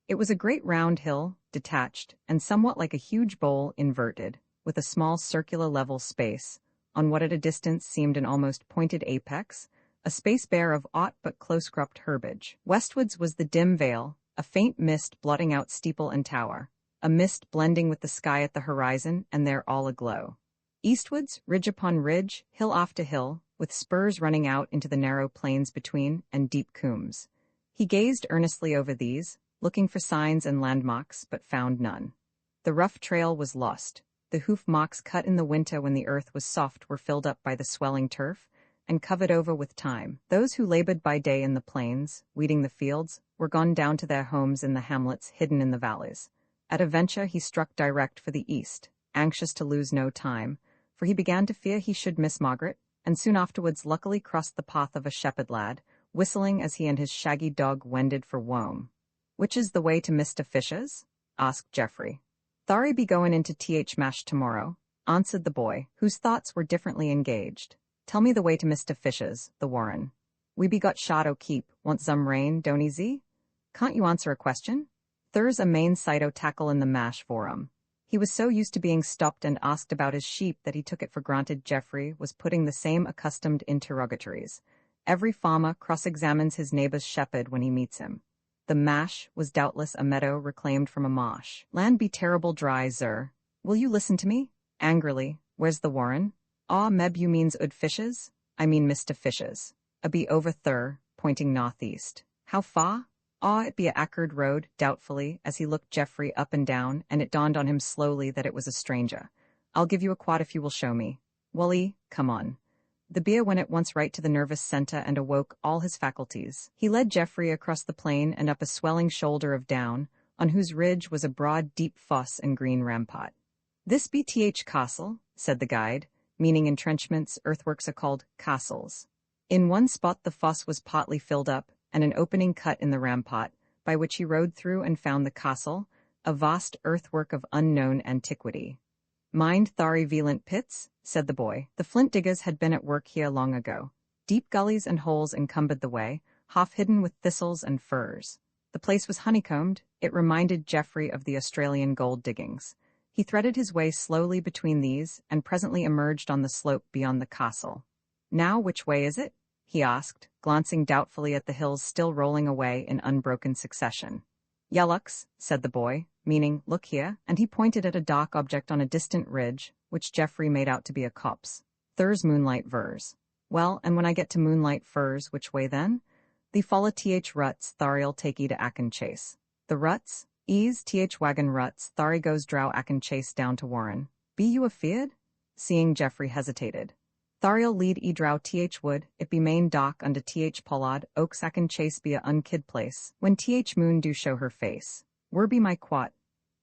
It was a great round hill, detached, and somewhat like a huge bowl inverted, with a small circular level space, on what at a distance seemed an almost pointed apex, a space bare of aught but close-cropped herbage. Westwards was the dim vale, a faint mist blotting out steeple and tower, a mist blending with the sky at the horizon and there all aglow. Eastwards, ridge upon ridge, hill after hill, with spurs running out into the narrow plains between and deep combes. He gazed earnestly over these, looking for signs and landmarks, but found none. The rough trail was lost. The hoof marks cut in the winter when the earth was soft were filled up by the swelling turf, and covered over with time. Those who labored by day in the plains, weeding the fields, were gone down to their homes in the hamlets hidden in the valleys. At a venture he struck direct for the east, anxious to lose no time, for he began to fear he should miss Margaret, and soon afterwards luckily crossed the path of a shepherd lad, whistling as he and his shaggy dog wended for Wome. "Which is the way to Mr. Fish's?" asked Geoffrey. "Thari be goin' into th mash tomorrow," answered the boy, whose thoughts were differently engaged. "Tell me the way to Mr. Fish's, the Warren. We be got shot o' keep, want some rain, don't he zee? Can't you answer a question? There's a main sight o' tackle in the mash for 'em." He was so used to being stopped and asked about his sheep that he took it for granted Geoffrey was putting the same accustomed interrogatories. Every farmer cross-examines his neighbor's shepherd when he meets him. The mash was doubtless a meadow reclaimed from a marsh. "Land be terrible dry, zur. Will you listen to me?" Angrily. "Where's the Warren?" "Ah, meb you means ud Fish's? I mean Mr. Fish's. A be over thur," pointing northeast. How far? It be a acrid road, doubtfully, as he looked Jeffrey up and down, and it dawned on him slowly that it was a stranger. I'll give you a quart if you will show me. Wally, come on. The beer went at once right to the nervous center and awoke all his faculties. He led Jeffrey across the plain and up a swelling shoulder of down, on whose ridge was a broad, deep foss and green rampart. This be Th Castle, said the guide, meaning entrenchments. Earthworks are called castles. In one spot the foss was partly filled up, and an opening cut in the rampart, by which he rode through and found the castle, a vast earthwork of unknown antiquity. Mind thari velant pits, said the boy. The flint diggers had been at work here long ago. Deep gullies and holes encumbered the way, half hidden with thistles and furze. The place was honeycombed. It reminded Jeffrey of the Australian gold diggings. He threaded his way slowly between these, and presently emerged on the slope beyond the castle. Now which way is it? He asked, glancing doubtfully at the hills still rolling away in unbroken succession. Yellux, said the boy, meaning, look here, and he pointed at a dark object on a distant ridge, which Jeffrey made out to be a copse. Thur's Moonlight Vers. Well, and when I get to Moonlight Firs, which way then? The follow Th ruts, thari'll take to Acken Chase. The ruts? Ease Th wagon ruts, thari goes drow Acken Chase down to Warren. Be you afeard? Seeing Jeffrey hesitated. Thari'll lead drow Th wood, it be main dock under Th pollard, oaks Acken Chase be a unkid place, when Th moon do show her face. Where be my quat?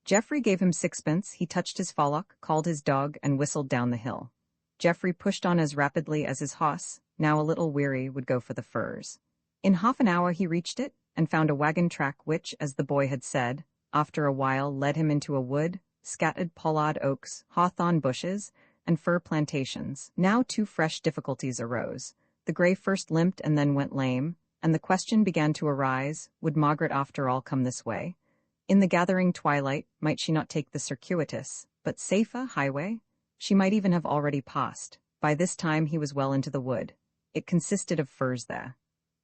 Jeffrey gave him sixpence, he touched his fallock, called his dog, and whistled down the hill. Jeffrey pushed on as rapidly as his hoss, now a little weary, would go for the furs. In half an hour he reached it, and found a wagon track which, as the boy had said, after a while led him into a wood, scattered pollard oaks, hawthorn bushes, and fir plantations. Now 2 fresh difficulties arose. The gray first limped and then went lame, and the question began to arise, would Margaret after all come this way? In the gathering twilight, might she not take the circuitous, but safer highway? She might even have already passed. By this time he was well into the wood. It consisted of firs there.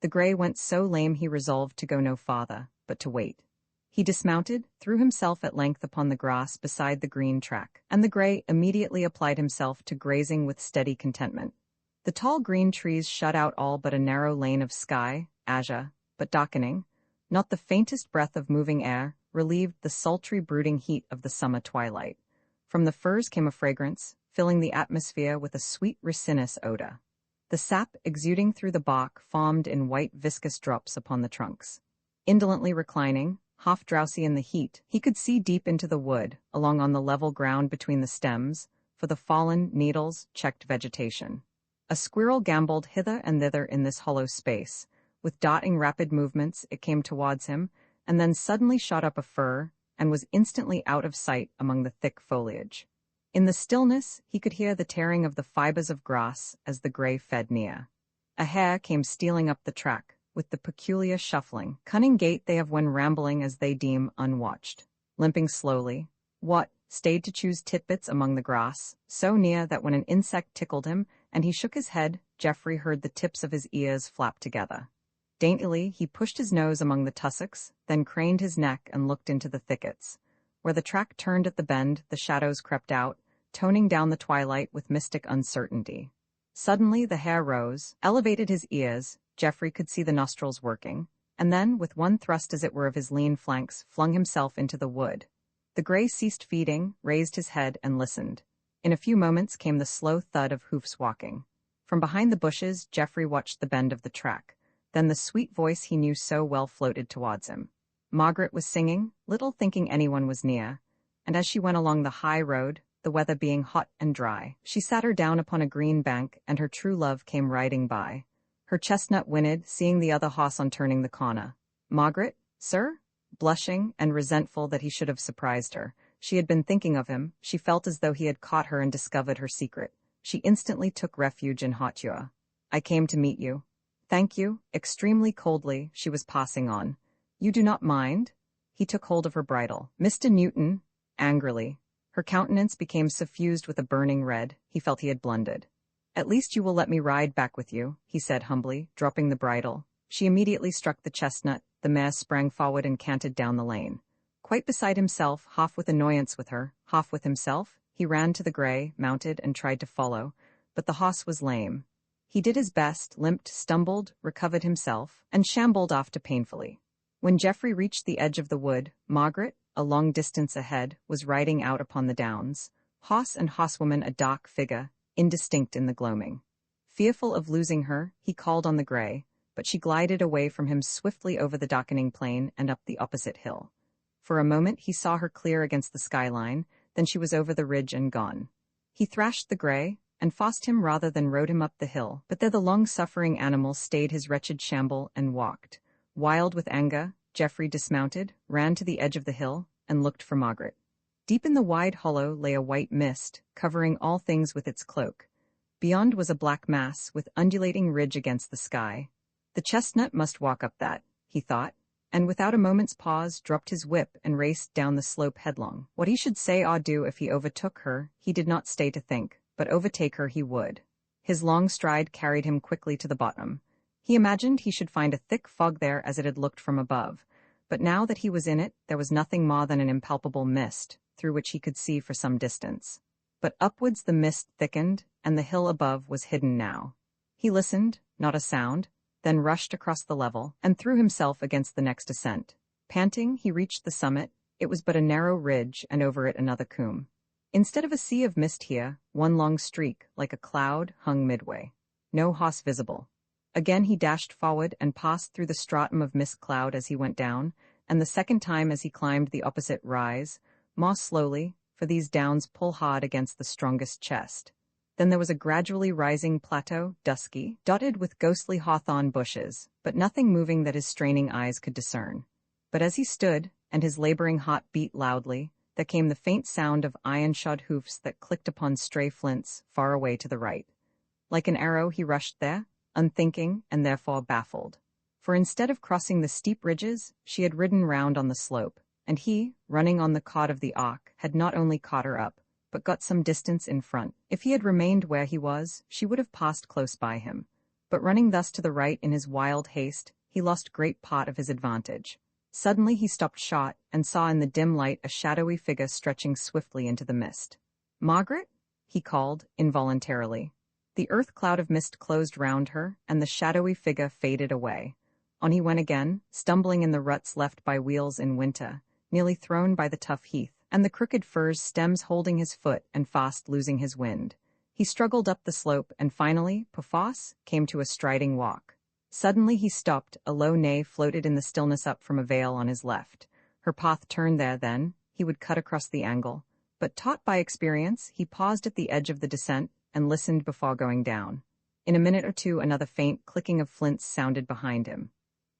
The gray went so lame he resolved to go no farther, but to wait. He dismounted, threw himself at length upon the grass beside the green track, and the gray immediately applied himself to grazing with steady contentment. The tall green trees shut out all but a narrow lane of sky, azure, but darkening. Not the faintest breath of moving air relieved the sultry brooding heat of the summer twilight. From the firs came a fragrance, filling the atmosphere with a sweet resinous odor. The sap exuding through the bark foamed in white viscous drops upon the trunks. Indolently reclining, half drowsy in the heat, he could see deep into the wood, along on the level ground between the stems, for the fallen needles checked vegetation. A squirrel gamboled hither and thither in this hollow space. With darting rapid movements it came towards him, and then suddenly shot up a fir, and was instantly out of sight among the thick foliage. In the stillness he could hear the tearing of the fibers of grass as the gray fed near. A hare came stealing up the track, with the peculiar shuffling, cunning gait they have when rambling as they deem unwatched. Limping slowly, stayed to choose titbits among the grass, so near that when an insect tickled him, and he shook his head, Jeffrey heard the tips of his ears flap together. Daintily he pushed his nose among the tussocks, then craned his neck and looked into the thickets. Where the track turned at the bend, the shadows crept out, toning down the twilight with mystic uncertainty. Suddenly the hare rose, elevated his ears, Jeffrey could see the nostrils working, and then, with one thrust as it were of his lean flanks, flung himself into the wood. The gray ceased feeding, raised his head, and listened. In a few moments came the slow thud of hoofs walking. From behind the bushes, Jeffrey watched the bend of the track. Then the sweet voice he knew so well floated towards him. Margaret was singing, little thinking anyone was near, and as she went along the high road, the weather being hot and dry, she sat her down upon a green bank, and her true love came riding by. Her chestnut whinnied, seeing the other horse on turning the corner. Margaret, sir? Blushing and resentful that he should have surprised her. She had been thinking of him. She felt as though he had caught her and discovered her secret. She instantly took refuge in hauteur. I came to meet you. Thank you. Extremely coldly, she was passing on. You do not mind? He took hold of her bridle. Mr. Newton, angrily. Her countenance became suffused with a burning red. He felt he had blundered. At least you will let me ride back with you, he said humbly, dropping the bridle. She immediately struck the chestnut. The mare sprang forward and cantered down the lane. Quite beside himself, half with annoyance with her, half with himself, he ran to the gray, mounted, and tried to follow, but the horse was lame. He did his best, limped, stumbled, recovered himself, and shambled after painfully. When Geoffrey reached the edge of the wood, Margaret, a long distance ahead, was riding out upon the downs, horse and horsewoman a dark figure, indistinct in the gloaming. Fearful of losing her, he called on the grey, but she glided away from him swiftly over the darkening plain and up the opposite hill. For a moment he saw her clear against the skyline, then she was over the ridge and gone. He thrashed the grey, and fossed him rather than rode him up the hill, but there the long-suffering animal stayed his wretched shamble and walked. Wild with anger, Geoffrey dismounted, ran to the edge of the hill, and looked for Margaret. Deep in the wide hollow lay a white mist, covering all things with its cloak. Beyond was a black mass, with undulating ridge against the sky. The chestnut must walk up that, he thought, and without a moment's pause dropped his whip and raced down the slope headlong. What he should say or do if he overtook her, he did not stay to think, but overtake her he would. His long stride carried him quickly to the bottom. He imagined he should find a thick fog there as it had looked from above, but now that he was in it, there was nothing more than an impalpable mist, through which he could see for some distance. But upwards the mist thickened, and the hill above was hidden now. He listened, not a sound, then rushed across the level, and threw himself against the next ascent. Panting, he reached the summit. It was but a narrow ridge, and over it another coombe. Instead of a sea of mist here, one long streak, like a cloud, hung midway. No horse visible. Again he dashed forward and passed through the stratum of mist cloud as he went down, and the second time as he climbed the opposite rise, more slowly, for these downs pull hard against the strongest chest. Then there was a gradually rising plateau, dusky, dotted with ghostly hawthorn bushes, but nothing moving that his straining eyes could discern. But as he stood, and his laboring heart beat loudly, there came the faint sound of iron-shod hoofs that clicked upon stray flints far away to the right. Like an arrow he rushed there, unthinking and therefore baffled. For instead of crossing the steep ridges, she had ridden round on the slope, and he, running on the cod of the ark, had not only caught her up, but got some distance in front. If he had remained where he was, she would have passed close by him. But running thus to the right in his wild haste, he lost great part of his advantage. Suddenly he stopped short, and saw in the dim light a shadowy figure stretching swiftly into the mist. "Margaret?" he called, involuntarily. The earth cloud of mist closed round her, and the shadowy figure faded away. On he went again, stumbling in the ruts left by wheels in winter, nearly thrown by the tough heath, and the crooked furze stems holding his foot and fast losing his wind. He struggled up the slope and finally, perforce, came to a striding walk. Suddenly he stopped, a low neigh floated in the stillness up from a vale on his left. Her path turned there then, he would cut across the angle. But taught by experience, he paused at the edge of the descent and listened before going down. In a minute or two another faint clicking of flints sounded behind him.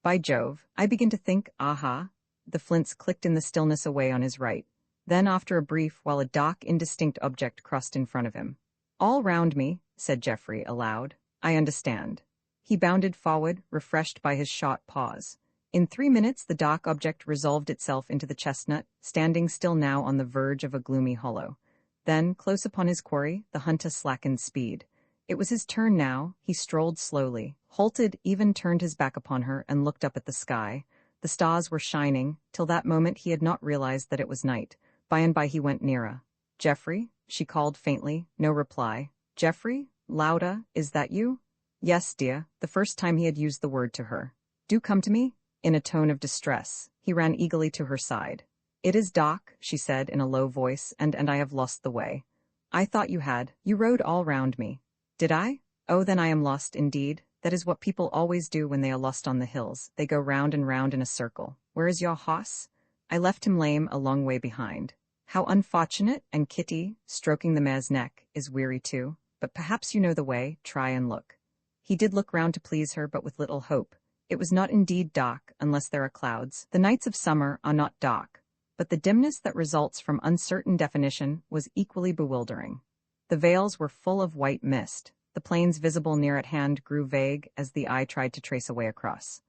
"By Jove, I begin to think, aha!" The flints clicked in the stillness away on his right. Then after a brief while a dark, indistinct object crossed in front of him. "All round me," said Geoffrey aloud. "I understand." He bounded forward, refreshed by his short pause. In 3 minutes the dark object resolved itself into the chestnut, standing still now on the verge of a gloomy hollow. Then, close upon his quarry, the hunter slackened speed. It was his turn now. He strolled slowly, halted, even turned his back upon her and looked up at the sky. The stars were shining. Till that moment he had not realized that it was night. By and by he went nearer. "Geoffrey?" she called faintly. No reply. "Geoffrey? Louder, is that you?" "Yes, dear," the first time he had used the word to her. "Do come to me?" In a tone of distress. He ran eagerly to her side. "It is dark," she said in a low voice, and I have lost the way." "I thought you had. You rode all round me." "Did I? Oh, then I am lost indeed. That is what people always do when they are lost on the hills. They go round and round in a circle. Where is your hoss?" "I left him lame a long way behind." "How unfortunate!" And Kitty, stroking the mare's neck, is weary too. "But perhaps you know the way. Try and look." He did look round to please her, but with little hope. It was not indeed dark, unless there are clouds. The nights of summer are not dark. But the dimness that results from uncertain definition was equally bewildering. The vales were full of white mist. The plains visible near at hand grew vague as the eye tried to trace a way across.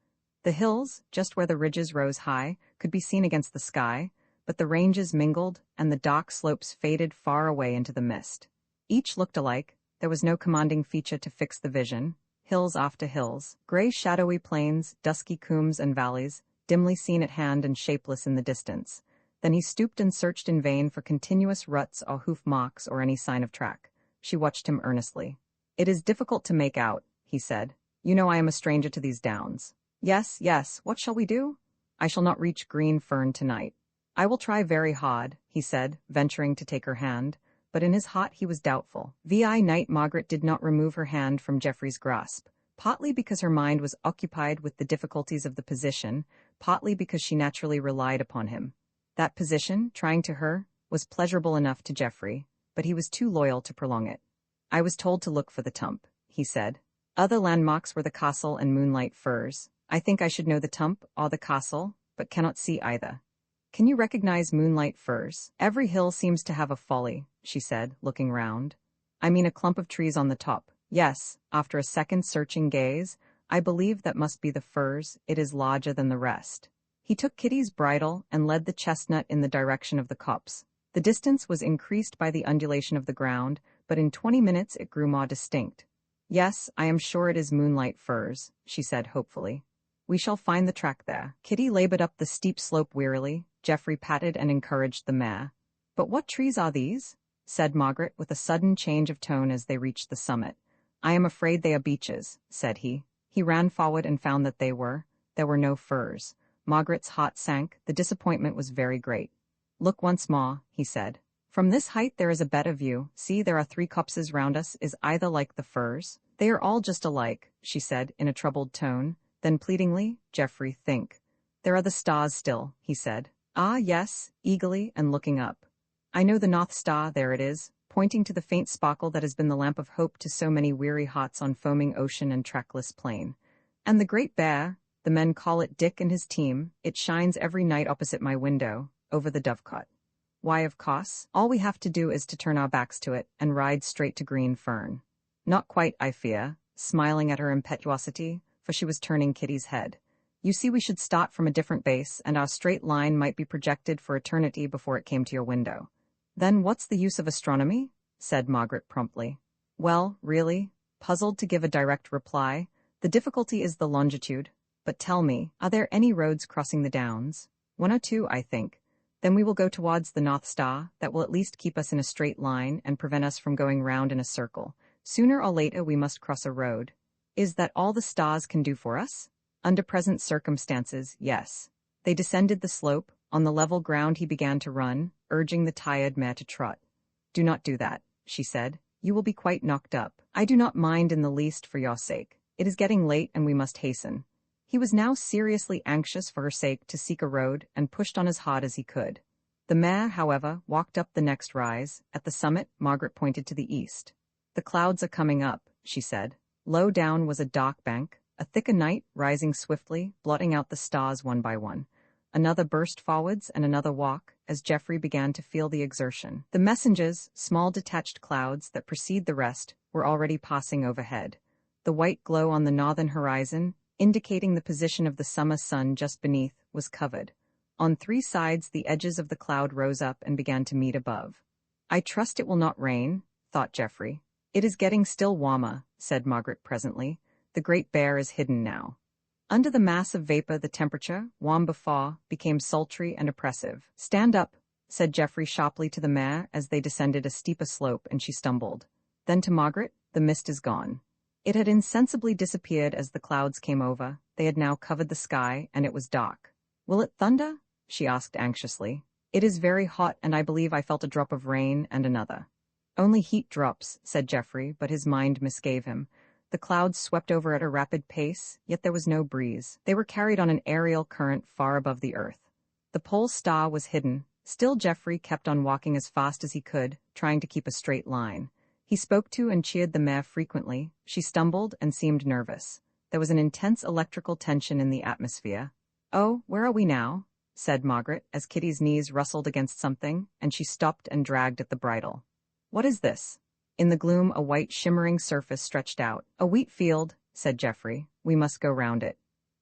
The hills, just where the ridges rose high, could be seen against the sky, but the ranges mingled, and the dark slopes faded far away into the mist. Each looked alike. There was no commanding feature to fix the vision. Hills after hills, gray shadowy plains, dusky coombes and valleys, dimly seen at hand and shapeless in the distance. Then he stooped and searched in vain for continuous ruts or hoof marks or any sign of track. She watched him earnestly. "It is difficult to make out," he said. You know I am a stranger to these downs. Yes, yes, what shall we do? I shall not reach Greene Fern tonight. I will try very hard, he said, venturing to take her hand, but in his heart he was doubtful. Vi night Margaret did not remove her hand from Jefferies' grasp, partly because her mind was occupied with the difficulties of the position, partly because she naturally relied upon him. That position, trying to her, was pleasurable enough to Jeffrey, but he was too loyal to prolong it. I was told to look for the tump, he said. Other landmarks were the castle and Moonlight Firs. I think I should know the tump or the castle, but cannot see either. Can you recognize Moonlight Firs? Every hill seems to have a folly, she said, looking round. I mean a clump of trees on the top. Yes, after a second searching gaze, I believe that must be the firs. It is larger than the rest. He took Kitty's bridle and led the chestnut in the direction of the copse. The distance was increased by the undulation of the ground, but in 20 minutes it grew more distinct. Yes, I am sure it is Moonlight Firs, she said hopefully. We shall find the track there. Kitty labored up the steep slope wearily. Jeffrey patted and encouraged the mare. But what trees are these? Said Margaret with a sudden change of tone as they reached the summit. I am afraid they are beeches, said he. He ran forward and found that they were. There were no firs. Margaret's heart sank. The disappointment was very great. Look once more, he said. From this height there is a better view. See, there are 3 copses round us. Is either like the firs? They are all just alike, she said in a troubled tone. Then pleadingly, Jeffrey, think. There are the stars still, he said. Ah, yes, eagerly and looking up. I know the North Star, there it is, pointing to the faint sparkle that has been the lamp of hope to so many weary hearts on foaming ocean and trackless plain. And the Great Bear, the men call it Dick and his team, it shines every night opposite my window, over the dovecot. Why, of course, all we have to do is to turn our backs to it and ride straight to Greene Fern. Not quite, I fear, smiling at her impetuosity, for she was turning Kitty's head. You see, we should start from a different base, and our straight line might be projected for eternity before it came to your window. Then what's the use of astronomy? Said Margaret promptly. Well, really, puzzled to give a direct reply, the difficulty is the longitude. But tell me, are there any roads crossing the downs? 1 or 2, I think. Then we will go towards the North Star. That will at least keep us in a straight line and prevent us from going round in a circle. Sooner or later we must cross a road. Is that all the stars can do for us? Under present circumstances, yes. They descended the slope. On the level ground he began to run, urging the tired mare to trot. Do not do that, she said. You will be quite knocked up. I do not mind in the least for your sake. It is getting late and we must hasten. He was now seriously anxious for her sake to seek a road and pushed on as hard as he could. The mare, however, walked up the next rise. At the summit, Margaret pointed to the east. The clouds are coming up, she said. Low down was a dark bank, a thicker night rising swiftly, blotting out the stars one by one. Another burst forwards and another walk, as Jeffrey began to feel the exertion. The messengers, small detached clouds that precede the rest, were already passing overhead. The white glow on the northern horizon, indicating the position of the summer sun just beneath, was covered. On 3 sides the edges of the cloud rose up and began to meet above. I trust it will not rain, thought Jeffrey. It is getting still warmer, said Margaret presently. The Great Bear is hidden now. Under the mass of vapor the temperature, warm before, became sultry and oppressive. Stand up, said Jeffrey sharply to the mare as they descended a steeper slope and she stumbled. Then to Margaret, the mist is gone. It had insensibly disappeared as the clouds came over. They had now covered the sky and it was dark. Will it thunder? She asked anxiously. It is very hot and I believe I felt a drop of rain and another. Only heat drops, said Jeffrey, but his mind misgave him. The clouds swept over at a rapid pace, yet there was no breeze. They were carried on an aerial current far above the earth. The pole star was hidden. Still Jeffrey kept on walking as fast as he could, trying to keep a straight line. He spoke to and cheered the mare frequently. She stumbled and seemed nervous. There was an intense electrical tension in the atmosphere. Oh, where are we now? Said Margaret, as Kitty's knees rustled against something, and she stopped and dragged at the bridle. What is this? In the gloom a white shimmering surface stretched out. A wheat field, said Jeffrey. We must go round it.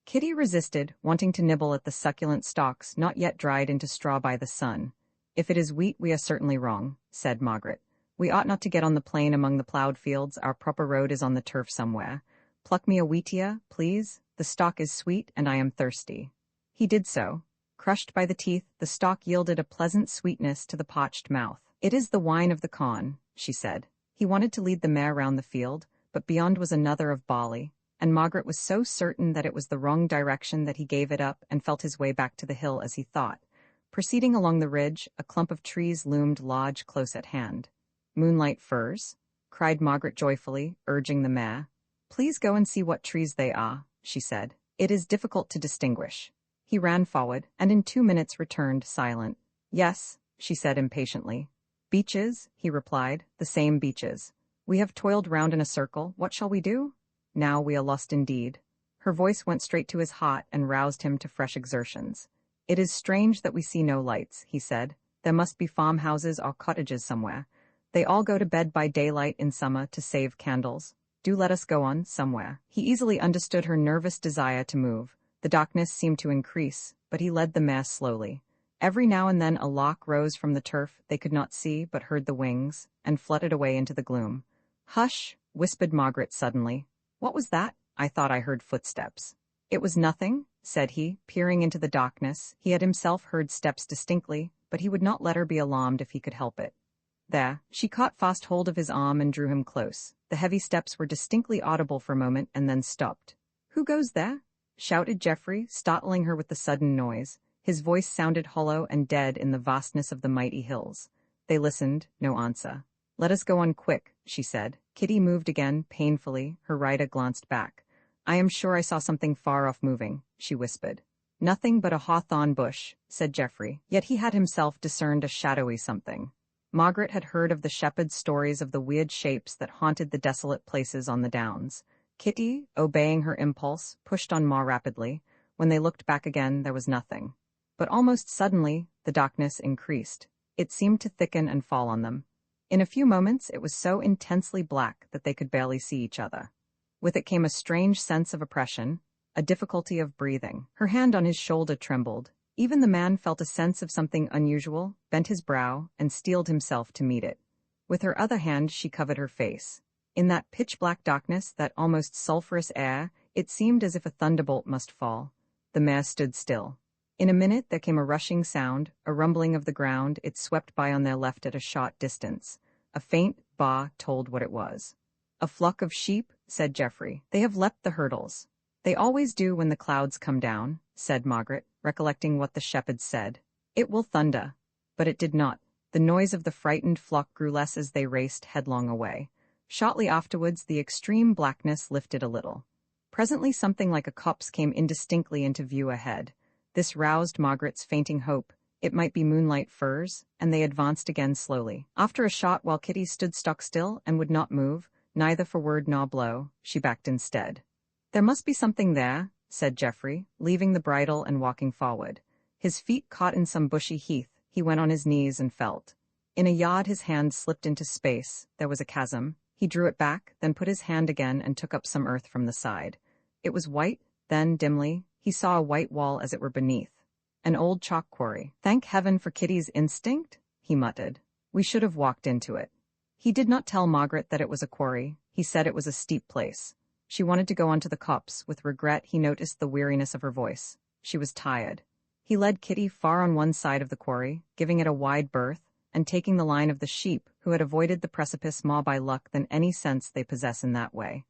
Kitty resisted, wanting to nibble at the succulent stalks not yet dried into straw by the sun. If it is wheat we are certainly wrong, said Margaret. We ought not to get on the plain among the ploughed fields. Our proper road is on the turf somewhere. Pluck me a wheatia, please. The stalk is sweet and I am thirsty. He did so. Crushed by the teeth, the stalk yielded a pleasant sweetness to the parched mouth. It is the wine of the corn, she said. He wanted to lead the mare round the field, but beyond was another of barley, and Margaret was so certain that it was the wrong direction that he gave it up and felt his way back to the hill as he thought. Proceeding along the ridge, a clump of trees loomed large close at hand. "Moonlight firs?" cried Margaret joyfully, urging the mare. "Please go and see what trees they are," she said. "It is difficult to distinguish." He ran forward, and in 2 minutes returned, silent. "Yes," she said impatiently. "Beeches," he replied, "the same beeches. We have toiled round in a circle, what shall we do? Now we are lost indeed." Her voice went straight to his heart and roused him to fresh exertions. "It is strange that we see no lights," he said. "There must be farmhouses or cottages somewhere. They all go to bed by daylight in summer to save candles. Do let us go on, somewhere." He easily understood her nervous desire to move. The darkness seemed to increase, but he led the mare slowly. Every now and then a lark rose from the turf they could not see but heard the wings, and fluttered away into the gloom. "Hush," whispered Margaret suddenly. "What was that? I thought I heard footsteps." "It was nothing," said he, peering into the darkness. He had himself heard steps distinctly, but he would not let her be alarmed if he could help it. There. She caught fast hold of his arm and drew him close. The heavy steps were distinctly audible for a moment and then stopped. "Who goes there?" shouted Geoffrey, startling her with the sudden noise. His voice sounded hollow and dead in the vastness of the mighty hills. They listened, no answer. "Let us go on quick," she said. Kitty moved again, painfully. Her rider glanced back. "I am sure I saw something far off moving," she whispered. "Nothing but a hawthorn bush," said Geoffrey, yet he had himself discerned a shadowy something. Margaret had heard of the shepherd's stories of the weird shapes that haunted the desolate places on the downs. Kitty, obeying her impulse, pushed on more rapidly. When they looked back again, there was nothing. But almost suddenly, the darkness increased. It seemed to thicken and fall on them. In a few moments, it was so intensely black that they could barely see each other. With it came a strange sense of oppression, a difficulty of breathing. Her hand on his shoulder trembled. Even the man felt a sense of something unusual, bent his brow, and steeled himself to meet it. With her other hand she covered her face. In that pitch-black darkness, that almost sulphurous air, it seemed as if a thunderbolt must fall. The mare stood still. In a minute there came a rushing sound, a rumbling of the ground. It swept by on their left at a short distance. A faint baa told what it was. "A flock of sheep," said Geoffrey. "They have leapt the hurdles." "They always do when the clouds come down," said Margaret, recollecting what the shepherd said. "It will thunder." But it did not. The noise of the frightened flock grew less as they raced headlong away. Shortly afterwards the extreme blackness lifted a little. Presently something like a copse came indistinctly into view ahead. This roused Margaret's fainting hope. It might be moonlight firs, and they advanced again slowly. After a shot, while Kitty stood stock still and would not move, neither for word nor blow, she backed instead. "There must be something there," said Geoffrey, leaving the bridle and walking forward. His feet caught in some bushy heath. He went on his knees and felt. In a yard his hand slipped into space. There was a chasm. He drew it back, then put his hand again and took up some earth from the side. It was white, then, dimly, he saw a white wall as it were beneath. An old chalk quarry. "Thank heaven for Kitty's instinct," he muttered. "We should have walked into it." He did not tell Margaret that it was a quarry. He said it was a steep place. She wanted to go on to the copse. With regret he noticed the weariness of her voice. She was tired. He led Kitty far on one side of the quarry, giving it a wide berth, and taking the line of the sheep, who had avoided the precipice more by luck than any sense they possess in that way.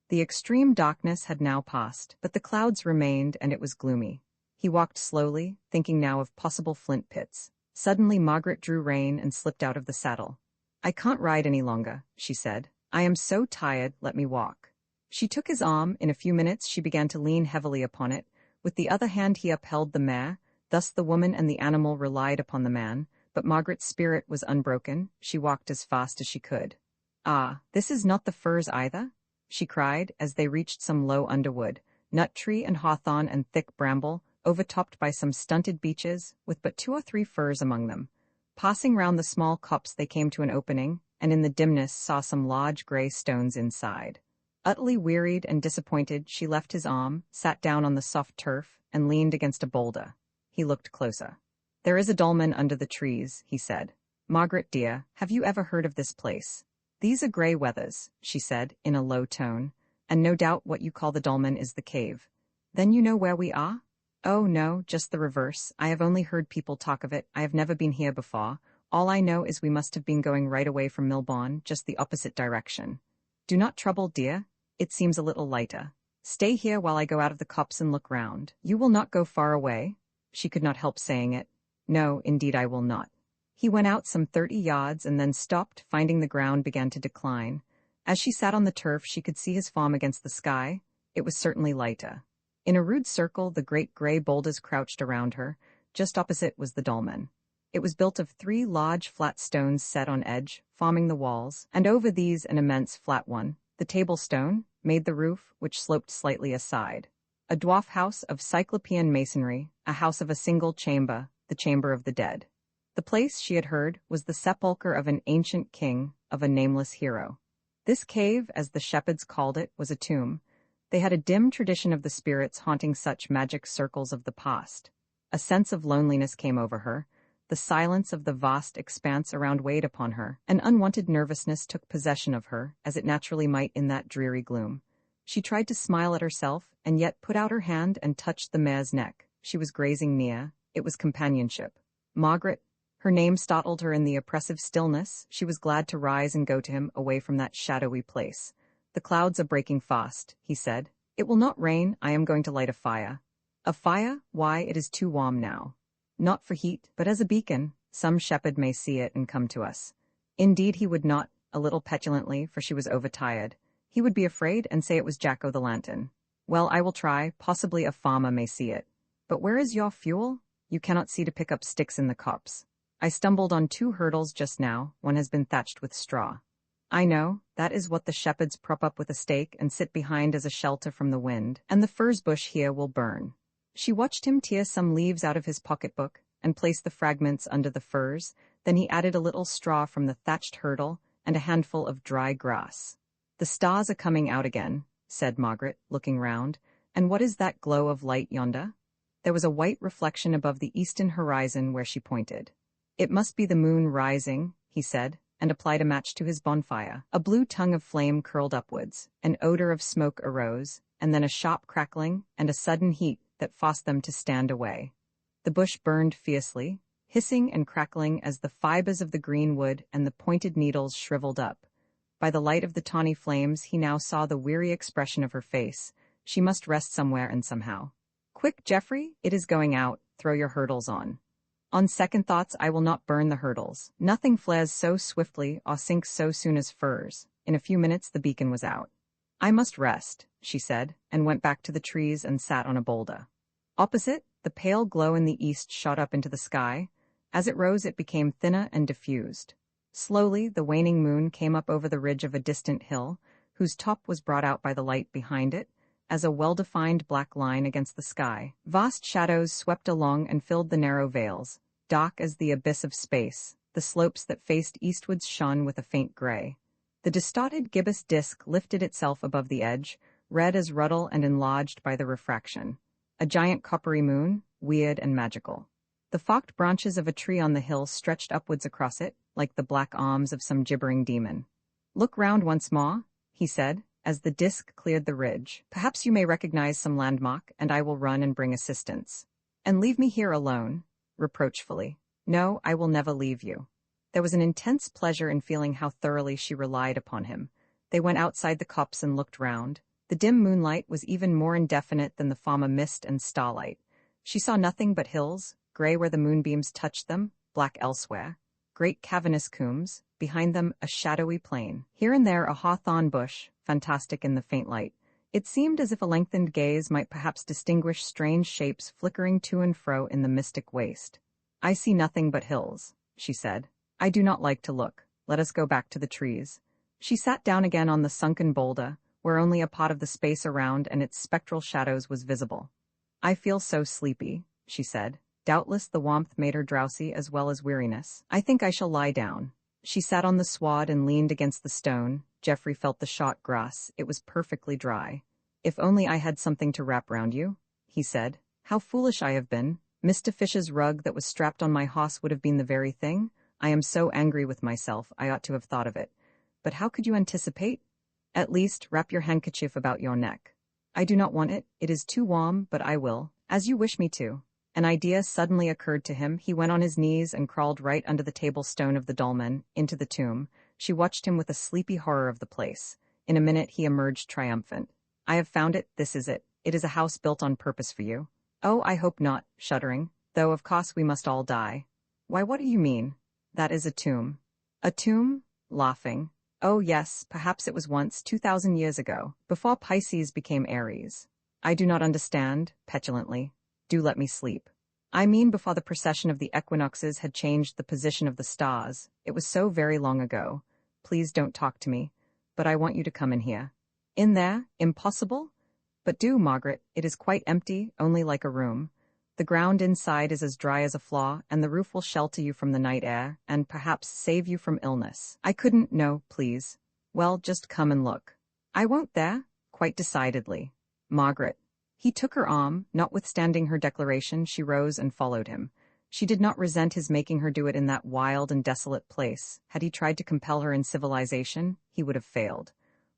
The extreme darkness had now passed, but the clouds remained, and it was gloomy. He walked slowly, thinking now of possible flint pits. Suddenly Margaret drew rein and slipped out of the saddle. "I can't ride any longer," she said. "I am so tired, let me walk." She took his arm. In a few minutes she began to lean heavily upon it. With the other hand he upheld the mare. Thus the woman and the animal relied upon the man, but Margaret's spirit was unbroken. She walked as fast as she could. "Ah, this is not the firs either?" she cried, as they reached some low underwood, nut tree and hawthorn and thick bramble, overtopped by some stunted beeches, with but 2 or 3 firs among them. Passing round the small copse they came to an opening, and in the dimness saw some large grey stones inside. Utterly wearied and disappointed, she left his arm, sat down on the soft turf, and leaned against a boulder. He looked closer. "There is a dolmen under the trees," he said. "Margaret, dear, have you ever heard of this place?" "These are grey weathers," she said, in a low tone, "and no doubt what you call the dolmen is the cave. Then you know where we are?" "Oh, no, just the reverse. I have only heard people talk of it. I have never been here before. All I know is we must have been going right away from Milbourne, just the opposite direction." Do not trouble, dear. It seems a little lighter. Stay here while I go out of the copse and look round. You will not go far away? She could not help saying it. No, indeed I will not. He went out some 30 yards and then stopped, finding the ground began to decline. As she sat on the turf, she could see his form against the sky. It was certainly lighter. In a rude circle, the great grey boulders crouched around her. Just opposite was the dolmen. It was built of 3 large flat stones set on edge, forming the walls, and over these an immense flat one, the table stone, made the roof, which sloped slightly aside. A dwarf house of cyclopean masonry, a house of a single chamber, the chamber of the dead. The place, she had heard, was the sepulchre of an ancient king, of a nameless hero. This cave, as the shepherds called it, was a tomb. They had a dim tradition of the spirits haunting such magic circles of the past. A sense of loneliness came over her. The silence of the vast expanse around weighed upon her. An unwanted nervousness took possession of her, as it naturally might in that dreary gloom. She tried to smile at herself, and yet put out her hand and touched the mare's neck. She was grazing near. It was companionship. Margaret. Her name startled her in the oppressive stillness. She was glad to rise and go to him, away from that shadowy place. The clouds are breaking fast, he said. It will not rain. I am going to light a fire. A fire? Why, it is too warm now. Not for heat, but as a beacon. Some shepherd may see it and come to us. Indeed he would not, a little petulantly, for she was overtired. He would be afraid and say it was Jack-o'-the-lantern. Well, I will try. Possibly a farmer may see it. But where is your fuel? You cannot see to pick up sticks in the copse. I stumbled on 2 hurdles just now. One has been thatched with straw. I know, that is what the shepherds prop up with a stake and sit behind as a shelter from the wind, and the furze bush here will burn. She watched him tear some leaves out of his pocketbook and place the fragments under the furze. Then he added a little straw from the thatched hurdle and a handful of dry grass. The stars are coming out again, said Margaret, looking round. And what is that glow of light yonder? There was a white reflection above the eastern horizon where she pointed. It must be the moon rising, he said, and applied a match to his bonfire. A blue tongue of flame curled upwards, an odor of smoke arose, and then a sharp crackling and a sudden heat that forced them to stand away. The bush burned fiercely, hissing and crackling as the fibers of the green wood and the pointed needles shriveled up. By the light of the tawny flames he now saw the weary expression of her face. She must rest somewhere and somehow. Quick, Jeffrey, it is going out. Throw your hurdles on. On second thoughts, I will not burn the hurdles. Nothing flares so swiftly or sinks so soon as furs. In a few minutes the beacon was out. I must rest, she said, and went back to the trees and sat on a boulder. Opposite, the pale glow in the east shot up into the sky. As it rose it became thinner and diffused. Slowly the waning moon came up over the ridge of a distant hill, whose top was brought out by the light behind it, as a well-defined black line against the sky. Vast shadows swept along and filled the narrow vales, dark as the abyss of space. The slopes that faced eastwards shone with a faint gray. The distorted gibbous disk lifted itself above the edge, red as ruddle and enlarged by the refraction. A giant coppery moon, weird and magical. The forked branches of a tree on the hill stretched upwards across it, like the black arms of some gibbering demon. Look round once more, he said, as the disk cleared the ridge. Perhaps you may recognize some landmark, and I will run and bring assistance. And leave me here alone, reproachfully. No, I will never leave you. There was an intense pleasure in feeling how thoroughly she relied upon him. They went outside the copse and looked round. The dim moonlight was even more indefinite than the former mist and starlight. She saw nothing but hills, grey where the moonbeams touched them, black elsewhere, great cavernous combes, behind them a shadowy plain, here and there a hawthorn bush, fantastic in the faint light. It seemed as if a lengthened gaze might perhaps distinguish strange shapes flickering to and fro in the mystic waste. I see nothing but hills, she said. I do not like to look. Let us go back to the trees. She sat down again on the sunken boulder, where only a part of the space around and its spectral shadows was visible. I feel so sleepy, she said. Doubtless the warmth made her drowsy as well as weariness. I think I shall lie down. She sat on the sward and leaned against the stone. Geoffrey felt the short grass. It was perfectly dry. If only I had something to wrap round you, he said. How foolish I have been. Mr. Fish's rug that was strapped on my horse would have been the very thing. I am so angry with myself. I ought to have thought of it. But how could you anticipate? At least, wrap your handkerchief about your neck. I do not want it. It is too warm, but I will. As you wish me to. An idea suddenly occurred to him. He went on his knees and crawled right under the table stone of the dolmen, into the tomb. She watched him with a sleepy horror of the place. In a minute he emerged triumphant. I have found it, this is it. It is a house built on purpose for you. Oh, I hope not, shuddering. Though of course we must all die. Why, what do you mean? That is a tomb. A tomb? Laughing. Oh yes, perhaps it was once, 2,000 years ago, before Pisces became Aries. I do not understand, petulantly. Do let me sleep. I mean before the precession of the equinoxes had changed the position of the stars. It was so very long ago. Please don't talk to me. But I want you to come in here. In there? Impossible? But do, Margaret, it is quite empty, only like a room. The ground inside is as dry as a floor, and the roof will shelter you from the night air, and perhaps save you from illness. I couldn't, no, please. Well, just come and look. I won't there, quite decidedly. Margaret. He took her arm. Notwithstanding her declaration, she rose and followed him. She did not resent his making her do it in that wild and desolate place. Had he tried to compel her in civilization, he would have failed.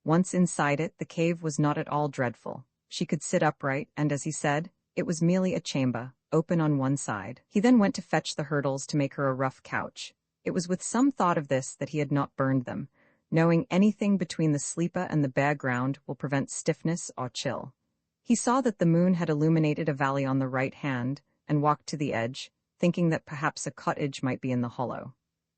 Once inside it, the cave was not at all dreadful. She could sit upright, and as he said, it was merely a chamber, open on one side. He then went to fetch the hurdles to make her a rough couch. It was with some thought of this that he had not burned them, knowing anything between the sleeper and the bare ground will prevent stiffness or chill. He saw that the moon had illuminated a valley on the right hand, and walked to the edge, thinking that perhaps a cottage might be in the hollow.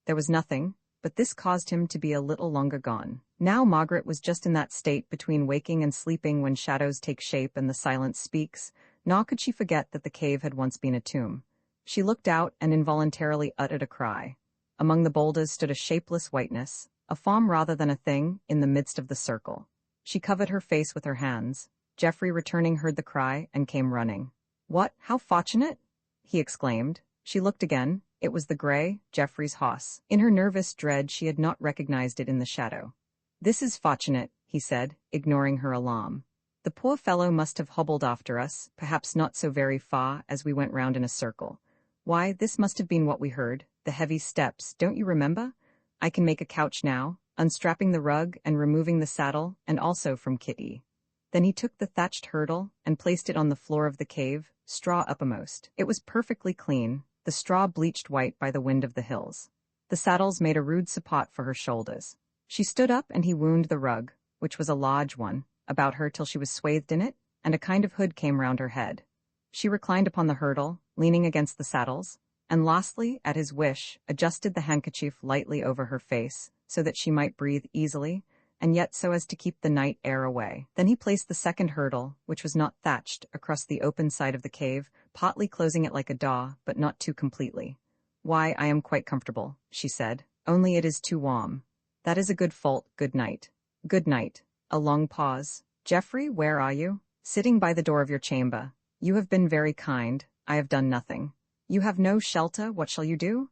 There was nothing, but this caused him to be a little longer gone. Now Margaret was just in that state between waking and sleeping when shadows take shape and the silence speaks, nor could she forget that the cave had once been a tomb. She looked out and involuntarily uttered a cry. Among the boulders stood a shapeless whiteness, a form rather than a thing, in the midst of the circle. She covered her face with her hands. Jeffrey, returning, heard the cry and came running. What? How fortunate? He exclaimed. She looked again. It was the grey, Jeffrey's horse. In her nervous dread she had not recognized it in the shadow. This is fortunate, he said, ignoring her alarm. The poor fellow must have hobbled after us, perhaps not so very far, as we went round in a circle. Why, this must have been what we heard, the heavy steps, don't you remember? I can make a couch now, unstrapping the rug and removing the saddle, and also from Kitty. Then he took the thatched hurdle and placed it on the floor of the cave, straw uppermost. It was perfectly clean, the straw bleached white by the wind of the hills. The saddles made a rude support for her shoulders. She stood up and he wound the rug, which was a large one, about her till she was swathed in it, and a kind of hood came round her head. She reclined upon the hurdle, leaning against the saddles, and lastly, at his wish, adjusted the handkerchief lightly over her face, so that she might breathe easily, and yet so as to keep the night air away. Then he placed the second hurdle, which was not thatched, across the open side of the cave, partly closing it like a door, but not too completely. Why, I am quite comfortable, she said, only it is too warm. That is a good fault, good night. Good night. A long pause. Jeffrey, where are you? Sitting by the door of your chamber. You have been very kind. I have done nothing. You have no shelter. What shall you do?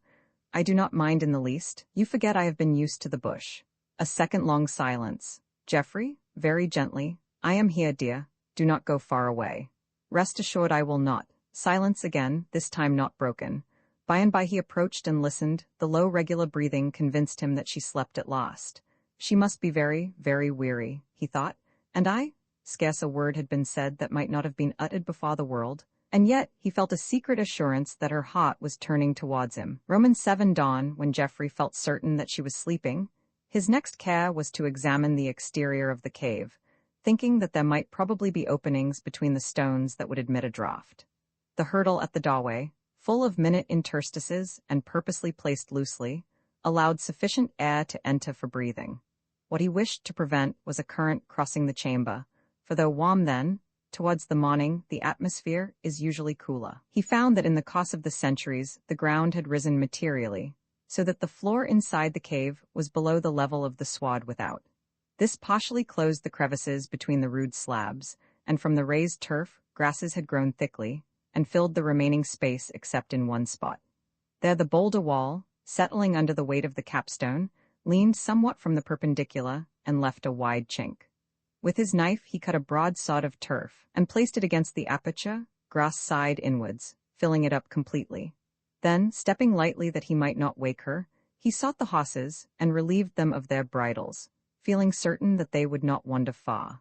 I do not mind in the least. You forget I have been used to the bush. A second long silence. Jeffrey, very gently. I am here, dear. Do not go far away. Rest assured I will not. Silence again, this time not broken. By and by he approached and listened. The low regular breathing convinced him that she slept at last. She must be very, very weary, he thought, and I? Scarce a word had been said that might not have been uttered before the world, and yet he felt a secret assurance that her heart was turning towards him. Romans 7 dawn, when Jeffrey felt certain that she was sleeping. His next care was to examine the exterior of the cave, thinking that there might probably be openings between the stones that would admit a draught. The hurdle at the doorway, full of minute interstices and purposely placed loosely, allowed sufficient air to enter for breathing. What he wished to prevent was a current crossing the chamber, for though warm then, towards the morning the atmosphere is usually cooler. He found that in the course of the centuries the ground had risen materially, so that the floor inside the cave was below the level of the sward without. This partially closed the crevices between the rude slabs, and from the raised turf grasses had grown thickly, and filled the remaining space except in one spot. There the boulder wall, settling under the weight of the capstone, leaned somewhat from the perpendicular and left a wide chink. With his knife he cut a broad sod of turf and placed it against the aperture, grass side inwards, filling it up completely. Then, stepping lightly that he might not wake her, he sought the horses and relieved them of their bridles, feeling certain that they would not wander far.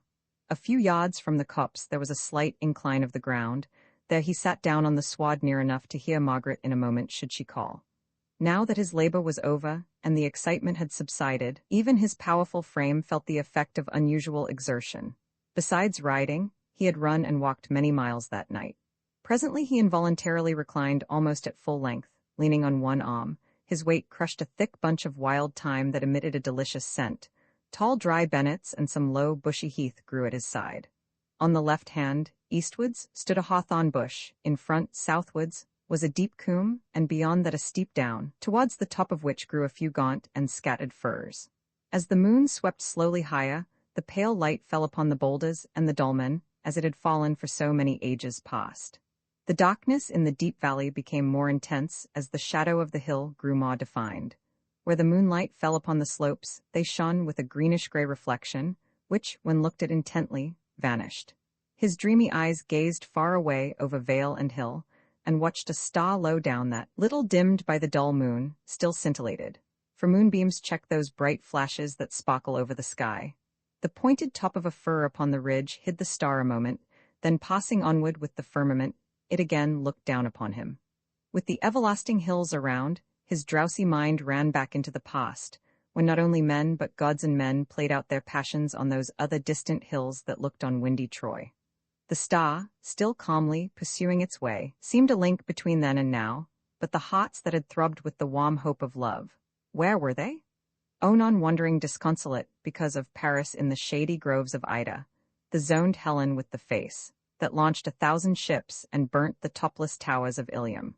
A few yards from the copse there was a slight incline of the ground. There he sat down on the sward near enough to hear Margaret in a moment should she call. Now that his labor was over, and the excitement had subsided, even his powerful frame felt the effect of unusual exertion. Besides riding, he had run and walked many miles that night. Presently he involuntarily reclined almost at full length, leaning on one arm. His weight crushed a thick bunch of wild thyme that emitted a delicious scent. Tall dry bennets and some low bushy heath grew at his side. On the left hand, eastwards, stood a hawthorn bush. In front, southwards, was a deep coombe, and beyond that a steep down, towards the top of which grew a few gaunt and scattered firs. As the moon swept slowly higher, the pale light fell upon the boulders and the dolmen, as it had fallen for so many ages past. The darkness in the deep valley became more intense as the shadow of the hill grew more defined. Where the moonlight fell upon the slopes, they shone with a greenish-gray reflection, which, when looked at intently, vanished. His dreamy eyes gazed far away over vale and hill, and watched a star low down that, little dimmed by the dull moon, still scintillated. For moonbeams check those bright flashes that sparkle over the sky. The pointed top of a fir upon the ridge hid the star a moment, then passing onward with the firmament, it again looked down upon him. With the everlasting hills around, his drowsy mind ran back into the past, when not only men but gods and men played out their passions on those other distant hills that looked on windy Troy. The star, still calmly pursuing its way, seemed a link between then and now, but the hearts that had throbbed with the warm hope of love, where were they? Onan wandering disconsolate because of Paris in the shady groves of Ida, the zoned Helen with the face that launched 1,000 ships and burnt the topless towers of Ilium.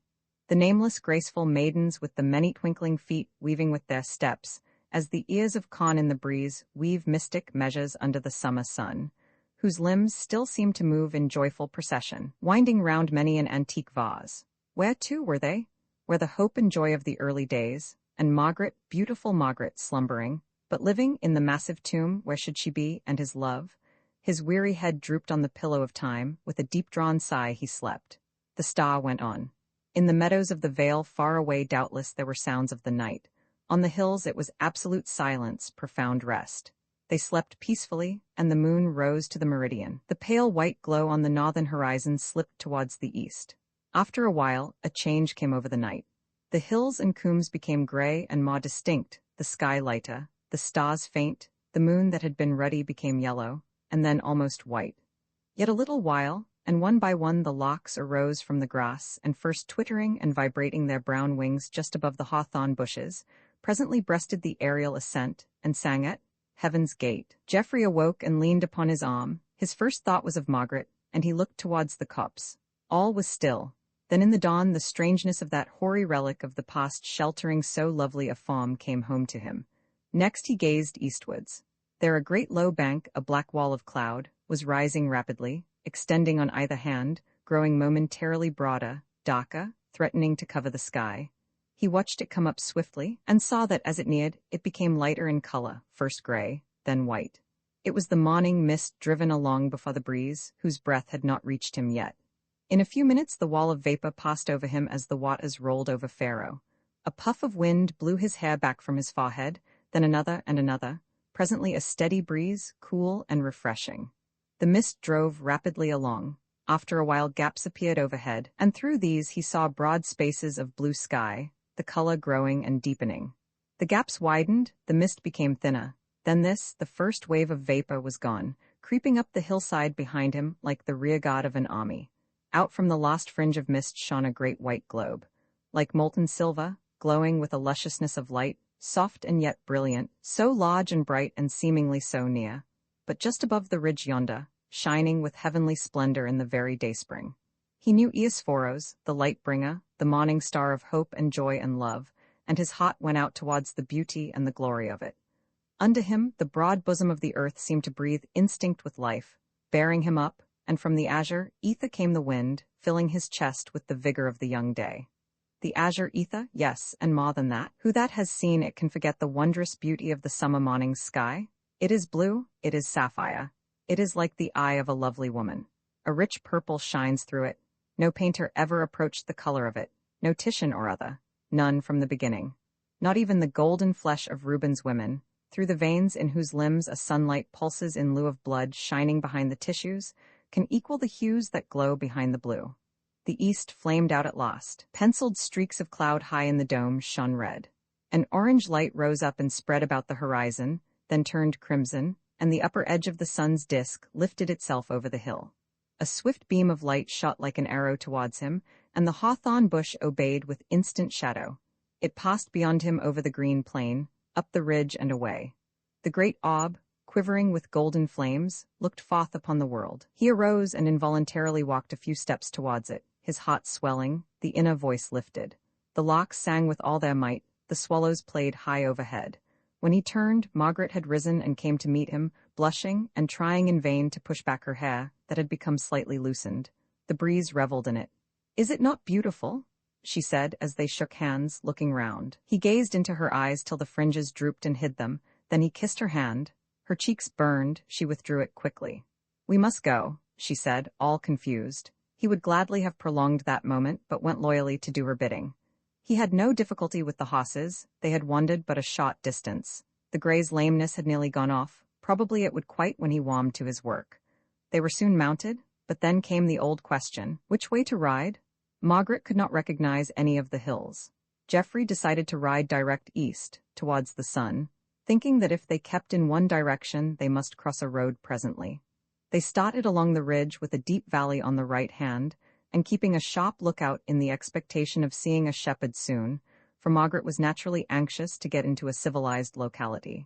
The nameless graceful maidens with the many twinkling feet weaving with their steps, as the ears of corn in the breeze weave mystic measures under the summer sun, whose limbs still seemed to move in joyful procession, winding round many an antique vase. Where, too, were they? Where the hope and joy of the early days, and Margaret, beautiful Margaret, slumbering, but living in the massive tomb, where should she be, and his love? His weary head drooped on the pillow of time, with a deep-drawn sigh he slept. The star went on. In the meadows of the vale far away doubtless there were sounds of the night. On the hills it was absolute silence, profound rest. They slept peacefully, and the moon rose to the meridian. The pale white glow on the northern horizon slipped towards the east. After a while, a change came over the night. The hills and combes became gray and more distinct, the sky lighter, the stars faint, the moon that had been ruddy became yellow, and then almost white. Yet a little while, and one by one the larks arose from the grass, and first twittering and vibrating their brown wings just above the hawthorn bushes, presently breasted the aerial ascent, and sang at Heaven's Gate. Geoffrey awoke and leaned upon his arm. His first thought was of Margaret, and he looked towards the copse. All was still. Then in the dawn the strangeness of that hoary relic of the past sheltering so lovely a form came home to him. Next he gazed eastwards. There a great low bank, a black wall of cloud, was rising rapidly, extending on either hand, growing momentarily broader, darker, threatening to cover the sky. He watched it come up swiftly, and saw that as it neared, it became lighter in color, first gray, then white. It was the morning mist driven along before the breeze, whose breath had not reached him yet. In a few minutes the wall of vapor passed over him as the waters rolled over Pharaoh. A puff of wind blew his hair back from his forehead, then another and another. Presently a steady breeze, cool and refreshing. The mist drove rapidly along. After a while gaps appeared overhead, and through these he saw broad spaces of blue sky, the color growing and deepening. The gaps widened, the mist became thinner. Then the first wave of vapor was gone, creeping up the hillside behind him like the rearguard of an army. Out from the last fringe of mist shone a great white globe. Like molten silver, glowing with a lusciousness of light, soft and yet brilliant, so large and bright and seemingly so near. But just above the ridge yonder, shining with heavenly splendor in the very dayspring. He knew Eosphoros, the light-bringer, the morning star of hope and joy and love, and his heart went out towards the beauty and the glory of it. Under him, the broad bosom of the earth seemed to breathe instinct with life, bearing him up, and from the azure ether came the wind, filling his chest with the vigor of the young day. The azure ether, yes, and more than that. Who that has seen it can forget the wondrous beauty of the summer morning's sky? It is blue, it is sapphire. It is like the eye of a lovely woman. A rich purple shines through it. No painter ever approached the color of it, no Titian or other, none from the beginning. Not even the golden flesh of Rubens' women, through the veins in whose limbs a sunlight pulses in lieu of blood shining behind the tissues, can equal the hues that glow behind the blue. The east flamed out at last. Penciled streaks of cloud high in the dome shone red. An orange light rose up and spread about the horizon, then turned crimson, and the upper edge of the sun's disk lifted itself over the hill. A swift beam of light shot like an arrow towards him, and the hawthorn bush obeyed with instant shadow. It passed beyond him over the green plain, up the ridge and away. The great orb, quivering with golden flames, looked forth upon the world. He arose and involuntarily walked a few steps towards it, his heart swelling, the inner voice lifted. The larks sang with all their might, the swallows played high overhead. When he turned, Margaret had risen and came to meet him, blushing and trying in vain to push back her hair, that had become slightly loosened. The breeze reveled in it. "Is it not beautiful?" she said as they shook hands, looking round. He gazed into her eyes till the fringes drooped and hid them, then he kissed her hand. Her cheeks burned, she withdrew it quickly. "We must go," she said, all confused. He would gladly have prolonged that moment, but went loyally to do her bidding. He had no difficulty with the horses, they had wandered but a short distance. The grey's lameness had nearly gone off, probably it would quite when he warmed to his work. They were soon mounted, but then came the old question, which way to ride? Margaret could not recognize any of the hills. Jeffrey decided to ride direct east, towards the sun, thinking that if they kept in one direction they must cross a road presently. They started along the ridge with a deep valley on the right hand, and keeping a sharp lookout in the expectation of seeing a shepherd soon, for Margaret was naturally anxious to get into a civilized locality.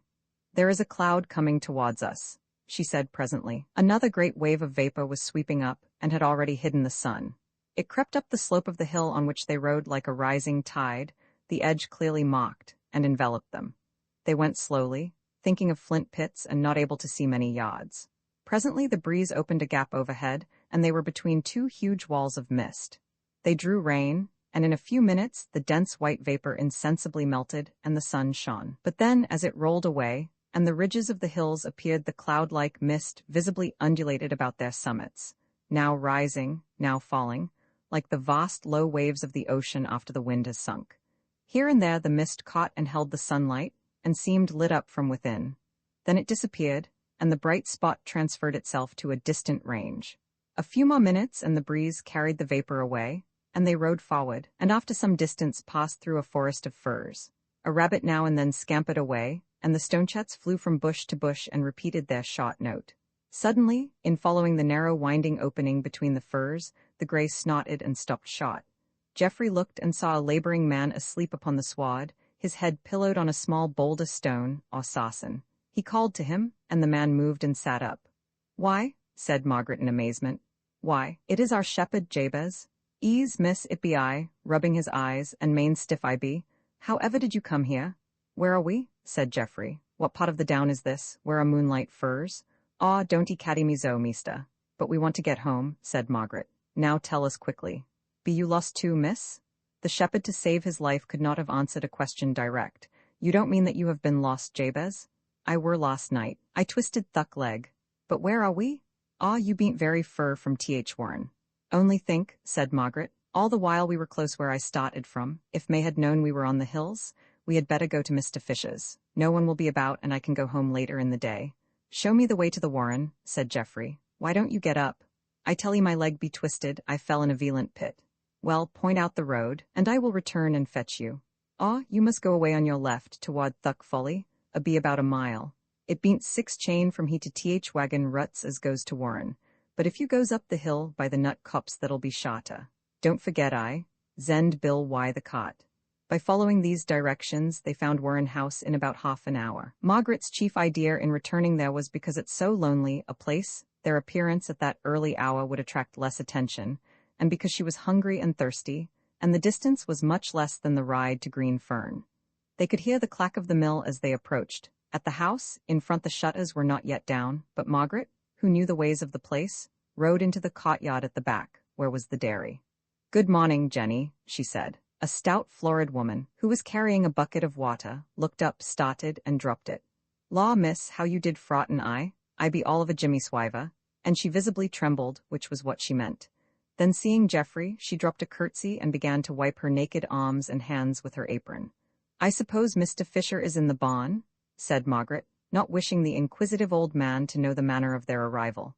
"There is a cloud coming towards us," she said presently. Another great wave of vapor was sweeping up and had already hidden the sun. It crept up the slope of the hill on which they rode like a rising tide, the edge clearly marked, and enveloped them. They went slowly, thinking of flint pits and not able to see many yards. Presently the breeze opened a gap overhead, and they were between two huge walls of mist. They drew rein, and in a few minutes the dense white vapor insensibly melted and the sun shone. But then, as it rolled away, and the ridges of the hills appeared, the cloud-like mist visibly undulated about their summits, now rising, now falling, like the vast low waves of the ocean after the wind has sunk. Here and there the mist caught and held the sunlight, and seemed lit up from within. Then it disappeared, and the bright spot transferred itself to a distant range. A few more minutes and the breeze carried the vapor away, and they rode forward, and after some distance passed through a forest of firs. A rabbit now and then scampered away, and the stonechats flew from bush to bush and repeated their short note. Suddenly, in following the narrow winding opening between the firs, the grey snorted and stopped short. Jeffrey looked and saw a laboring man asleep upon the sward, his head pillowed on a small boulder stone, or sarsen. He called to him, and the man moved and sat up. "Why," said Margaret in amazement. "Why, it is our shepherd Jabez. Ease, miss, it be I," rubbing his eyes, "and main stiff I be. How ever did you come here?" "Where are we?" said Jeffrey. "What part of the down is this, where are moonlight firs?" "Aw, don't 'ee caddy me zo, meester. But we want to get home," said Margaret. "Now tell us quickly. Be you lost too, miss?" The shepherd, to save his life, could not have answered a question direct. "You don't mean that you have been lost, Jabez?" "I were last night. I twisted thuck leg. But where are we?" "Aw, you bean't very fur from Th. Warren." "Only think," said Margaret, "all the while we were close where I started from. If May had known we were on the hills, we had better go to Mr. Fisher's. No one will be about, and I can go home later in the day." "Show me the way to the Warren," said Jeffrey. "Why don't you get up?" "I tell 'ee my leg be twisted, I fell in a violent pit." "Well, point out the road, and I will return and fetch you." "Aw, you must go away on your left, toward Thuck Folly, be about a mile. It bean't 6 chain from he to Th. Wagon ruts as goes to Warren. But if you goes up the hill by the nut copse that'll be shorter. Don't forget I, Zend Bill Y the cot." By following these directions, they found Warren House in about half an hour. Margaret's chief idea in returning there was because it's so lonely a place, their appearance at that early hour would attract less attention, and because she was hungry and thirsty, and the distance was much less than the ride to Greene Fern. They could hear the clack of the mill as they approached. At the house, in front the shutters were not yet down, but Margaret, who knew the ways of the place, rode into the courtyard at the back, where was the dairy. "Good morning, Jenny," she said. A stout, florid woman, who was carrying a bucket of water, looked up, started, and dropped it. "Law, miss, how you did frotten I be all of a jimmy swiver," and she visibly trembled, which was what she meant. Then seeing Jeffrey, she dropped a curtsy and began to wipe her naked arms and hands with her apron. "I suppose Mr. Fisher is in the barn?" said Margaret, not wishing the inquisitive old man to know the manner of their arrival.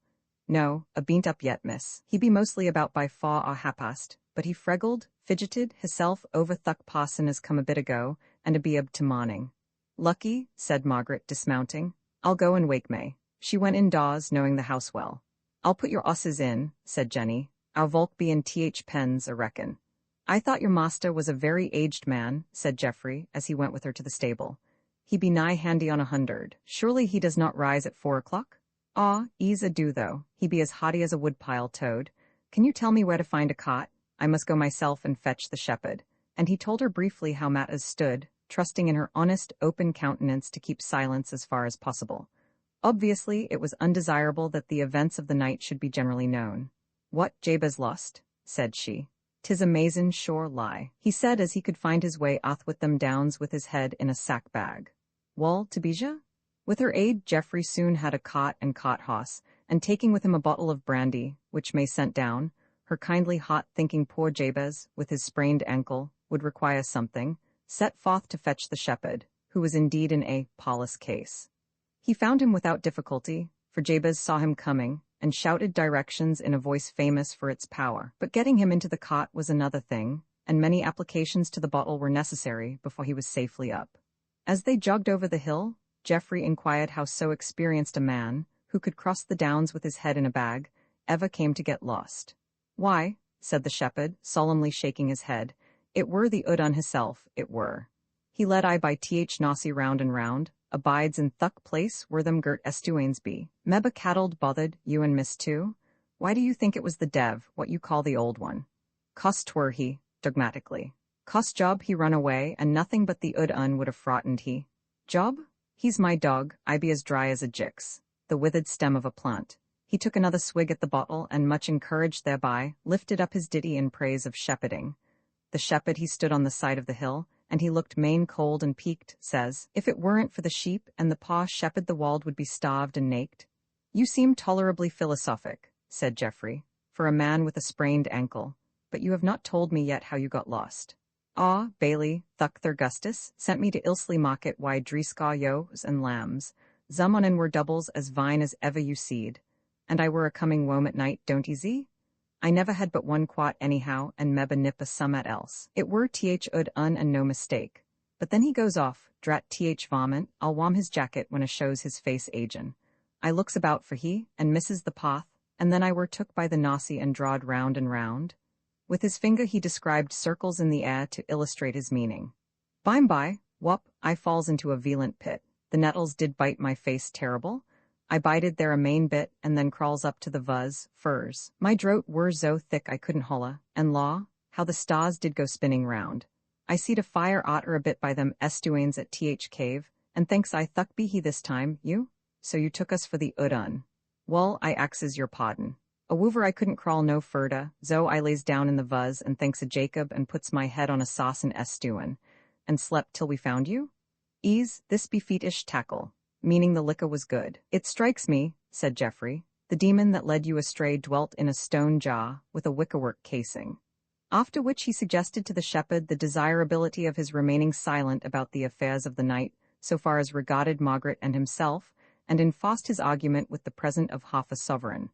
No, a beant up yet, miss. He be mostly about by far or hapast, but he freggled, fidgeted, hisself over thuck parson as come a bit ago, and a be up to morning. Lucky, said Margaret, dismounting. I'll go and wake May. She went indoors, knowing the house well. I'll put your osses in, said Jenny. Our volk be in pens, I reckon. I thought your master was a very aged man, said Geoffrey, as he went with her to the stable. He be nigh handy on 100. Surely he does not rise at 4 o'clock? Ah, ease a do though. He be as haughty as a woodpile toad. Can you tell me where to find a cot? I must go myself and fetch the shepherd. And he told her briefly how matters stood, trusting in her honest, open countenance to keep silence as far as possible. Obviously, it was undesirable that the events of the night should be generally known. What, Jabez lost? Said she. 'Tis a mazin sure lie, he said as he could find his way athwart them downs with his head in a sack bag. Wall, Tabijah? With her aid, Geoffrey soon had a cot and cot-house, and taking with him a bottle of brandy, which May sent down, her kindly heart thinking poor Jabez, with his sprained ankle, would require something, set forth to fetch the shepherd, who was indeed in a parlous case. He found him without difficulty, for Jabez saw him coming, and shouted directions in a voice famous for its power. But getting him into the cot was another thing, and many applications to the bottle were necessary before he was safely up. As they jogged over the hill, Geoffrey inquired how so experienced a man, who could cross the downs with his head in a bag, ever came to get lost. Why, said the shepherd, solemnly shaking his head, it were the Udun hisself, it were. He led I by Nossi round and round, abides in thuck place where them girt estuains be. Mebba cattled bothered, you and miss too? Why do you think it was the dev, what you call the old one? Cost twere he, dogmatically. Cost job he run away, and nothing but the Udun would have frottened he. Job? He's my dog, I be as dry as a jix, the withered stem of a plant. He took another swig at the bottle, and much encouraged thereby, lifted up his ditty in praise of shepherding. The shepherd he stood on the side of the hill, and he looked main cold and peaked, says, if it weren't for the sheep and the paw shepherd the wald would be starved and naked. You seem tolerably philosophic, said Geoffrey, for a man with a sprained ankle, but you have not told me yet how you got lost. Ah, Bailey, thuck Thurgustus, sent me to Ilsley market wide dreescaw ewes and lambs, zum on and were doubles as vine as ever you seed, and I were a coming wome at night, don't easy? I never had but one quat anyhow, and mebba nip a summat else. It were ud and no mistake. But then he goes off, drat varmint, I'll warm his jacket when a shows his face agin. I looks about for he, and misses the path, and then I were took by the nossi and drawed round and round. With his finger he described circles in the air to illustrate his meaning. By, whup, I falls into a violent pit. The nettles did bite my face terrible. I bided there a main bit, and then crawls up to the furs. My droat were so thick I couldn't holla, and law, how the stars did go spinning round. I seed a fire otter a bit by them estuains at cave, and thinks I thuck be he this time, you? So you took us for the Udun. Well, I axes your pardon. A woover I couldn't crawl no furder, zo I lays down in the and thanks a Jacob and puts my head on a sauce and estuin, and slept till we found you? Ease, this be feetish tackle. Meaning the liquor was good. It strikes me, said Geoffrey, the demon that led you astray dwelt in a stone jar with a wickerwork casing. After which he suggested to the shepherd the desirability of his remaining silent about the affairs of the night, so far as regarded Margaret and himself, and enforced his argument with the present of half a sovereign.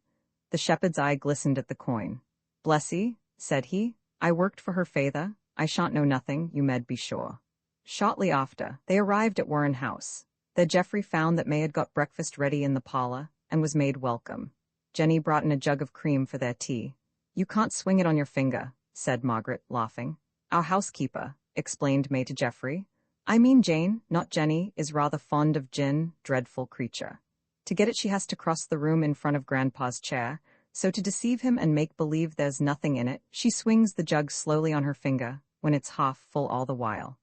The shepherd's eye glistened at the coin. Blessy, said he, I worked for her father, I shan't know nothing, you med be sure. Shortly after, they arrived at Warren House. There Geoffrey found that May had got breakfast ready in the parlour, and was made welcome. Jenny brought in a jug of cream for their tea. You can't swing it on your finger, said Margaret, laughing. Our housekeeper, explained May to Geoffrey. I mean Jane, not Jenny, is rather fond of gin, dreadful creature. To get it she has to cross the room in front of Grandpa's chair, so to deceive him and make believe there's nothing in it, she swings the jug slowly on her finger, when it's half full all the while.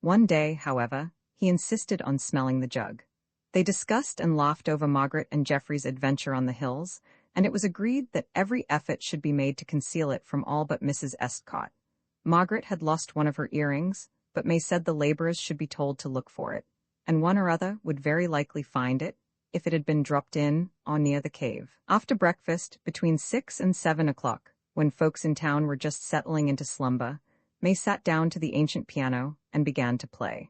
One day, however, he insisted on smelling the jug. They discussed and laughed over Margaret and Geoffrey's adventure on the hills, and it was agreed that every effort should be made to conceal it from all but Mrs. Estcott. Margaret had lost one of her earrings, but May said the labourers should be told to look for it, and one or other would very likely find it, if it had been dropped in or near the cave. After breakfast, between 6 and 7 o'clock, when folks in town were just settling into slumber, May sat down to the ancient piano and began to play.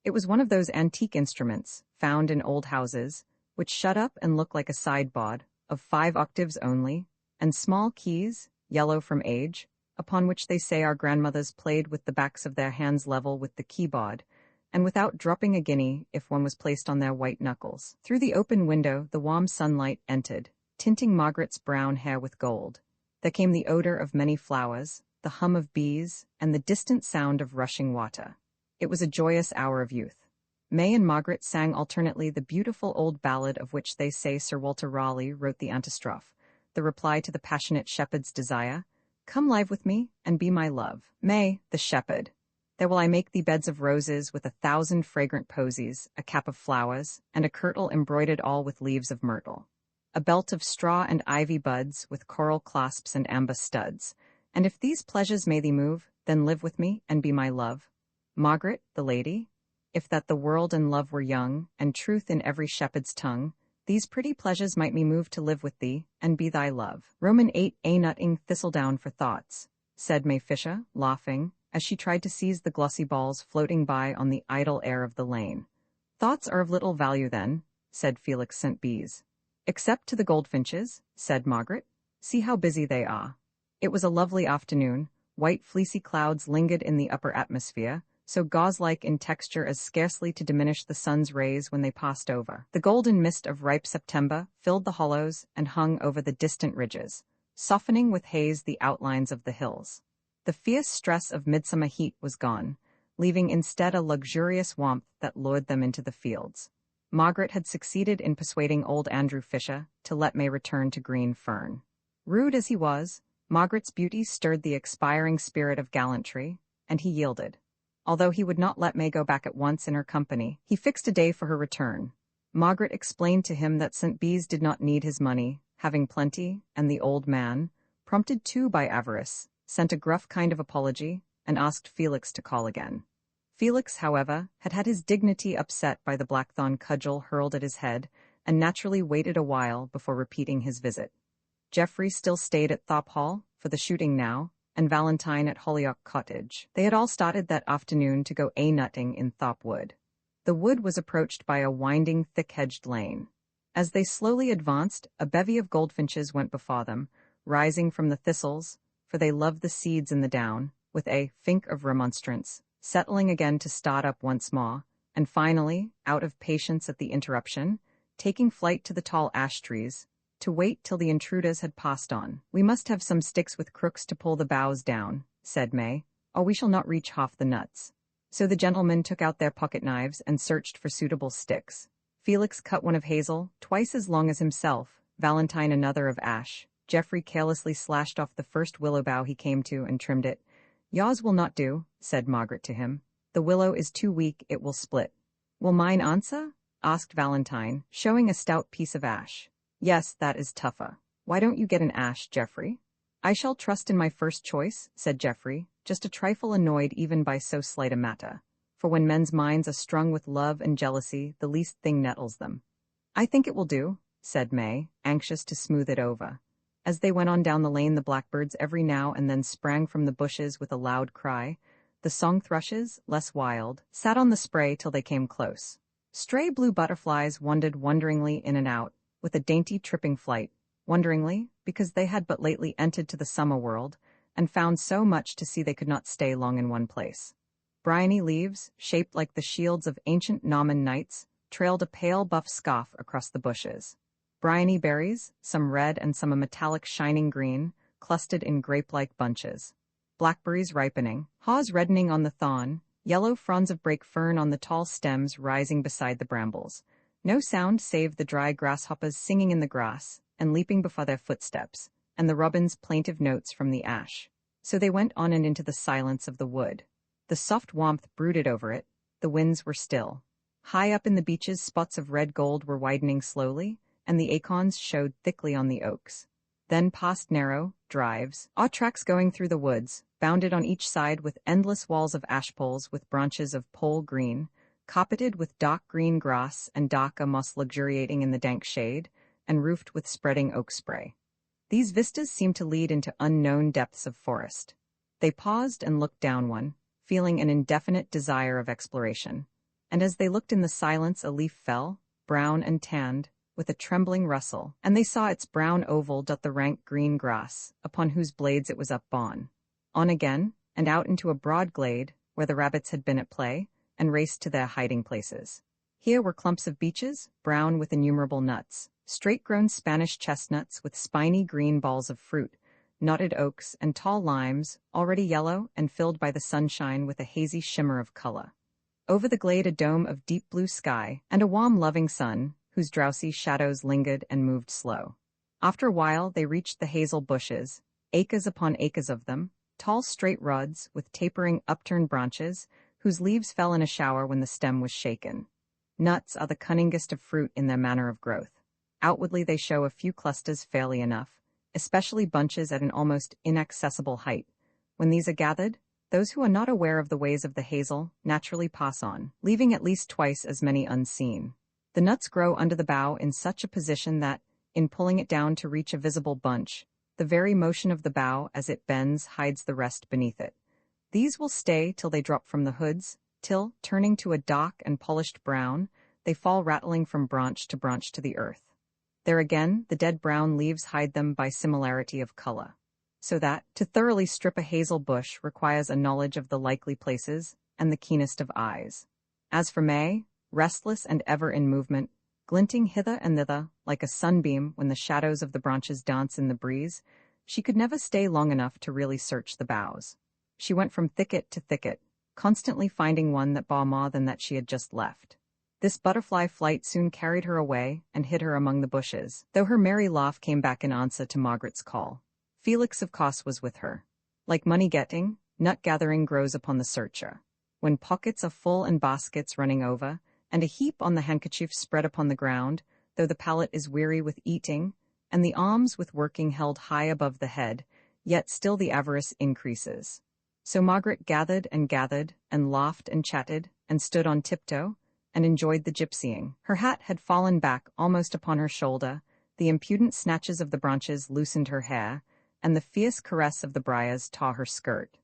It was one of those antique instruments, found in old houses, which shut up and look like a sideboard, of 5 octaves only, and small keys, yellow from age, upon which they say our grandmothers played with the backs of their hands level with the keyboard, and without dropping a guinea if one was placed on their white knuckles. Through the open window the warm sunlight entered, tinting Margaret's brown hair with gold. There came the odor of many flowers, the hum of bees, and the distant sound of rushing water. It was a joyous hour of youth. May and Margaret sang alternately the beautiful old ballad of which they say Sir Walter Raleigh wrote the antistrophe, the reply to the passionate shepherd's desire, "Come live with me, and be my love." May, the shepherd. There will I make thee beds of roses with 1,000 fragrant posies, a cap of flowers, and a kirtle embroidered all with leaves of myrtle. A belt of straw and ivy buds with coral clasps and amber studs. And if these pleasures may thee move, then live with me, and be my love. Margaret, the lady, if that the world and love were young, and truth in every shepherd's tongue, these pretty pleasures might me move to live with thee, and be thy love. Roman 8 A nutting thistledown for thoughts, said May Fisher, laughing, as she tried to seize the glossy balls floating by on the idle air of the lane. Thoughts are of little value then, said Felix St. Bees. Except to the goldfinches, said Margaret. See how busy they are. It was a lovely afternoon. White fleecy clouds lingered in the upper atmosphere, so gauze-like in texture as scarcely to diminish the sun's rays when they passed over. The golden mist of ripe September filled the hollows and hung over the distant ridges, softening with haze the outlines of the hills. The fierce stress of midsummer heat was gone, leaving instead a luxurious warmth that lured them into the fields. Margaret had succeeded in persuading old Andrew Fisher to let May return to Greene Ferne. Rude as he was, Margaret's beauty stirred the expiring spirit of gallantry, and he yielded. Although he would not let May go back at once in her company, he fixed a day for her return. Margaret explained to him that St. Bees did not need his money, having plenty, and the old man, prompted too by avarice, sent a gruff kind of apology, and asked Felix to call again. Felix, however, had had his dignity upset by the blackthorn cudgel hurled at his head, and naturally waited a while before repeating his visit. Jefferies still stayed at Thorpe Hall, for the shooting now, and Valentine at Hollyoak Cottage. They had all started that afternoon to go a-nutting in Thorpe Wood. The wood was approached by a winding, thick-hedged lane. As they slowly advanced, a bevy of goldfinches went before them, rising from the thistles, for they loved the seeds in the down, with a fink of remonstrance, settling again to start up once more, and finally, out of patience at the interruption, taking flight to the tall ash trees, to wait till the intruders had passed on. "We must have some sticks with crooks to pull the boughs down," said May, "or we shall not reach half the nuts." So the gentlemen took out their pocket knives and searched for suitable sticks. Felix cut one of hazel, twice as long as himself, Valentine another of ash. Jeffrey carelessly slashed off the first willow bough he came to and trimmed it. "Yours will not do," said Margaret to him. "The willow is too weak, it will split." "Will mine answer?" asked Valentine, showing a stout piece of ash. "Yes, that is tougher. Why don't you get an ash, Jeffrey?" "I shall trust in my first choice," said Jeffrey, just a trifle annoyed even by so slight a matter. For when men's minds are strung with love and jealousy, the least thing nettles them. "I think it will do," said May, anxious to smooth it over. As they went on down the lane the blackbirds every now and then sprang from the bushes with a loud cry. The song thrushes, less wild, sat on the spray till they came close. Stray blue butterflies wandered wonderingly in and out, with a dainty tripping flight, wonderingly, because they had but lately entered to the summer world, and found so much to see they could not stay long in one place. Bryony leaves, shaped like the shields of ancient Norman knights, trailed a pale buff scarf across the bushes. Bryony berries, some red and some a metallic shining green, clustered in grape-like bunches. Blackberries ripening, haws reddening on the thorn, yellow fronds of brake fern on the tall stems rising beside the brambles. No sound save the dry grasshoppers singing in the grass, and leaping before their footsteps, and the robin's plaintive notes from the ash. So they went on and into the silence of the wood. The soft warmth brooded over it, the winds were still. High up in the beeches spots of red gold were widening slowly, and the acorns showed thickly on the oaks. Then past narrow drives, tracks going through the woods, bounded on each side with endless walls of ash poles with branches of pole green, carpeted with dark green grass and darker moss luxuriating in the dank shade, and roofed with spreading oak spray. These vistas seemed to lead into unknown depths of forest. They paused and looked down one, feeling an indefinite desire of exploration. And as they looked in the silence a leaf fell, brown and tanned, with a trembling rustle, and they saw its brown oval dot the rank green grass, upon whose blades it was upborne. On again, and out into a broad glade, where the rabbits had been at play, and raced to their hiding places. Here were clumps of beeches, brown with innumerable nuts, straight-grown Spanish chestnuts with spiny green balls of fruit, knotted oaks and tall limes, already yellow and filled by the sunshine with a hazy shimmer of color. Over the glade a dome of deep blue sky, and a warm loving sun, whose drowsy shadows lingered and moved slow. After a while they reached the hazel bushes, acres upon acres of them, tall straight rods with tapering upturned branches, whose leaves fell in a shower when the stem was shaken. Nuts are the cunningest of fruit in their manner of growth. Outwardly they show a few clusters fairly enough, especially bunches at an almost inaccessible height. When these are gathered, those who are not aware of the ways of the hazel naturally pass on, leaving at least twice as many unseen. The nuts grow under the bough in such a position that, in pulling it down to reach a visible bunch, the very motion of the bough as it bends hides the rest beneath it. These will stay till they drop from the hoods, till, turning to a dark and polished brown, they fall rattling from branch to the earth. There again, the dead brown leaves hide them by similarity of color. So that, to thoroughly strip a hazel bush requires a knowledge of the likely places and the keenest of eyes. As for May, restless and ever in movement, glinting hither and thither like a sunbeam when the shadows of the branches dance in the breeze, she could never stay long enough to really search the boughs. She went from thicket to thicket, constantly finding one that bore more than that she had just left. This butterfly flight soon carried her away and hid her among the bushes, though her merry laugh came back in answer to Margaret's call. Felix, of course, was with her. Like money-getting, nut-gathering grows upon the searcher. When pockets are full and baskets running over, and a heap on the handkerchief spread upon the ground, though the palate is weary with eating, and the alms with working held high above the head, yet still the avarice increases. So Margaret gathered, and laughed and chatted, and stood on tiptoe, and enjoyed the gypsying. Her hat had fallen back almost upon her shoulder, the impudent snatches of the branches loosened her hair, and the fierce caress of the briars tore her skirt.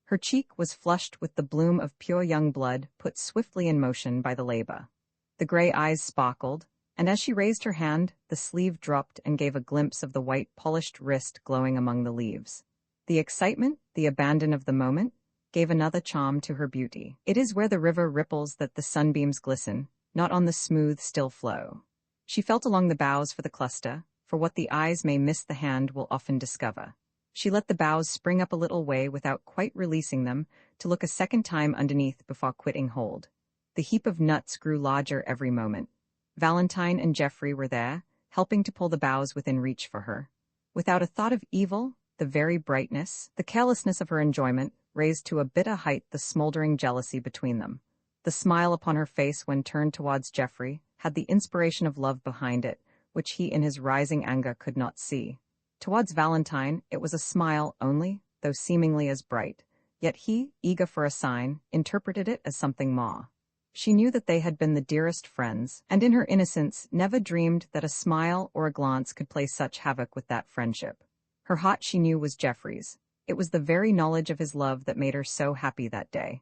Her cheek was flushed with the bloom of pure young blood put swiftly in motion by the labor. The gray eyes sparkled, and as she raised her hand, the sleeve dropped and gave a glimpse of the white polished wrist glowing among the leaves. The excitement, the abandon of the moment, gave another charm to her beauty. It is where the river ripples that the sunbeams glisten, not on the smooth, still flow. She felt along the boughs for the cluster, for what the eyes may miss the hand will often discover. She let the boughs spring up a little way without quite releasing them, to look a second time underneath before quitting hold. The heap of nuts grew larger every moment. Valentine and Jeffrey were there, helping to pull the boughs within reach for her. Without a thought of evil, the very brightness, the carelessness of her enjoyment, raised to a bitter height the smoldering jealousy between them. The smile upon her face when turned towards Jeffrey had the inspiration of love behind it, which he in his rising anger could not see. Towards Valentine it was a smile only, though seemingly as bright, yet he, eager for a sign, interpreted it as something more. She knew that they had been the dearest friends, and in her innocence never dreamed that a smile or a glance could play such havoc with that friendship. Her heart, she knew, was Jeffrey's. It was the very knowledge of his love that made her so happy that day.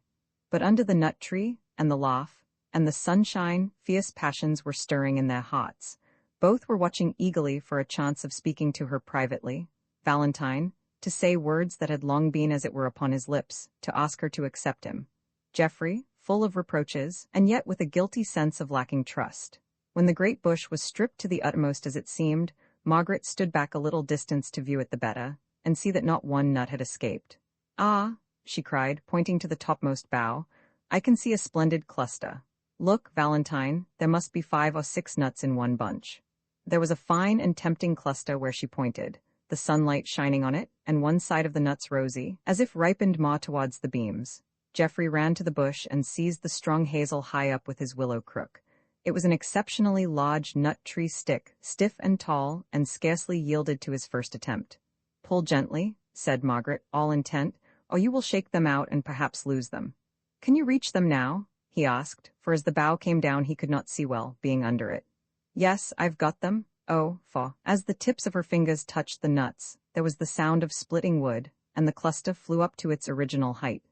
But under the nut tree, and the laugh, and the sunshine, fierce passions were stirring in their hearts. Both were watching eagerly for a chance of speaking to her privately, Valentine, to say words that had long been as it were upon his lips, to ask her to accept him. Jeffrey, full of reproaches, and yet with a guilty sense of lacking trust. When the great bush was stripped to the utmost as it seemed, Margaret stood back a little distance to view it the better, and see that not one nut had escaped. "Ah," she cried, pointing to the topmost bough, "I can see a splendid cluster. Look, Valentine, there must be 5 or 6 nuts in one bunch." There was a fine and tempting cluster where she pointed, the sunlight shining on it, and one side of the nuts rosy, as if ripened more towards the beams. Jeffrey ran to the bush and seized the strong hazel high up with his willow crook. It was an exceptionally large nut tree stick, stiff and tall, and scarcely yielded to his first attempt. "Pull gently," said Margaret, all intent, "or you will shake them out and perhaps lose them." "Can you reach them now?" he asked, for as the bough came down he could not see well, being under it. "Yes, I've got them. Oh, faugh." As the tips of her fingers touched the nuts, there was the sound of splitting wood, and the cluster flew up to its original height.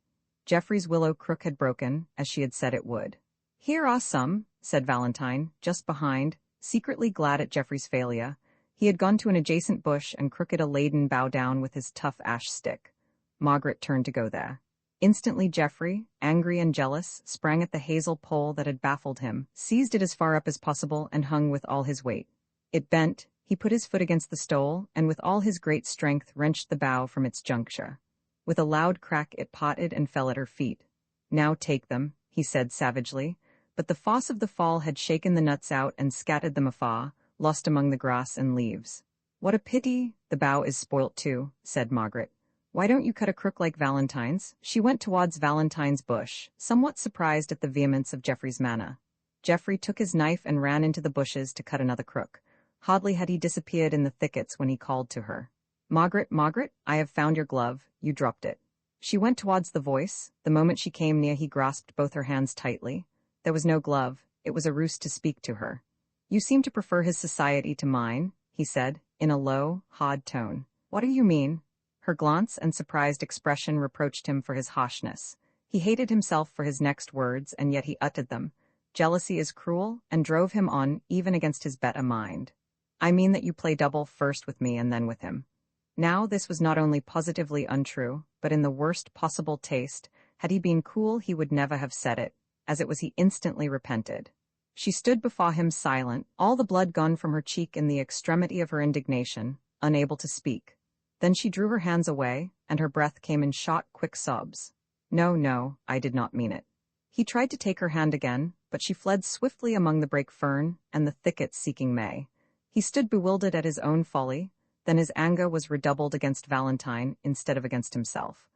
Jeffrey's willow crook had broken, as she had said it would. "Here are some," said Valentine, "just behind. secretly glad at Jeffrey's failure. He had gone to an adjacent bush and crooked a laden bough down with his tough ash stick. Margaret turned to go there. Instantly Jeffrey, angry and jealous, sprang at the hazel pole that had baffled him, seized it as far up as possible and hung with all his weight. It bent, he put his foot against the stole, and with all his great strength wrenched the bough from its juncture. With a loud crack it parted and fell at her feet. "Now take them," he said savagely, but the force of the fall had shaken the nuts out and scattered them afar, lost among the grass and leaves. "What a pity, the bough is spoilt too," said Margaret. "Why don't you cut a crook like Valentine's?" She went towards Valentine's bush, somewhat surprised at the vehemence of Jeffrey's manner. Jeffrey took his knife and ran into the bushes to cut another crook. Hardly had he disappeared in the thickets when he called to her. "Margaret, Margaret, I have found your glove, you dropped it." She went towards the voice. The moment she came near he grasped both her hands tightly. There was no glove, it was a ruse to speak to her. "You seem to prefer his society to mine," he said, in a low, hard tone. "What do you mean?" Her glance and surprised expression reproached him for his harshness. He hated himself for his next words, and yet he uttered them. Jealousy is cruel, and drove him on, even against his better mind. "I mean that you play double, first with me and then with him." Now this was not only positively untrue, but in the worst possible taste. Had he been cool he would never have said it. As it was he instantly repented. She stood before him silent, all the blood gone from her cheek in the extremity of her indignation, unable to speak. Then she drew her hands away, and her breath came in short, quick sobs. "No, no, I did not mean it." He tried to take her hand again, but she fled swiftly among the brake fern and the thickets seeking May. He stood bewildered at his own folly, then his anger was redoubled against Valentine instead of against himself.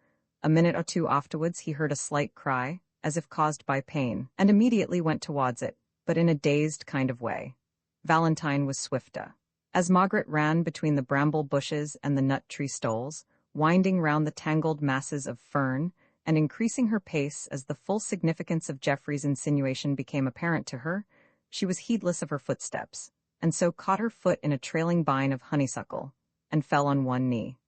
A minute or two afterwards he heard a slight cry, as if caused by pain, and immediately went towards it, but in a dazed kind of way. Valentine was swifter. As Margaret ran between the bramble bushes and the nut tree stoles, winding round the tangled masses of fern, and increasing her pace as the full significance of Jeffrey's insinuation became apparent to her, she was heedless of her footsteps, and so caught her foot in a trailing vine of honeysuckle, and fell on one knee.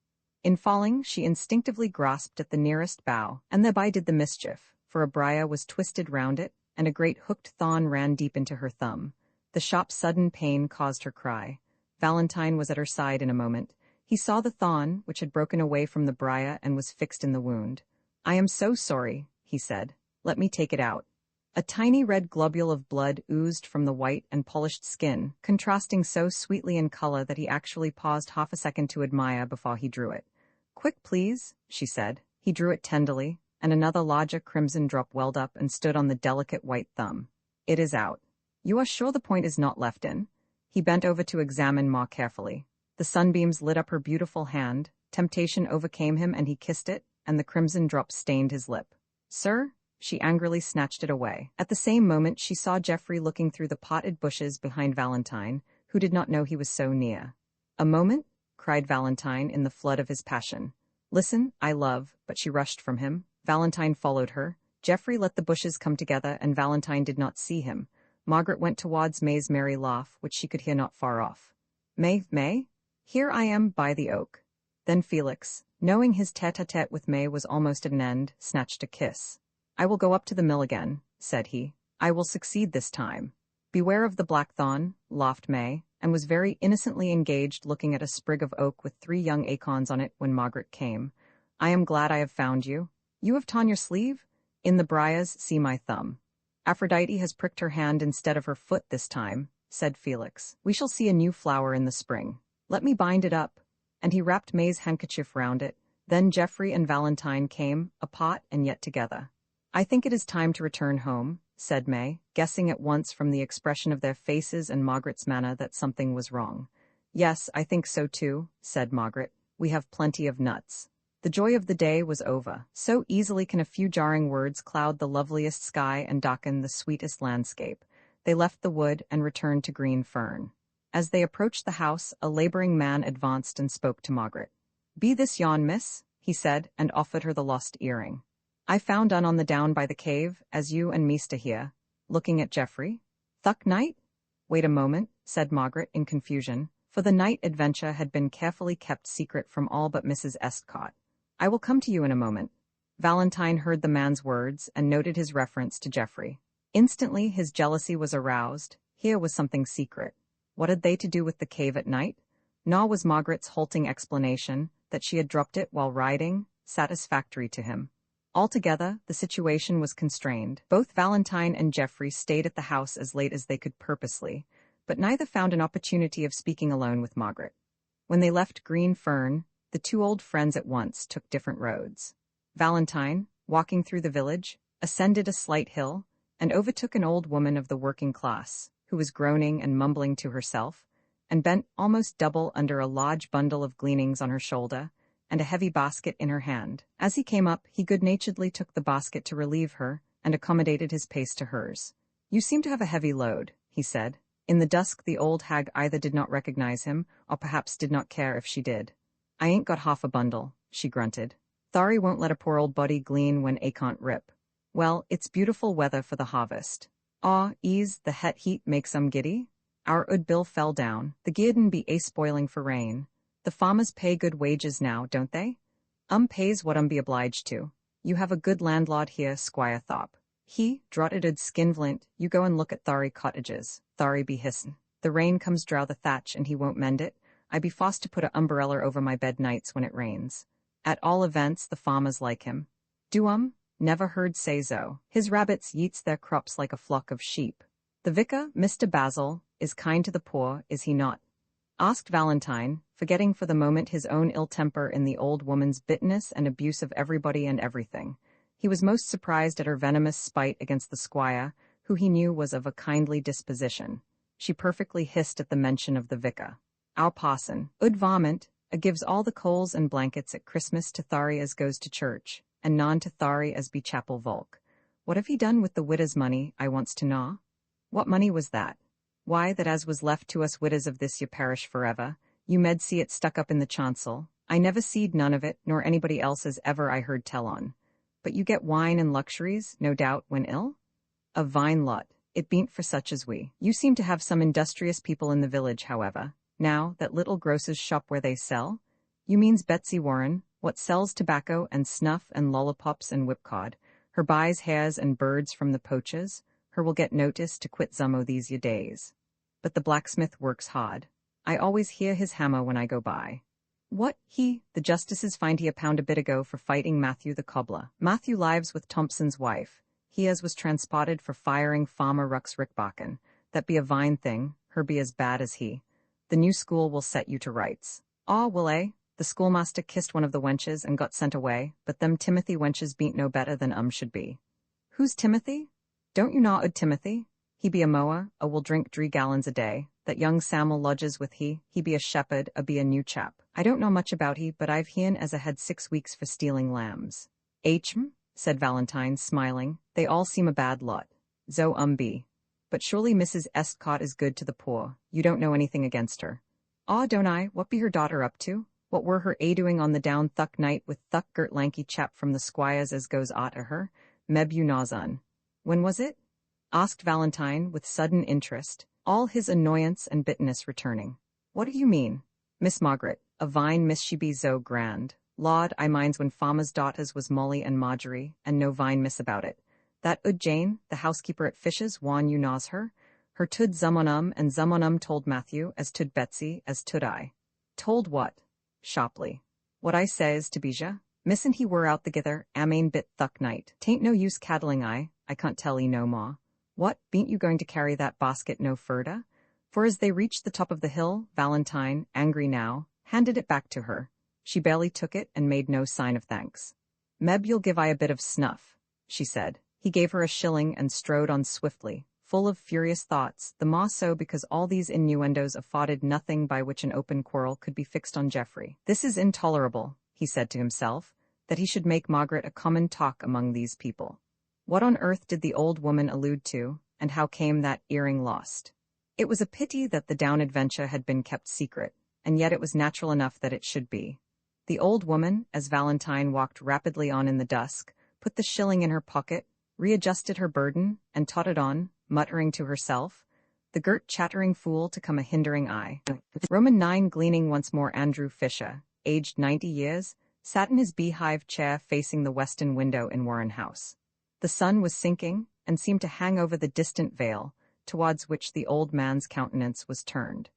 In falling, she instinctively grasped at the nearest bough, and thereby did the mischief, for a briar was twisted round it, and a great hooked thorn ran deep into her thumb. The sharp sudden pain caused her cry. Valentine was at her side in a moment. He saw the thorn, which had broken away from the briar and was fixed in the wound. "I am so sorry," he said. "Let me take it out." A tiny red globule of blood oozed from the white and polished skin, contrasting so sweetly in color that he actually paused half a second to admire before he drew it. "Quick, please," she said. He drew it tenderly, and another larger crimson drop welled up and stood on the delicate white thumb. "It is out. You are sure the point is not left in?" He bent over to examine more carefully. The sunbeams lit up her beautiful hand, temptation overcame him and he kissed it, and the crimson drop stained his lip. "Sir?" She angrily snatched it away. At the same moment she saw Jeffrey looking through the potted bushes behind Valentine, who did not know he was so near. "A moment?" cried Valentine in the flood of his passion. "Listen, I love," but she rushed from him. Valentine followed her. Jeffrey let the bushes come together and Valentine did not see him. Margaret went towards May's merry laugh, which she could hear not far off. May? Here I am by the oak." Then Felix, knowing his tete-a-tete with May was almost at an end, snatched a kiss. "I will go up to the mill again," said he. "I will succeed this time." "Beware of the blackthorn," laughed May, and was very innocently engaged looking at a sprig of oak with 3 young acorns on it when Margaret came. "I am glad I have found you. You have torn your sleeve? In the briars, see my thumb. Aphrodite has pricked her hand instead of her foot this time," said Felix. "We shall see a new flower in the spring. Let me bind it up." And he wrapped May's handkerchief round it. Then Jeffrey and Valentine came, apart and yet together. "I think it is time to return home," said May, guessing at once from the expression of their faces and Margaret's manner that something was wrong. "Yes, I think so too," said Margaret. "We have plenty of nuts." The joy of the day was over. So easily can a few jarring words cloud the loveliest sky and darken the sweetest landscape. They left the wood and returned to Green Fern. As they approached the house, a laboring man advanced and spoke to Margaret. "Be this yon, miss?" he said, and offered her the lost earring. "I found un on the down by the cave, as you and Meester here." Looking at Jeffrey. "Thuck night?" "Wait a moment," said Margaret in confusion, for the night adventure had been carefully kept secret from all but Mrs. Estcott. "I will come to you in a moment." Valentine heard the man's words and noted his reference to Jeffrey. Instantly his jealousy was aroused. Here was something secret. What had they to do with the cave at night? Nor was Margaret's halting explanation that she had dropped it while riding satisfactory to him. Altogether, the situation was constrained. Both Valentine and Jefferies stayed at the house as late as they could purposely, but neither found an opportunity of speaking alone with Margaret. When they left Ferne, the two old friends at once took different roads. Valentine, walking through the village, ascended a slight hill, and overtook an old woman of the working class, who was groaning and mumbling to herself, and bent almost double under a large bundle of gleanings on her shoulder, and a heavy basket in her hand. As he came up, he good-naturedly took the basket to relieve her, and accommodated his pace to hers. "You seem to have a heavy load," he said. In the dusk the old hag either did not recognize him, or perhaps did not care if she did. "I ain't got half a bundle," she grunted. "Thari won't let a poor old body glean when I can't rip. Well, it's beautiful weather for the harvest. Ease, the het heat makes giddy. Our ud bill fell down. The gearden be spoiling for rain. The farmers pay good wages now, don't they? Pays what be obliged to. You have a good landlord here, Squire Thorpe. He, drotted skinflint, you go and look at Thari cottages. Thari be hissin'. The rain comes drow the thatch and he won't mend it. I be forced to put a umbrella over my bed nights when it rains. At all events, the farmers like him. Do never heard say so. His rabbits yeats their crops like a flock of sheep. The vicar, Mr. Basil, is kind to the poor, is he not?" asked Valentine, forgetting for the moment his own ill temper in the old woman's bitterness and abuse of everybody and everything. He was most surprised at her venomous spite against the squire, who he knew was of a kindly disposition. She perfectly hissed at the mention of the vicar. "Our parson, ud varmint, gives all the coals and blankets at Christmas to Thari as goes to church, and none to Thari as be chapel volk. What have he done with the widow's money, I wants to know?" "What money was that?" "Why, that as was left to us widows of this ye parish forever. You med see it stuck up in the chancel. I never seed none of it, nor anybody else as ever I heard tell on. But you get wine and luxuries, no doubt, when ill?" "A vine lot. It bean't for such as we. You seem to have some industrious people in the village, however. Now, that little grocer's shop where they sell? You means Betsy Warren, what sells tobacco and snuff and lollipops and whipcord. Her buys hares and birds from the poachers. Her will get notice to quit Zummo these ye days. But the blacksmith works hard. I always hear his hammer when I go by." "What, the justices find he a pound a bit ago for fighting Matthew the cobbler. Matthew lives with Thompson's wife. He as was transported for firing Farmer Rux Rickbakken. That be a vine thing, her be as bad as he. The new school will set you to rights." Will The schoolmaster kissed one of the wenches and got sent away, but them Timothy wenches bean't no better than should be. "Who's Timothy?" "Don't you know Timothy? He be a mower, will drink 3 gallons a day. That young Samuel lodges with he be a shepherd, be a new chap. I don't know much about he, but I've heern as had 6 weeks for stealing lambs." Said Valentine, smiling. "They all seem a bad lot. Zo be. But surely Mrs. Estcott is good to the poor. You don't know anything against her." Don't I? What be her daughter up to? What were her doing on the down thuck night with thuck girt lanky chap from the squires as goes to her? Meb you knows on. "When was it?" asked Valentine with sudden interest, all his annoyance and bitterness returning. "What do you mean?" "Miss Margaret, a vine miss she be zo grand. Lord, I minds when farmers' daughters was Molly and Marjorie, and no vine miss about it. That Jane, the housekeeper at Fish's, wan you knows her. Her tud zum on and zum on told Matthew, as tud Betsy, as tud I." "Told what?" Sharply. "What I says to Bija. Missn't he were out thegither, amain bit thuck night. Tain't no use caddling I can't tell 'ee no more. What, bean't you going to carry that basket no furder?" For as they reached the top of the hill, Valentine, angry now, handed it back to her. She barely took it and made no sign of thanks. "Meb you'll give I a bit of snuff," she said. He gave her a shilling and strode on swiftly, full of furious thoughts, the more so because all these innuendos afforded nothing by which an open quarrel could be fixed on Geoffrey. "This is intolerable," he said to himself, that he should make Margaret a common talk among these people. What on earth did the old woman allude to, and how came that earring lost? It was a pity that the down adventure had been kept secret, and yet it was natural enough that it should be. The old woman, as Valentine walked rapidly on in the dusk, put the shilling in her pocket, readjusted her burden, and totted on, muttering to herself, "The girt chattering fool to come a hindering eye." Roman 9 gleaning once more. Andrew Fisher, aged 90 years, sat in his beehive chair facing the western window in Warren House. The sun was sinking, and seemed to hang over the distant vale, towards which the old man's countenance was turned.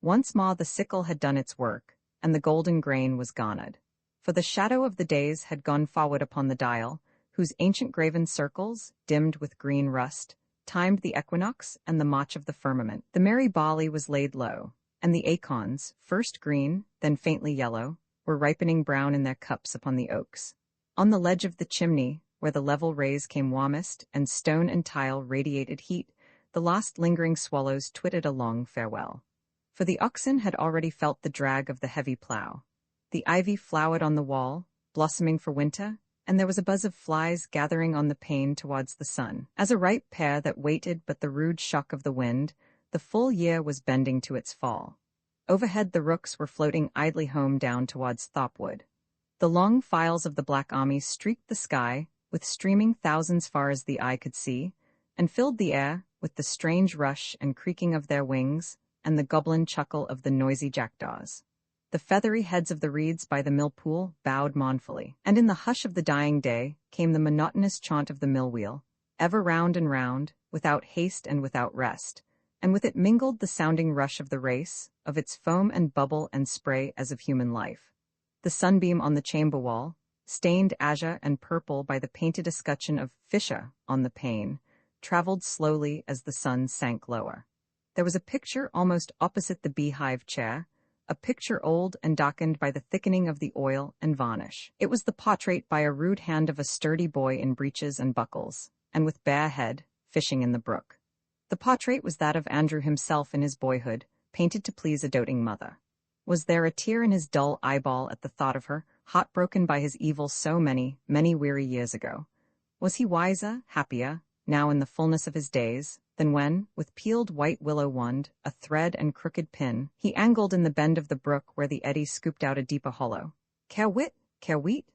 Once more the sickle had done its work, and the golden grain was garnered. For the shadow of the days had gone forward upon the dial, whose ancient graven circles, dimmed with green rust, timed the equinox and the march of the firmament. The merry barley was laid low, and the acorns, first green, then faintly yellow, were ripening brown in their cups upon the oaks. On the ledge of the chimney, where the level rays came warmest, and stone and tile radiated heat, the last lingering swallows twittered a long farewell. For the oxen had already felt the drag of the heavy plough. The ivy flowered on the wall, blossoming for winter, and there was a buzz of flies gathering on the pane towards the sun. As a ripe pear that waited but the rude shock of the wind, the full year was bending to its fall. Overhead the rooks were floating idly home down towards Thorpwood. The long files of the black army streaked the sky, with streaming thousands far as the eye could see, and filled the air with the strange rush and creaking of their wings, and the goblin chuckle of the noisy jackdaws. The feathery heads of the reeds by the mill pool bowed mournfully, and in the hush of the dying day came the monotonous chaunt of the mill wheel, ever round and round, without haste and without rest, and with it mingled the sounding rush of the race, of its foam and bubble and spray as of human life. The sunbeam on the chamber wall, stained azure and purple by the painted escutcheon of Fisher on the pane, traveled slowly as the sun sank lower. There was a picture almost opposite the beehive chair, a picture old and darkened by the thickening of the oil and varnish. It was the portrait by a rude hand of a sturdy boy in breeches and buckles, and with bare head, fishing in the brook. The portrait was that of Andrew himself in his boyhood, painted to please a doting mother. Was there a tear in his dull eyeball at the thought of her, heartbroken by his evil so many, many weary years ago? Was he wiser, happier, now in the fullness of his days, than when, with peeled white willow wand, a thread and crooked pin, he angled in the bend of the brook where the eddy scooped out a deeper hollow? Care wit, care wheat?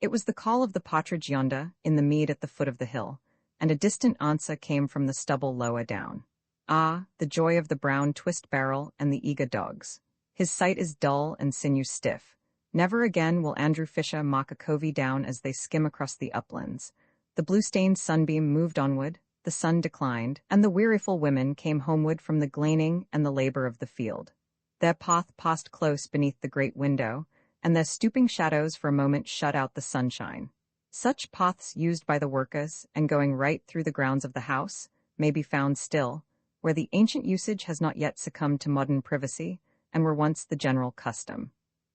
It was the call of the partridge yonder, in the mead at the foot of the hill, and a distant answer came from the stubble lower down. Ah, the joy of the brown twist-barrel and the eager dogs. His sight is dull and sinew stiff. Never again will Andrew Fisher mark a covey down as they skim across the uplands. The blue-stained sunbeam moved onward, the sun declined, and the weariful women came homeward from the gleaning and the labor of the field. Their path passed close beneath the great window, and their stooping shadows for a moment shut out the sunshine. Such paths used by the workers, and going right through the grounds of the house, may be found still, where the ancient usage has not yet succumbed to modern privacy, and were once the general custom.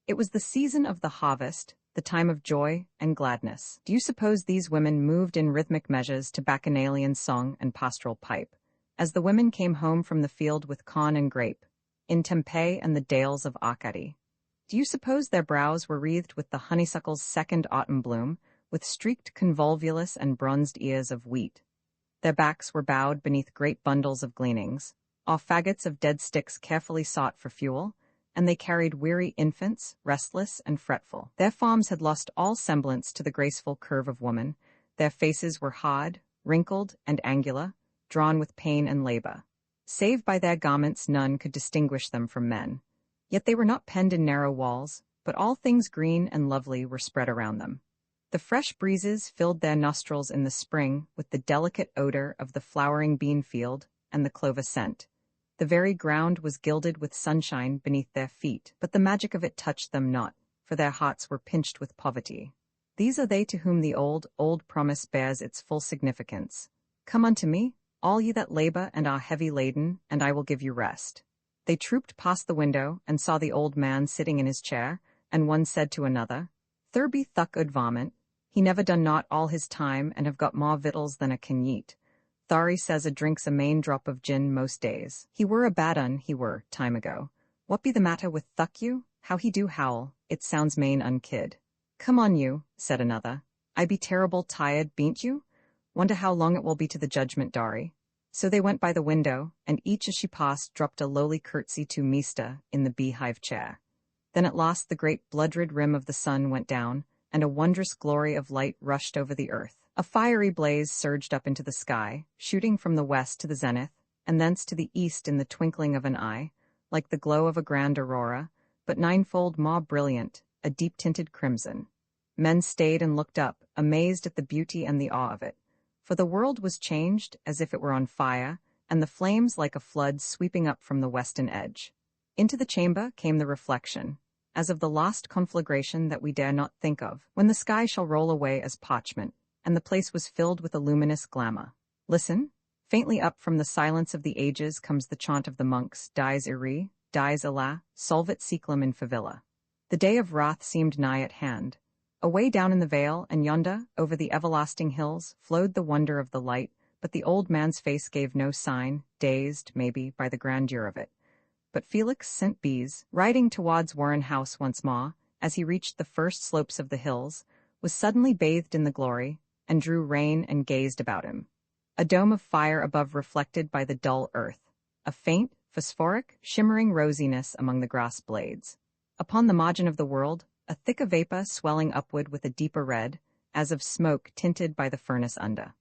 It was the season of the harvest, the time of joy and gladness. Do you suppose these women moved in rhythmic measures to bacchanalian song and pastoral pipe, as the women came home from the field with corn and grape, in Tempe and the dales of Arcady? Do you suppose their brows were wreathed with the honeysuckle's second autumn bloom, with streaked convolvulus and bronzed ears of wheat? Their backs were bowed beneath great bundles of gleanings, or faggots of dead sticks carefully sought for fuel, and they carried weary infants, restless and fretful. Their forms had lost all semblance to the graceful curve of woman. Their faces were hard, wrinkled, and angular, drawn with pain and labor. Save by their garments none could distinguish them from men. Yet they were not penned in narrow walls, but all things green and lovely were spread around them. The fresh breezes filled their nostrils in the spring with the delicate odor of the flowering bean field and the clover scent. The very ground was gilded with sunshine beneath their feet, but the magic of it touched them not, for their hearts were pinched with poverty. These are they to whom the old, old promise bears its full significance. Come unto me, all ye that labor and are heavy laden, and I will give you rest. They trooped past the window and saw the old man sitting in his chair, and one said to another, "Thur be thuck ud varmint. He never done naught all his time, and have got more victuals than a can eat. Thary says a drinks a main drop of gin most days. He were a bad un, he were, time ago. What be the matter with thuck you? How he do howl, it sounds main unkid." "Come on you," said another. "I be terrible tired, bean't you? Wonder how long it will be to the judgment, Dary." So they went by the window, and each as she passed dropped a lowly curtsy to Meesta in the beehive chair. Then at last the great blood-red rim of the sun went down, and a wondrous glory of light rushed over the earth. A fiery blaze surged up into the sky, shooting from the west to the zenith, and thence to the east in the twinkling of an eye, like the glow of a grand aurora, but ninefold more brilliant, a deep-tinted crimson. Men stayed and looked up, amazed at the beauty and the awe of it, for the world was changed as if it were on fire, and the flames like a flood sweeping up from the western edge. Into the chamber came the reflection, as of the lost conflagration that we dare not think of, when the sky shall roll away as parchment, and the place was filled with a luminous glamour. Listen! Faintly up from the silence of the ages comes the chant of the monks, Dies irae, dies illa, solvet seclum in favilla. The day of wrath seemed nigh at hand. Away down in the vale, and yonder, over the everlasting hills, flowed the wonder of the light, but the old man's face gave no sign, dazed, maybe, by the grandeur of it. But Felix St. Bees, riding towards Warren House once more, as he reached the first slopes of the hills, was suddenly bathed in the glory, and drew rein and gazed about him. A dome of fire above reflected by the dull earth, a faint, phosphoric, shimmering rosiness among the grass blades. Upon the margin of the world, a thicker vapor swelling upward with a deeper red, as of smoke tinted by the furnace under.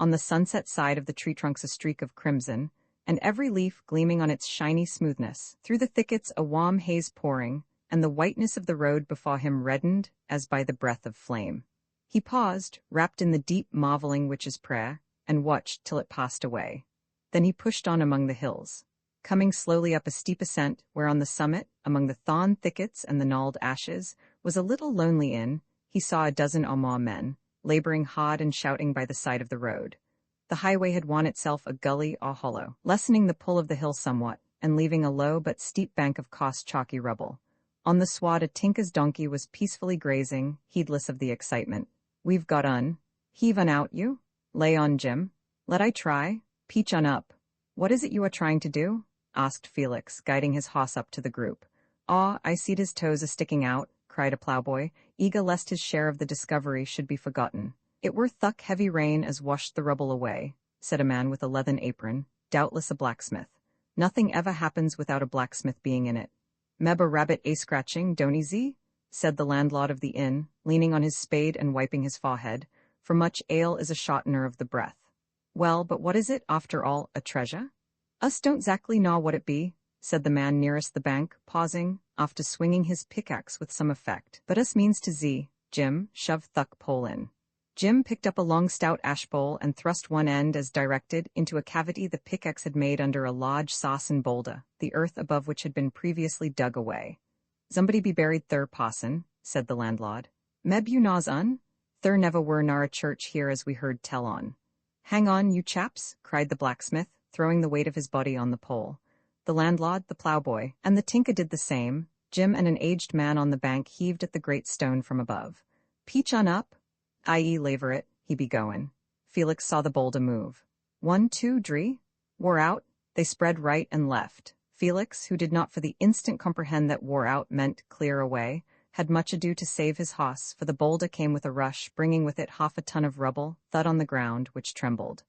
On the sunset side of the tree trunks a streak of crimson, and every leaf gleaming on its shiny smoothness. Through the thickets a warm haze pouring, and the whiteness of the road before him reddened as by the breath of flame. He paused, wrapped in the deep marveling witch's prayer, and watched till it passed away. Then he pushed on among the hills, coming slowly up a steep ascent where on the summit, among the thorn thickets and the gnarled ashes, was a little lonely inn. He saw a dozen or more men, laboring hard and shouting by the side of the road. The highway had worn itself a gully or hollow, lessening the pull of the hill somewhat, and leaving a low but steep bank of coarse chalky rubble. On the sward a tinker's donkey was peacefully grazing, heedless of the excitement. "We've got un. Heave un out, you. Lay on, Jim. Let I try. Peach un up." "What is it you are trying to do?" asked Felix, guiding his horse up to the group. "Aw, I seed his toes a-sticking out," cried a ploughboy, eager lest his share of the discovery should be forgotten. "It were thuck heavy rain as washed the rubble away," said a man with a leathern apron, doubtless a blacksmith. "Nothing ever happens without a blacksmith being in it." "Meb a rabbit a-scratching, don't he zee?" said the landlord of the inn, leaning on his spade and wiping his forehead, for much ale is a shortener of the breath. "Well, but what is it, after all, a treasure?" "Us don't zactly know what it be," said the man nearest the bank, pausing, after swinging his pickaxe with some effect. "But us means to zee, Jim, shove thuck pole in." Jim picked up a long stout ash bowl and thrust one end, as directed, into a cavity the pickaxe had made under a large saucin boulder, the earth above which had been previously dug away. "Somebody be buried thur, Parson," said the landlord. "Meb you knows un? Thur never were nor a church here as we heard tell on." "Hang on, you chaps," cried the blacksmith, throwing the weight of his body on the pole. The landlord, the ploughboy, and the tinker did the same. Jim and an aged man on the bank heaved at the great stone from above. "Peach on up, i.e. laver it, he be goin'." Felix saw the boulder move. "1, 2, 3. Wore out." They spread right and left. Felix, who did not for the instant comprehend that wore out meant clear away, had much ado to save his hoss, for the boulder came with a rush, bringing with it half a ton of rubble, thud on the ground, which trembled.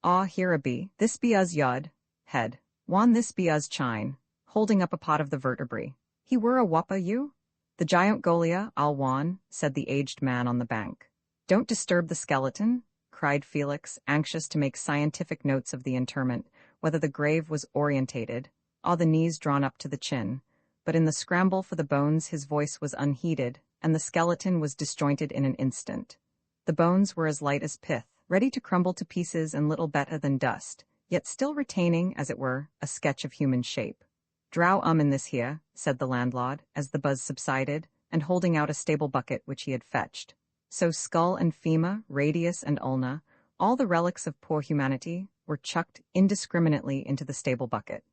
"Aw, here a be. This be us yod. Head. Wan this be us chine," holding up a pot of the vertebrae. "He were a whoppa, you?" "The giant Goliath, I'll wan," said the aged man on the bank. "Don't disturb the skeleton," cried Felix, anxious to make scientific notes of the interment, whether the grave was orientated, or the knees drawn up to the chin. But in the scramble for the bones his voice was unheeded, and the skeleton was disjointed in an instant. The bones were as light as pith, ready to crumble to pieces and little better than dust, yet still retaining, as it were, a sketch of human shape. "Drow in this here," said the landlord, as the buzz subsided, and holding out a stable bucket which he had fetched. So skull and femur, radius and ulna, all the relics of poor humanity, were chucked indiscriminately into the stable bucket.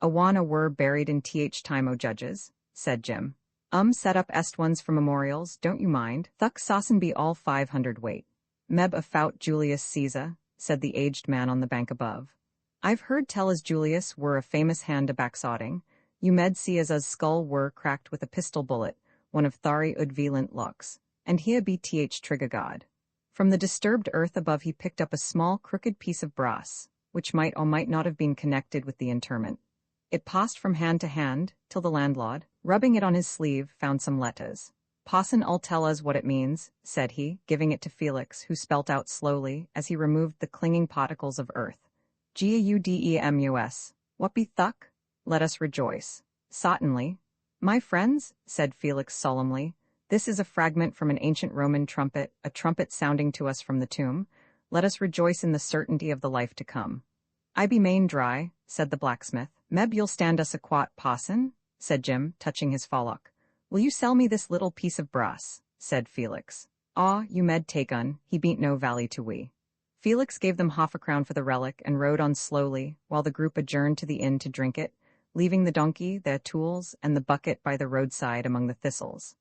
"Awana were buried in time, O judges," said Jim. Set up est ones for memorials, don't you mind? Thuck saucin be all 500 weight." "Meb a fout Julius Caesar," said the aged man on the bank above. "I've heard tell as Julius were a famous hand a backsotting. You med see as skull were cracked with a pistol bullet, one of thari udvilent looks. And here be trigger god." From the disturbed earth above he picked up a small crooked piece of brass, which might or might not have been connected with the interment. It passed from hand to hand, till the landlord, rubbing it on his sleeve, found some letters. "Parson 'll tell us what it means," said he, giving it to Felix, who spelt out slowly, as he removed the clinging particles of earth. "Gaudemus. What be thuck? Let us rejoice." "Certainly." "My friends," said Felix solemnly, "this is a fragment from an ancient Roman trumpet, a trumpet sounding to us from the tomb. Let us rejoice in the certainty of the life to come. "I be main dry," said the blacksmith. "Meb you'll stand us a quat, parson?" said Jim, touching his fallock. "Will you sell me this little piece of brass?" said Felix. "Aw, you med take un, he bean't no valley to we." Felix gave them half a crown for the relic and rode on slowly, while the group adjourned to the inn to drink it, leaving the donkey, their tools, and the bucket by the roadside among the thistles.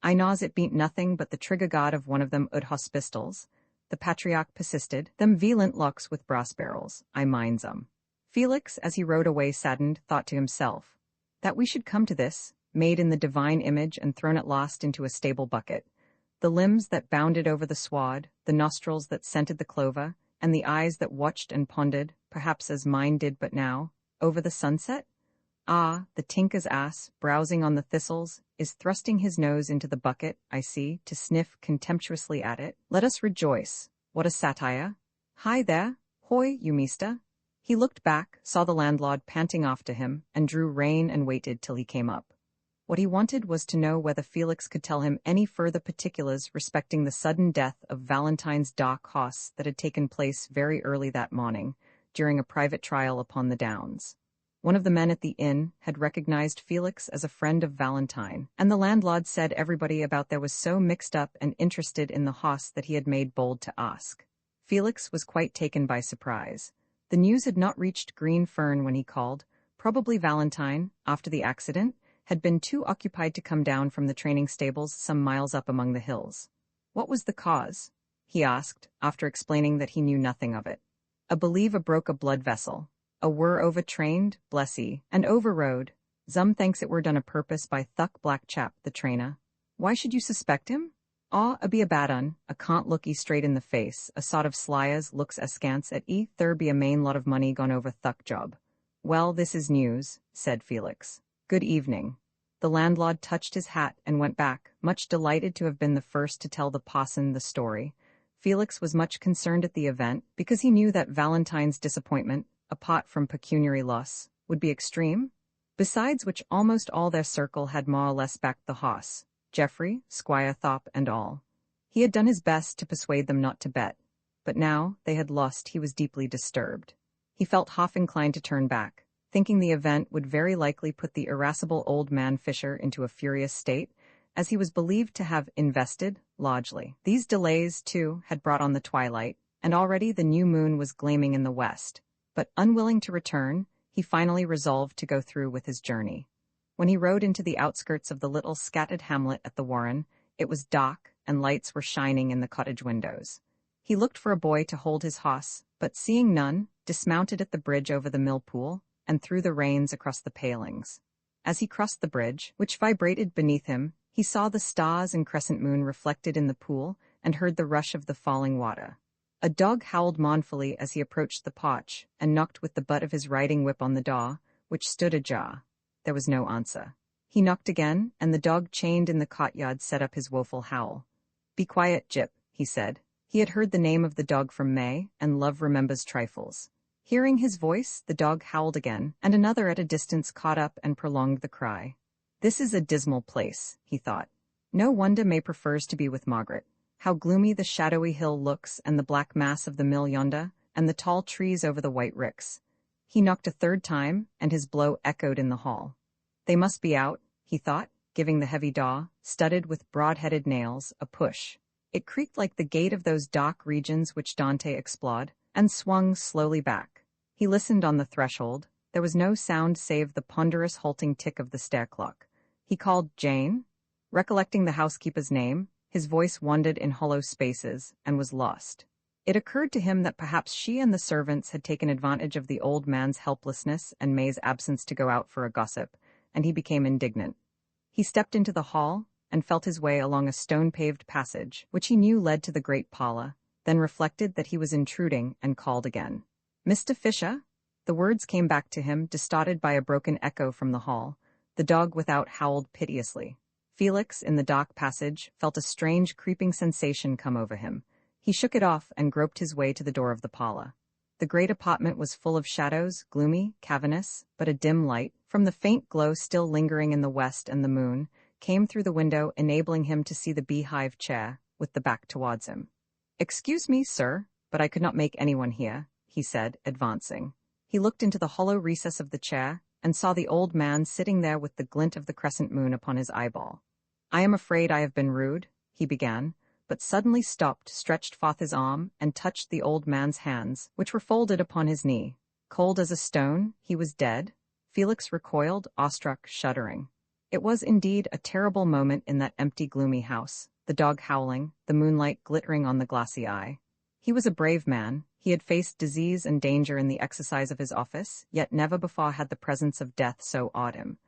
"I knows it bean't nothing but the trigger god of one of them ud hospitals," the patriarch persisted, "them velant locks with brass barrels, I minds 'em." Felix, as he rode away saddened, thought to himself, "That we should come to this, made in the divine image and thrown at last into a stable bucket. The limbs that bounded over the sward, the nostrils that scented the clover, and the eyes that watched and pondered, perhaps as mine did but now, over the sunset? Ah, the tinker's ass, browsing on the thistles, is thrusting his nose into the bucket, I see, to sniff contemptuously at it. Let us rejoice. What a satire! Hi there, hoy, you meester." He looked back, saw the landlord panting after him, and drew rein and waited till he came up. What he wanted was to know whether Felix could tell him any further particulars respecting the sudden death of Valentine's dark hoss that had taken place very early that morning, during a private trial upon the downs. One of the men at the inn had recognized Felix as a friend of Valentine, and the landlord said everybody about there was so mixed up and interested in the hoss that he had made bold to ask. Felix was quite taken by surprise. The news had not reached Ferne when he called. Probably Valentine, after the accident, had been too occupied to come down from the training stables some miles up among the hills. "What was the cause?" he asked, after explaining that he knew nothing of it. "I believe a broke a blood vessel. A were overtrained, bless ye, and overrode. Zum thinks it were done a purpose by thuck black chap, the trainer." "Why should you suspect him?" "Aw, a be a bad un, a can't look 'e straight in the face, a sort of sly as looks askance at 'e, there be a main lot of money gone over thuck job." "Well, this is news," said Felix. "Good evening." The landlord touched his hat and went back, much delighted to have been the first to tell the parson the story. Felix was much concerned at the event, because he knew that Valentine's disappointment, apart from pecuniary loss, would be extreme, besides which almost all their circle had more or less backed the hoss, Jeffrey, Squire Thorpe, and all. He had done his best to persuade them not to bet, but now they had lost he was deeply disturbed. He felt half inclined to turn back, thinking the event would very likely put the irascible old man Fisher into a furious state, as he was believed to have invested largely. These delays, too, had brought on the twilight, and already the new moon was gleaming in the west. But unwilling to return, he finally resolved to go through with his journey. When he rode into the outskirts of the little scattered hamlet at the Warren, it was dark, and lights were shining in the cottage windows. He looked for a boy to hold his hoss, but seeing none, dismounted at the bridge over the mill pool, and threw the reins across the palings. As he crossed the bridge, which vibrated beneath him, he saw the stars and crescent moon reflected in the pool and heard the rush of the falling water. A dog howled mournfully as he approached the porch and knocked with the butt of his riding whip on the door, which stood ajar. There was no answer. He knocked again, and the dog chained in the courtyard set up his woeful howl. "Be quiet, Jip," he said. He had heard the name of the dog from May, and love remembers trifles. Hearing his voice, the dog howled again, and another at a distance caught up and prolonged the cry. "This is a dismal place," he thought. "No wonder May prefers to be with Margaret. How gloomy the shadowy hill looks, and the black mass of the mill yonder, and the tall trees over the white ricks." He knocked a third time, and his blow echoed in the hall. They must be out, he thought, giving the heavy door, studded with broad-headed nails, a push. It creaked like the gate of those dark regions which Dante explored, and swung slowly back. He listened on the threshold. There was no sound save the ponderous halting tick of the stair clock. He called Jane. Recollecting the housekeeper's name, his voice wandered in hollow spaces and was lost. It occurred to him that perhaps she and the servants had taken advantage of the old man's helplessness and May's absence to go out for a gossip, and he became indignant. He stepped into the hall and felt his way along a stone-paved passage, which he knew led to the great parlor, then reflected that he was intruding and called again. "Mr. Fisher?" The words came back to him, distorted by a broken echo from the hall. The dog without howled piteously. Felix, in the dark passage, felt a strange creeping sensation come over him. He shook it off and groped his way to the door of the parlor. The great apartment was full of shadows, gloomy, cavernous, but a dim light, from the faint glow still lingering in the west and the moon, came through the window, enabling him to see the beehive chair, with the back towards him. "Excuse me, sir, but I could not make anyone here," he said, advancing. He looked into the hollow recess of the chair and saw the old man sitting there with the glint of the crescent moon upon his eyeball. "I am afraid I have been rude," he began, but suddenly stopped, stretched forth his arm, and touched the old man's hands, which were folded upon his knee. Cold as a stone, he was dead. Felix recoiled, awestruck, shuddering. It was indeed a terrible moment in that empty, gloomy house, the dog howling, the moonlight glittering on the glassy eye. He was a brave man. He had faced disease and danger in the exercise of his office, yet never before had the presence of death so awed him.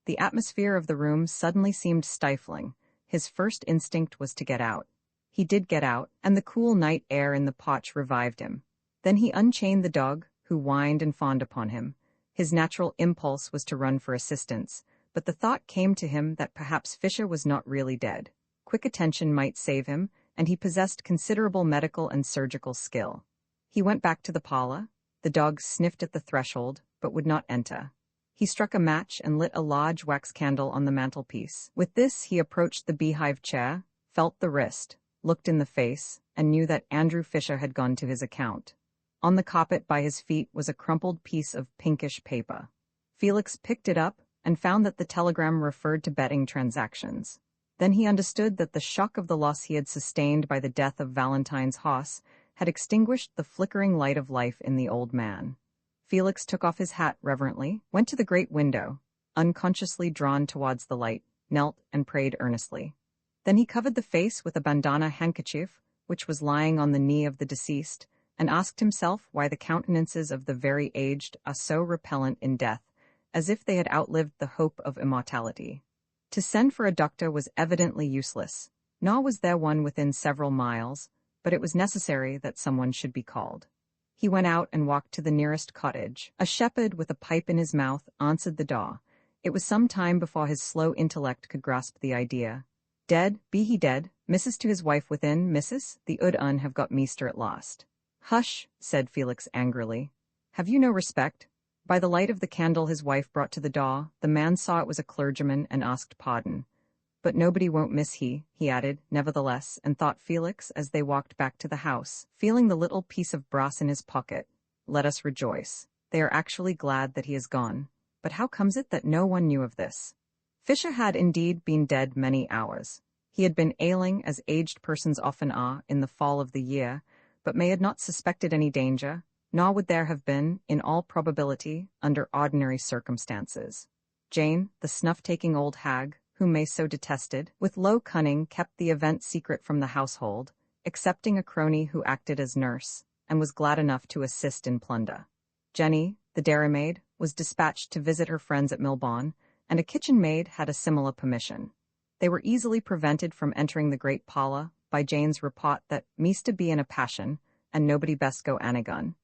The atmosphere of the room suddenly seemed stifling. His first instinct was to get out. He did get out, and the cool night air in the porch revived him. Then he unchained the dog, who whined and fawned upon him. His natural impulse was to run for assistance, but the thought came to him that perhaps Fisher was not really dead. Quick attention might save him, and he possessed considerable medical and surgical skill. He went back to the parlor. The dog sniffed at the threshold, but would not enter. He struck a match and lit a large wax candle on the mantelpiece. With this he approached the beehive chair, felt the wrist, looked in the face, and knew that Andrew Fisher had gone to his account. On the carpet by his feet was a crumpled piece of pinkish paper. Felix picked it up and found that the telegram referred to betting transactions. Then he understood that the shock of the loss he had sustained by the death of Valentine's horse had extinguished the flickering light of life in the old man. Felix took off his hat reverently, went to the great window, unconsciously drawn towards the light, knelt and prayed earnestly. Then he covered the face with a bandana handkerchief, which was lying on the knee of the deceased, and asked himself why the countenances of the very aged are so repellent in death, as if they had outlived the hope of immortality. To send for a doctor was evidently useless, nor was there one within several miles, but it was necessary that someone should be called. He went out and walked to the nearest cottage. A shepherd with a pipe in his mouth answered the door. It was some time before his slow intellect could grasp the idea. "Dead, be he dead, missus to his wife within, missus, the ud un have got meester at last." "Hush," said Felix angrily. "Have you no respect?" By the light of the candle his wife brought to the door, the man saw it was a clergyman and asked pardon. "But nobody won't miss he added, nevertheless, and thought Felix as they walked back to the house, feeling the little piece of brass in his pocket. "Let us rejoice. They are actually glad that he is gone. But how comes it that no one knew of this?" Fisher had indeed been dead many hours. He had been ailing, as aged persons often are, in the fall of the year, but May had not suspected any danger, nor would there have been, in all probability, under ordinary circumstances. Jane, the snuff-taking old hag, whom May so detested, with low cunning kept the event secret from the household, excepting a crony who acted as nurse, and was glad enough to assist in plunder. Jenny, the dairymaid, was dispatched to visit her friends at Milborne, and a kitchen maid had a similar permission. They were easily prevented from entering the great parlor by Jane's report that "meester be in a passion, and nobody best go anagun."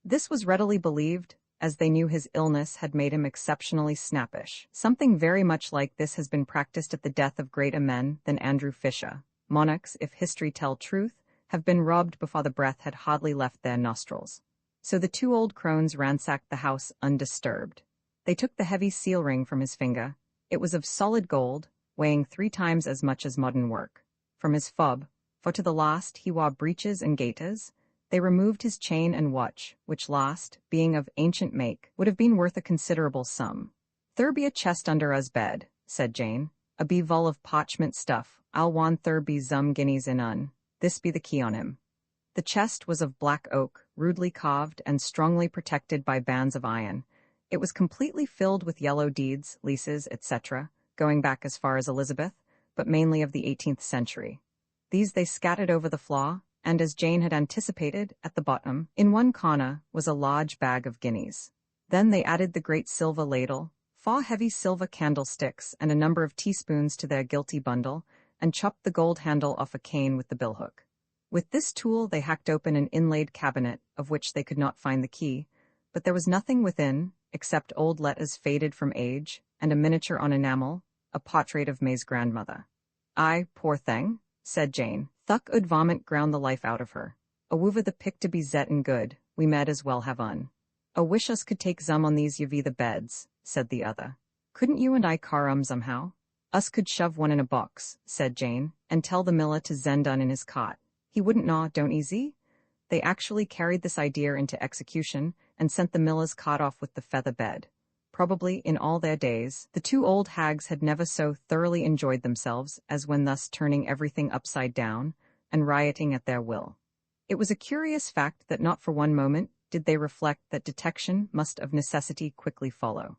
This was readily believed, as they knew his illness had made him exceptionally snappish. Something very much like this has been practiced at the death of greater men than Andrew Fisher. Monarchs, if history tell truth, have been robbed before the breath had hardly left their nostrils. So the two old crones ransacked the house undisturbed. They took the heavy seal ring from his finger. It was of solid gold, weighing 3 times as much as modern work. From his fob, for to the last he wore breeches and gaiters, they removed his chain and watch, which last, being of ancient make, would have been worth a considerable sum. "There be a chest under us bed," said Jane. "A be vull of parchment stuff. I'll want there be zum guineas in un. This be the key on him." The chest was of black oak, rudely carved and strongly protected by bands of iron. It was completely filled with yellow deeds, leases, etc., going back as far as Elizabeth, but mainly of the 18th century. These they scattered over the floor, and as Jane had anticipated, at the bottom, in one corner, was a large bag of guineas. Then they added the great silver ladle, 4 heavy silver candlesticks, and a number of teaspoons to their guilty bundle, and chopped the gold handle off a cane with the billhook. With this tool they hacked open an inlaid cabinet, of which they could not find the key, but there was nothing within, except old letters faded from age, and a miniature on enamel, a portrait of May's grandmother. "Aye, poor thing," said Jane. "Thuck ud vomit ground the life out of her. A woover the pick to be zet and good, we med as well have un." "A wish us could take zum on these yvie the beds," said the other. "Couldn't you and I car somehow?" "Us could shove one in a box," said Jane, "and tell the miller to zend un in his cot. He wouldn't gnaw, don't easy?" They actually carried this idea into execution, and sent the miller's cart off with the feather bed. Probably, in all their days, the two old hags had never so thoroughly enjoyed themselves as when thus turning everything upside down and rioting at their will. It was a curious fact that not for one moment did they reflect that detection must of necessity quickly follow.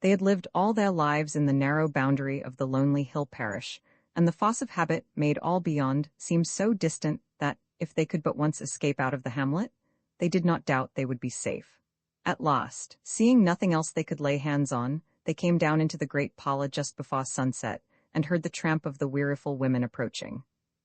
They had lived all their lives in the narrow boundary of the lonely hill parish, and the force of habit made all beyond seem so distant that, if they could but once escape out of the hamlet, they did not doubt they would be safe. At last, seeing nothing else they could lay hands on, they came down into the great parlor just before sunset, and heard the tramp of the weariful women approaching.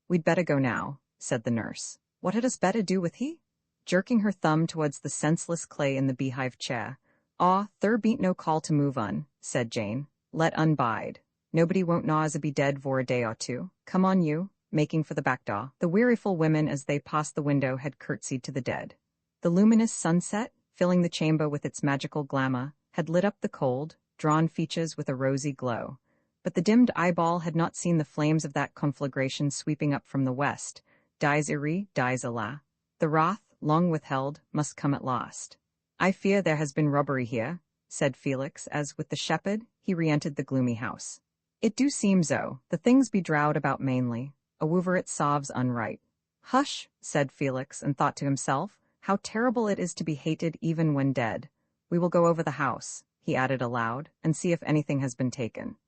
"We'd better go now," said the nurse. "What had us better do with he?" Jerking her thumb towards the senseless clay in the beehive chair. "Aw, there bean't no call to move on," said Jane. "Let unbide. Nobody won't know as a be dead vor a day or two. Come on you," making for the back door. The weariful women as they passed the window had curtsied to the dead. The luminous sunset, filling the chamber with its magical glamour, had lit up the cold, drawn features with a rosy glow. But the dimmed eyeball had not seen the flames of that conflagration sweeping up from the west. Dies iri, dies Allah. The wrath, long withheld, must come at last. "I fear there has been robbery here," said Felix as, with the shepherd, he re-entered the gloomy house. "It do seem so, the things be drowed about mainly. A woover it solves unright." "Hush," said Felix, and thought to himself, "How terrible it is to be hated even when dead. We will go over the house," he added aloud, "and see if anything has been taken."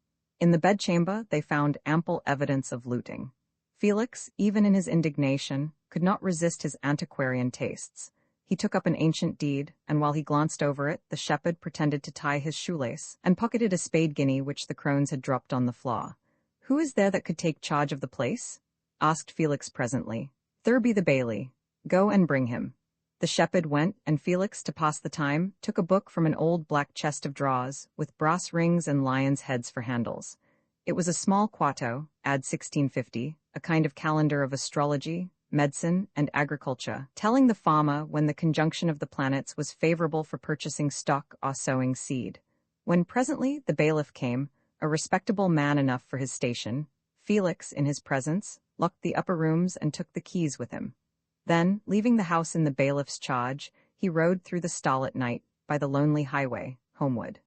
In the bedchamber they found ample evidence of looting. Felix, even in his indignation, could not resist his antiquarian tastes. He took up an ancient deed, and while he glanced over it, the shepherd pretended to tie his shoelace, and pocketed a spade guinea which the crones had dropped on the floor. "Who is there that could take charge of the place?" asked Felix presently. "There be the bailey. Go and bring him." The shepherd went, and Felix, to pass the time, took a book from an old black chest of drawers, with brass rings and lions' heads for handles. It was a small quarto, ad 1650, a kind of calendar of astrology, medicine, and agriculture, telling the farmer when the conjunction of the planets was favorable for purchasing stock or sowing seed. When presently the bailiff came, a respectable man enough for his station, Felix, in his presence, locked the upper rooms and took the keys with him. Then, leaving the house in the bailiff's charge, he rode through the stall at night, by the lonely highway, homeward.